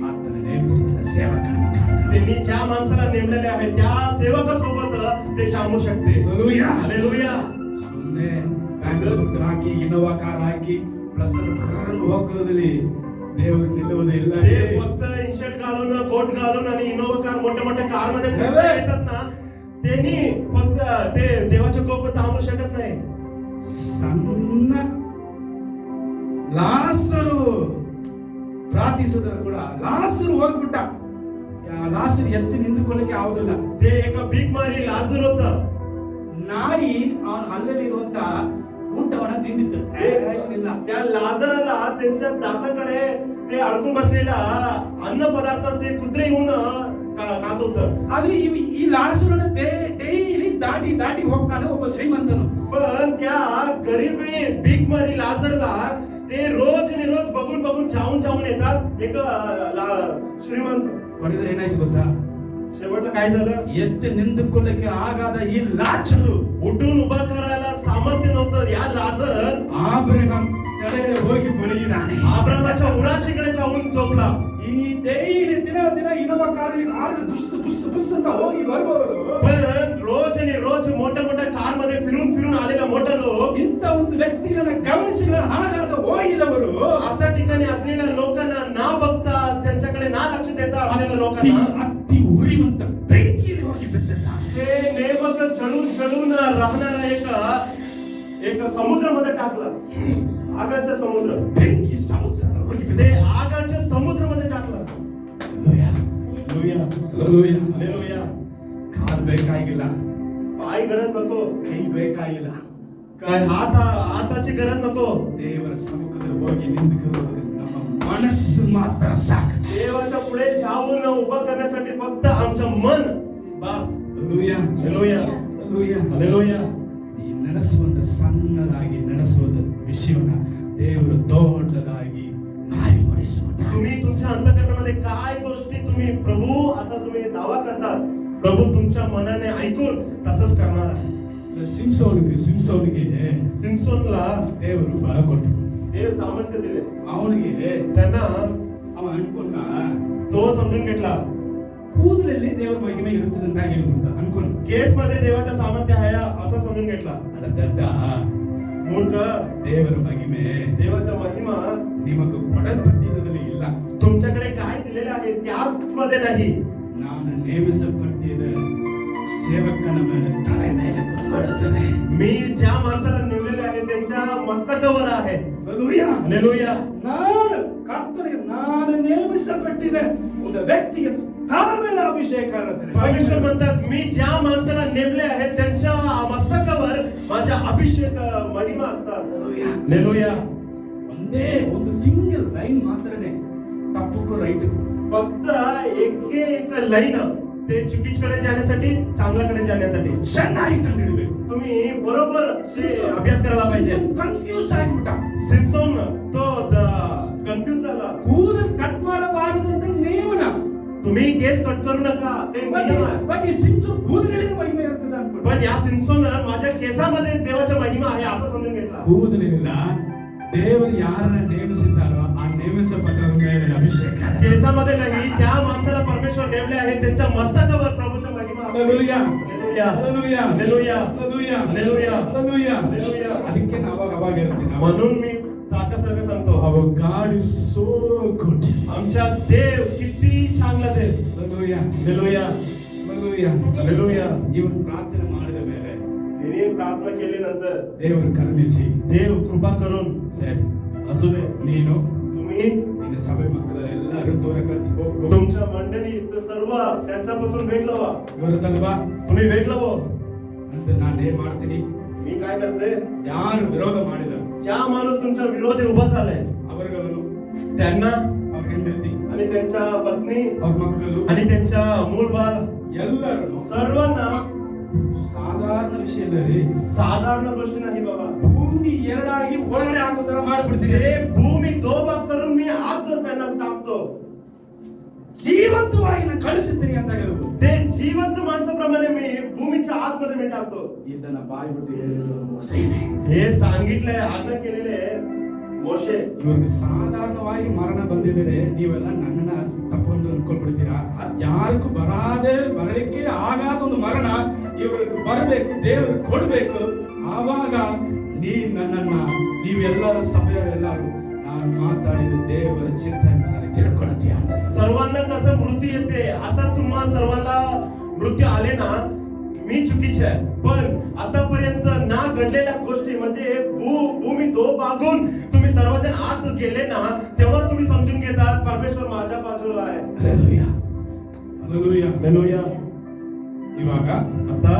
ಆತನ ನೇಮಿಸಿದ ಸೇವಕನ ಮುಖಾಂತರ. त्यांनी ज्या माणसाला नेमलेले आहे त्या सेवकासोबत ते थांबू शकते. ಹಲ್ಲೆಲೂಯಾ. हालेलुया. ಸುಮ್ಮನೆ ಪ್ಯಾಂಟ್ ಸುಟ್ಟು ಹಾಕಿ ಇನೋವಾ ಕಾರ್ ಹಾಕಿ ಪ್ಲಸ್ ಹೋಗೋದ್ರಲ್ಲಿ ದೇವರು ನಿಲ್ಲುವುದಿಲ್ಲ. ते फक्त इनशर्ट घालून, कोट घालून आणि इनोवा कार मोठ्या मोठ्या कार मध्ये फिरता येतात ना, त्यांनी फक्त ते देवाचे कोप थांबू शकत नाही. ಸಣ್ಣ ಲಾಸರು ಪ್ರಾರ್ಥಿಸಿದ್ರು ಕೂಡ ಲಾಸರು ಹೋಗ್ಬಿಟ್ಟ. ಲಾಸರು ಎತ್ತಿ ನಿಂತುಕೊಳ್ಳಕ್ಕೆ ಆಗುದಿಲ್ಲ. ते एक भीक मारी लाजर होता. ನಾಯಿ ಅವನ ಹಲ್ಲಲ್ಲಿರುವಂತ ಊಟವನ್ನ ತಿಂದಿತ್ತು. ಇಲ್ಲ, त्या लाजराला त्यांच्या दाताकडे ते अडकून बसलेला अन्न पदार्थ ते कुत्रे येऊन खात होत. ಆದ್ರೆ ಈ ಲಾಸರನ್ನ ಡೈಲಿ ದಾಟಿ ಹೋಗ್ತಾನೆ ಒಬ್ಬ ಶ್ರೀಮಂತನು. पण त्या गरीबी भीक मारी लाजरला ते रोज आणि रोज बघून जाऊन येतात. एक श्रीमंत. ಹೊಡೆದ್ರೆ ಏನಾಯ್ತು ಗೊತ್ತಾ? शेवटला काय झालं? ಎತ್ತಿ ನಿಂತುಕೊಳ್ಳಕ್ಕೆ ಆಗಾದ ಈ ಲಾಚರು उठून उभा करायला सामर्थ्य नव्हतं. या लाजर ಆಬ್ರಹಾಮ್ ತಲೆಯಲ್ಲಿ ಹೋಗಿ ಮಲಗಿದಾನೆ. आब्रामाच्या उराशीकडे जाऊन झोपला. ಈ ಡೈಲಿ ದಿನ ಇನೋವಾ ಕಾರಲ್ಲಿ ಬುಸ್ ಅಂತ ಹೋಗಿ ಬರುವವರು पण रोज आणि रोज मोठ्या कार मध्ये फिरून आलेला मोठा लोक, ಇಂಥ ಒಂದು ವ್ಯಕ್ತಿಗಳನ್ನ ಗಮನಿಸಿದ ಹಾಳಾದ ಹೋಗಿದವರು अशा ठिकाणी असलेल्या लोकांना ना बघता, त्यांच्याकडे ना लक्ष देता असलेल्या लोकांना ಅತ್ತಿ ಉರಿಯುವಂತ ಬೆಂಕಿಯಲ್ಲಿ ಹೋಗಿ ಬಿದ್ದಿದ್ದಾನೆ. ते नेमक जळून राहणारा एक समुद्रामध्ये टाकला. आगाच्या समुद्र, ಬೆಂಕಿ ಸಮುದ್ರ ಹೋಗಿ ते ಬಿದ್ದಿದ್ದಾನೆ. आगाच्या समुद्रामध्ये टाकला. ಹಲ್ಲೆಲೂಯಾ. हालेलुया. ಹಲ್ಲೆಲೂಯಾ. हालेलुया. ಕಾಲ್ ಬೇಕಾಗಿಲ್ಲ, पाय गरज नको, ಕೈ ಬೇಕಾಗಿಲ್ಲ. काय हाताची गरज नको. ದೇವರ ಸಮ್ಮುಖದಲ್ಲಿ ಹೋಗಿ ನಿಂತುಕೊಳ್ಳುವುದಕ್ಕೆ ನಮ್ಮ ಮನಸ್ಸು ಮಾತ್ರ ಸಾಕು. देवाच्या पुढे जाऊन उभं करण्यासाठी फक्त आमचं मन बास. ಹಲ್ಲೆಲೂಯಾ. हालेलुया. ಹಲ್ಲೆಲೂಯಾ. हालेलुया. ಈ ನಡೆಸುವಂತ ಸಣ್ಣದಾಗಿ ನಡೆಸುವುದ ವಿಷಯವನ್ನ ದೇವರು ದೊಡ್ಡದಾಗಿ ಮಾರ್ಪಡಿಸುತ್ತಾನೆ. तुम्ही तुमच्या अंतःकरणामध्ये काय गोष्टी तुम्ही प्रभू असा तुम्ही दावा करतात, प्रभू तुमच्या मनाने ऐकून तसंच करणार आहे. ಸಿಂಸೋನಿಗೆ सिमसोनला ದೇವರು ಬಲ ಕೊಟ್ಟರು. देव सामर्थ्य दिले. ಅವನಿಗೆ त्यांना ಅವ ಅನ್ಕೊಂಡ तो समजून घेतला. ಕೂದಲಲ್ಲಿ ದೇವರ ಮಹಿಮೆ ಇರುತ್ತದೆ ಅಂತ ಹೇಳ್ಬಿಟ್ಟ ಅನ್ಕೊಂಡ. केस मध्ये देवाचं सामर्थ्य आहे असं समजून घेतला. ಅಡ ದಡ್ಡ, मूर्ख. ದೇವರ ಮಹಿಮೆ देवाचा महिमा ನಿಮಗೆ ಕೊಡಲ್ಪಟ್ಟಿರೋದ್ರಲ್ಲಿ ಇಲ್ಲ. तुमच्याकडे काय दिलेले आहे त्यामध्ये नाही. ನಾನು ನೇಮಿಸಲ್ಪಟ್ಟಿದ ಸೇವಕನ ಮೇಲೆ ತಲೆ ಮೇಲೆ ಕೂತ್ಕೊಳ್ಳುತ್ತದೆ. मी ज्या माणसाला नेमलेले आहे ते त्यांच्या मस्तकावर आहे. Hallelujah. हालेलुया. ಕರ್ತನಿಗೆ ನಾನು ನೇಮಿಸಲ್ಪಟ್ಟಿದೆ ಒಂದು ವ್ಯಕ್ತಿಗೆ ತನ್ನ ಮೇಲೆ ಅಭಿಷೇಕ ಇರುತ್ತದೆ. परमेश्वर म्हणतात मी ज्या माणसाला नेमले आहे त्यांच्या मस्तकावर माझ्या अभिषेक महिमा असतात. हालेलुया. ಒಂದೇ ಒಂದು ಸಿಂಗಲ್ ಲೈನ್ ಮಾತ್ರನೇ ತಪ್ಪಕ್ಕೂ ರೈಟ್ಗೂ फक्त एक लाईन ते चुकीकडे जाण्यासाठी चांगल्याकडे जाण्यासाठी ಚೆನ್ನಾಗಿ ಕಂಡುಹಿಡಬೇಕು. तुम्ही बरोबर ते अभ्यास करायला पाहिजे. ಕನ್ಫ್ಯೂಸ್ ಆಗಿಬಿಟ್ಟ. सिम्सोन तो कन्फ्युज झाला. ಕೂದಲು ಕಟ್ ಮಾಡಬಾರದು ಅಂತ ನೇಮನ. तुम्ही केस कट करू नका ते नियम आहे. ಬಟ್ ಈ ಸಿಂಸನ್ ಕೂದಲಿಗೆ ಮಹಿಮೆ ಇರ್ತದೆ ಅನ್ಕೊಂಡು. पण या सिम्सोन माझ्या केसामध्ये देवाच्या महिमा आहे असं समजून घेतला. ಕೂದಲಿಲ್ಲ ದೇವರು ಯಾರನ್ನ ನೇಮಿಸಿದ್ದಾರೋ ಆ ನೇಮಿಸಲ್ಪಟ್ಟವರ ಮೇಲೆ ಅಭಿಷೇಕ. केसामध्ये नाही ज्या माणसाला परमेश्वर नेमले आहे त्यांच्या मस्तकावर प्रभूच्या महिमा आहे. Hallelujah. Hallelujah. Hallelujah. Hallelujah. Hallelujah. Hallelujah. Hallelujah. Hallelujah. ಅದಕ್ಕೆ ನಾವು ಅವಾಗ ಹೇಳ್ತೀನಿ म्हणून मी सारखं सांगतो our God is so good. आमच्या देव किती चांगला देव. Hallelujah. Hallelujah. Hallelujah. Hallelujah. ಇವನು ಪ್ರಾರ್ಥನೆ ಮಾಡಿದ ಮೇಲೆ तिने प्रार्थना केल्यानंतर ದೇವರು ಕರುಣಿಸಿ देव कृपा करून ಸರಿ असू दे ನೀನು तुम्ही ನಿನ್ನ ಸಭೆ ಮಕ್ಕಳ ಎಲ್ಲರೂ ದೂರ ಕಳಿಸಿ ಹೋಗು. तुमच्या मंडळी सर्व त्यांच्यापासून वेगळं व्हा. ಗೊತ್ತಲ್ವಾ तुम्ही वेगळं व्हा. ಅಂತ ನಾನು ಏನ್ ಮಾಡ್ತೀನಿ, मी काय करते ಯಾರು ವಿರೋಧ ಮಾಡಿದರು ज्या माणूस तुमच्या विरोधी उभा झालाय ಅವರುಗಳನ್ನು त्यांना ಅವ್ರ ಹೆಂಡತಿ आणि त्यांच्या पत्नी ಅವ್ರ ಮಕ್ಕಳು आणि त्यांच्या मूल बाळ ಎಲ್ಲರನ್ನು सर्वांना ಸಾಧಾರಣ ವಿಷಯದಲ್ಲಿ साधारण गोष्टी नाही बाबा. ಭೂಮಿ ಎರಡಾಗಿ ಒಳಗಡೆ ಹಾಕೋ ತರ ಮಾಡ್ಬಿಡ್ತೀನಿ. ते भूमी दो भाग करून मी आत त्यांना टाकतो. ಜೀವಂತವಾಗಿ ನಾನು ಕಳಿಸುತ್ತೀನಿ ಅಂತ ಹೇಳುವುದು. ते जिवंत माणसाप्रमाणे मी भूमीच्या आतमध्ये मी टाकतो. ಇದನ್ನ ಬಾಯಿ ಬಿಟ್ಟು ಹೇಳಿದ್ರು ಮೋಸೆನೇ. हे सांगितलंय आज्ञा केलेले ಮೋಶೆ. ಇವ್ರಿಗೆ ಸಾಧಾರಣವಾಗಿ ಮರಣ ಬಂದಿದ್ದಾರೆ, ನೀವೆಲ್ಲ ನನ್ನನ್ನ ತಪ್ಪೊಂದು ಅನ್ಕೊಳ್ಬಿಡ್ತೀರಾ. ಯಾರಿಗೂ ಬರಲಿಕ್ಕೆ ಆಗಾದ ಒಂದು ಮರಣ ಇವ್ರಿಗೆ ಬರಬೇಕು, ದೇವರು ಕೊಡಬೇಕು. ಆವಾಗ ನೀವೆಲ್ಲರೂ ಸಭೆಯವರೆಲ್ಲರೂ ನಾನು ಮಾತಾಡಿದ ದೇವರ ಚಿಂತನೆ ನನಗೆ ತಿಳ್ಕೊಳ್ತೀಯ. सर्वांना कसं मृत्यू येते असा तुम्हा सर्वांना मृत्यू आले ना मी चुकीचे आहे. पण आतापर्यंत ना घडलेल्या गोष्टी म्हणजे भूमी दो भागून तुम्ही सर्वजण आत गेले ना तेव्हा तुम्ही समजून घेतात परमेश्वर माझ्या बाजूला आहे. Hallelujah. Hallelujah. हालेलुया. ಇವಾಗ आता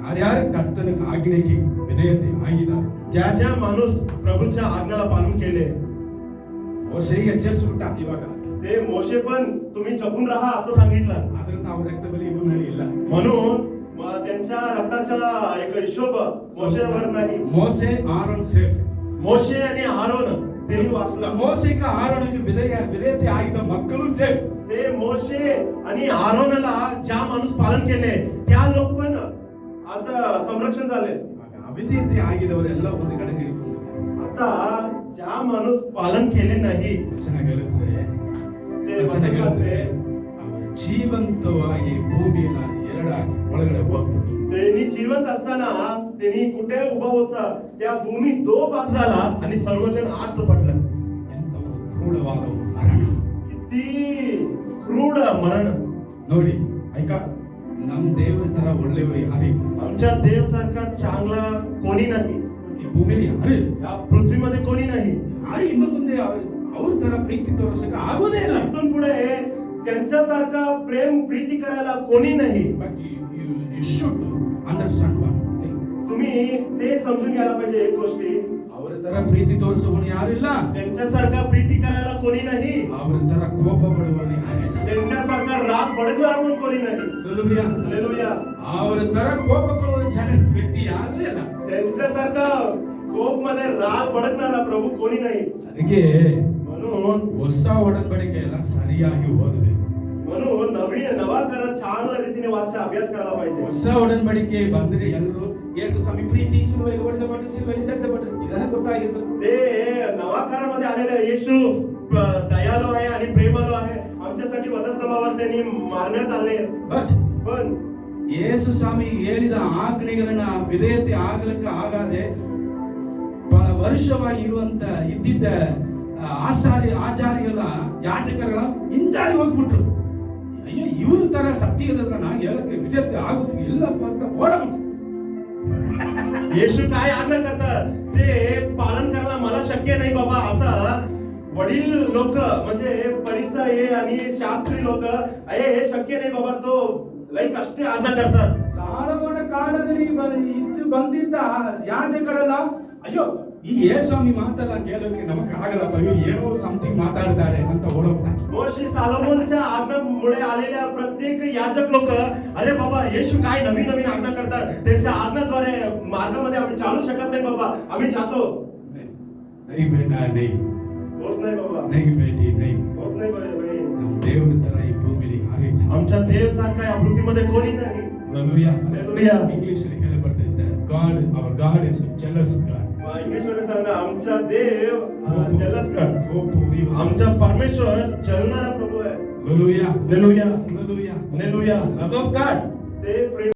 ಯಾರ್ಯಾರು ಕರ್ತನ ಆಜ್ಞೆಗೆ ವಿಧೇಯತೆ ಆಗಿದ್ದಾರೆ, ज्या ज्या माणूस प्रभूच्या आज्ञाला पालन केले ಮೋಶೆಗೆ ಎಚ್ಚರಿಸ್ಬಿಟ್ಟ. ಇವಾಗ ते मोशे पण तुम्ही जपून राहा असं सांगितलं. ಅದರಿಂದ ಅವ್ರ ರಕ್ತ ಬಲಿ ಇವ್ರ ಮೇಲೆ ಇಲ್ಲ. म्हणून त्यांच्या रक्ताचा एक हिशोब मोशेवर नाही. ಮೋಸೆ ಆರೋನ್ ಸೇಫ್. मोशे आणि आरोन त्यांनी वाचलं. ಮೋಸೆಗೆ ಆರೋನಿಗೆ ವಿಧೇಯತೆ ಆಗಿದ್ದ ಮಕ್ಕಳು ಸೇಫ್. ते मोशे आणि आरोनला ज्या माणूस पालन केले त्या लोक पण आता संरक्षण झाले. ಅವಿಧೇಯತೆ ಆಗಿದವರೆಲ್ಲ ಒಂದು ಕಡೆ ಹಿಡಿಕೊಂಡಿದ್ದಾರೆ. आता ज्या माणूस पालन केले नाही ವಚನ ಹೇಳುತ್ತೆ, ते ವಚನ ಹೇಳುತ್ತೆ, म्हणतात, ಅವರು ಜೀವಂತವಾಗಿ ಎರಡಾಗಿ ಒಳಗಡೆ ಹೋಗ್ಬಿಟ್ಟು त्यांनी जिवंत असताना त्यांनी कुठे उभा होता त्या भूमी दो भाग झाला आणि सर्वजण आत पडलं. ಎಂತ ಒಂದು ಕ್ರೂರವಾದ ಒಂದು ಮರಣ. किती क्रूर मरण. ನೋಡಿ, ऐका ನಮ್ ದೇವರ ತರ ಒಳ್ಳೆಯವರು ಯಾರಿಲ್ಲ. आमच्या देव सारखा चांगला कोणी नाही. ಈ ಭೂಮಿಲಿ ಯಾರು ಇಲ್ಲ. या पृथ्वीमध्ये कोणी नाही. ಯಾರು ಇನ್ನು ಮುಂದೆ ಅವ್ರ ತರ ಪ್ರೀತಿ ತೋರಿಸಕ್ಕೆ ಆಗೋದೇ ಇಲ್ಲ. इथून पुढे त्यांच्यासारखा प्रेम प्रीती करायला कोणी नाही. But you should understand one thing. तुम्ही ते समजून घ्यायला पाहिजे एक गोष्टी. ಅವರ ತರ ಪ್ರೀತಿ ತೋರಿಸುವವನು ಯಾರಿಲ್ಲ. त्यांच्यासारखा प्रीती करायला कोणी नाही. ಅವರ ತರ ಕೋಪ ಪಡುವವನು ಯಾರಿಲ್ಲ. त्यांच्यासारखा राग भडकणारा पण कोणी नाही. Hallelujah. हालेलुया. ಅವರ ತರ ಕೋಪ ಕೊಡುವ ವ್ಯಕ್ತಿ ಯಾರೂ ಇಲ್ಲ. त्यांच्यासारखा कोप मध्ये राग भडकणारा प्रभू कोणी नाही. ಅದಕ್ಕೆ म्हणून ಹೊಸ ಒಡಂಬಡಿಕೆ ಎಲ್ಲ ಸರಿಯಾಗಿ ಓದಬೇಕು. नवा करत चांगल्या रीतीने वाचा अभ्यास करायला पाहिजे. ಹೊಸ ಒಡಂಬಡಿಕೆ ಬಂದ್ರೆ ಎಲ್ಲರೂ ಯೇಸು ಸ್ವಾಮಿ ಪ್ರೀತಿ ಶಿಲುಬೆಗೆ ಹೊಡೆದಪಟ್ಟು ಶಿಲುಬೆಯಲ್ಲಿ ಚಚ್ಚಪಟ್ಟು ಇದನ್ನ ಗೊತ್ತಾಗಿತ್ತು. ते नवाकारामध्ये आलेले येशू दयाळू आहे आणि प्रेमाळू आहे. आमच्यासाठी वधस्तंभावर त्यांनी मारण्यात आले. ಬಟ್ पण ಯೇಸು ಸ್ವಾಮಿ ಹೇಳಿದ ಆಜ್ಞೆಗಳನ್ನ ವಿಧೇಯತೆ ಆಗಲಿಕ್ಕೆ ಆಗದೆ ಬಹಳ ವರ್ಷವಾಗಿ ಇದ್ದಿದ್ದ ಆಚಾರ್ಯಗಳ ಯಾಜಕರುಗಳ ಹಿಂಜಾರಿ ಹೋಗ್ಬಿಟ್ರು. ಅಯ್ಯೋ ಇವ್ರ ತರ ಸತ್ಯ ಇರೋದ್ರ ನಾ ಹೇಳಕ್ಕೆ ವಿಧೇಯತೆ ಆಗುತ್ತೆ ಇಲ್ಲಪ್ಪ ಅಂತ ಓಡಬಿಟ್ಟು येशू काय आज्ञा करतात ते पालन करायला मला शक्य नाही बाबा, असं वडील लोक म्हणजे परिसय आणि शास्त्री लोक हे शक्य नाही बाबा, तो लई कष्ट आज्ञा करतात. ಸಾಲಮೋನ ಕಾಲದಲ್ಲಿ ಇದ್ದು ಬಂದಿದ್ದ ಯಾಜಕರೆಲ್ಲ ಅಯ್ಯೋ ಈ ಯೇಸ್ವಾಮಿ ಮಾತೆಲ್ಲ ಕೇಳೋಕೆ ನಮಗೆ ಆಗಲ್ಲಪ್ಪ, ಇವ್ರು ಏನೋ ಸಮಥಿಂಗ್ ಮಾತಾಡ್ತಾರೆ ಅಂತ ಓಡೋಗ್ತಾರೆ. मोशी सालोमोनच्या आज्ञामुळे आलेल्या प्रत्येक याजक लोक अरे बाबा येशू काय नवीन नवीन आज्ञा करतात, त्यांच्या आज्ञाद्वारे मार्गामध्ये आम्ही चालू शकत नाही बाबा, आम्ही जातो. नहीं बेटा नहीं, होत नाही बाबा, नहीं बेटी नहीं, होत नाही बहीण. ನಮ್ಮ ದೇವರ ತರ ಈ ಭೂಮಿಲಿ ಯಾರಿಲ್ಲ. आमच्या देव सारखा या पृथ्वीमध्ये कोणी नाही. Hallelujah. Hallelujah. ಇಂಗ್ಲಿಷ್ ಅಲ್ಲಿ ಹೇಳಿ ಬರ್ತೈತೆ, God, our God is a jealous God. English मध्ये सांगा आमचा देव जलस ಕೋಪವುಳ್ಳ. आमचा परमेश्वर जलणारा प्रभू आहे. Hallelujah. Hallelujah. Hallelujah. Hallelujah. Love of God. ते प्रेम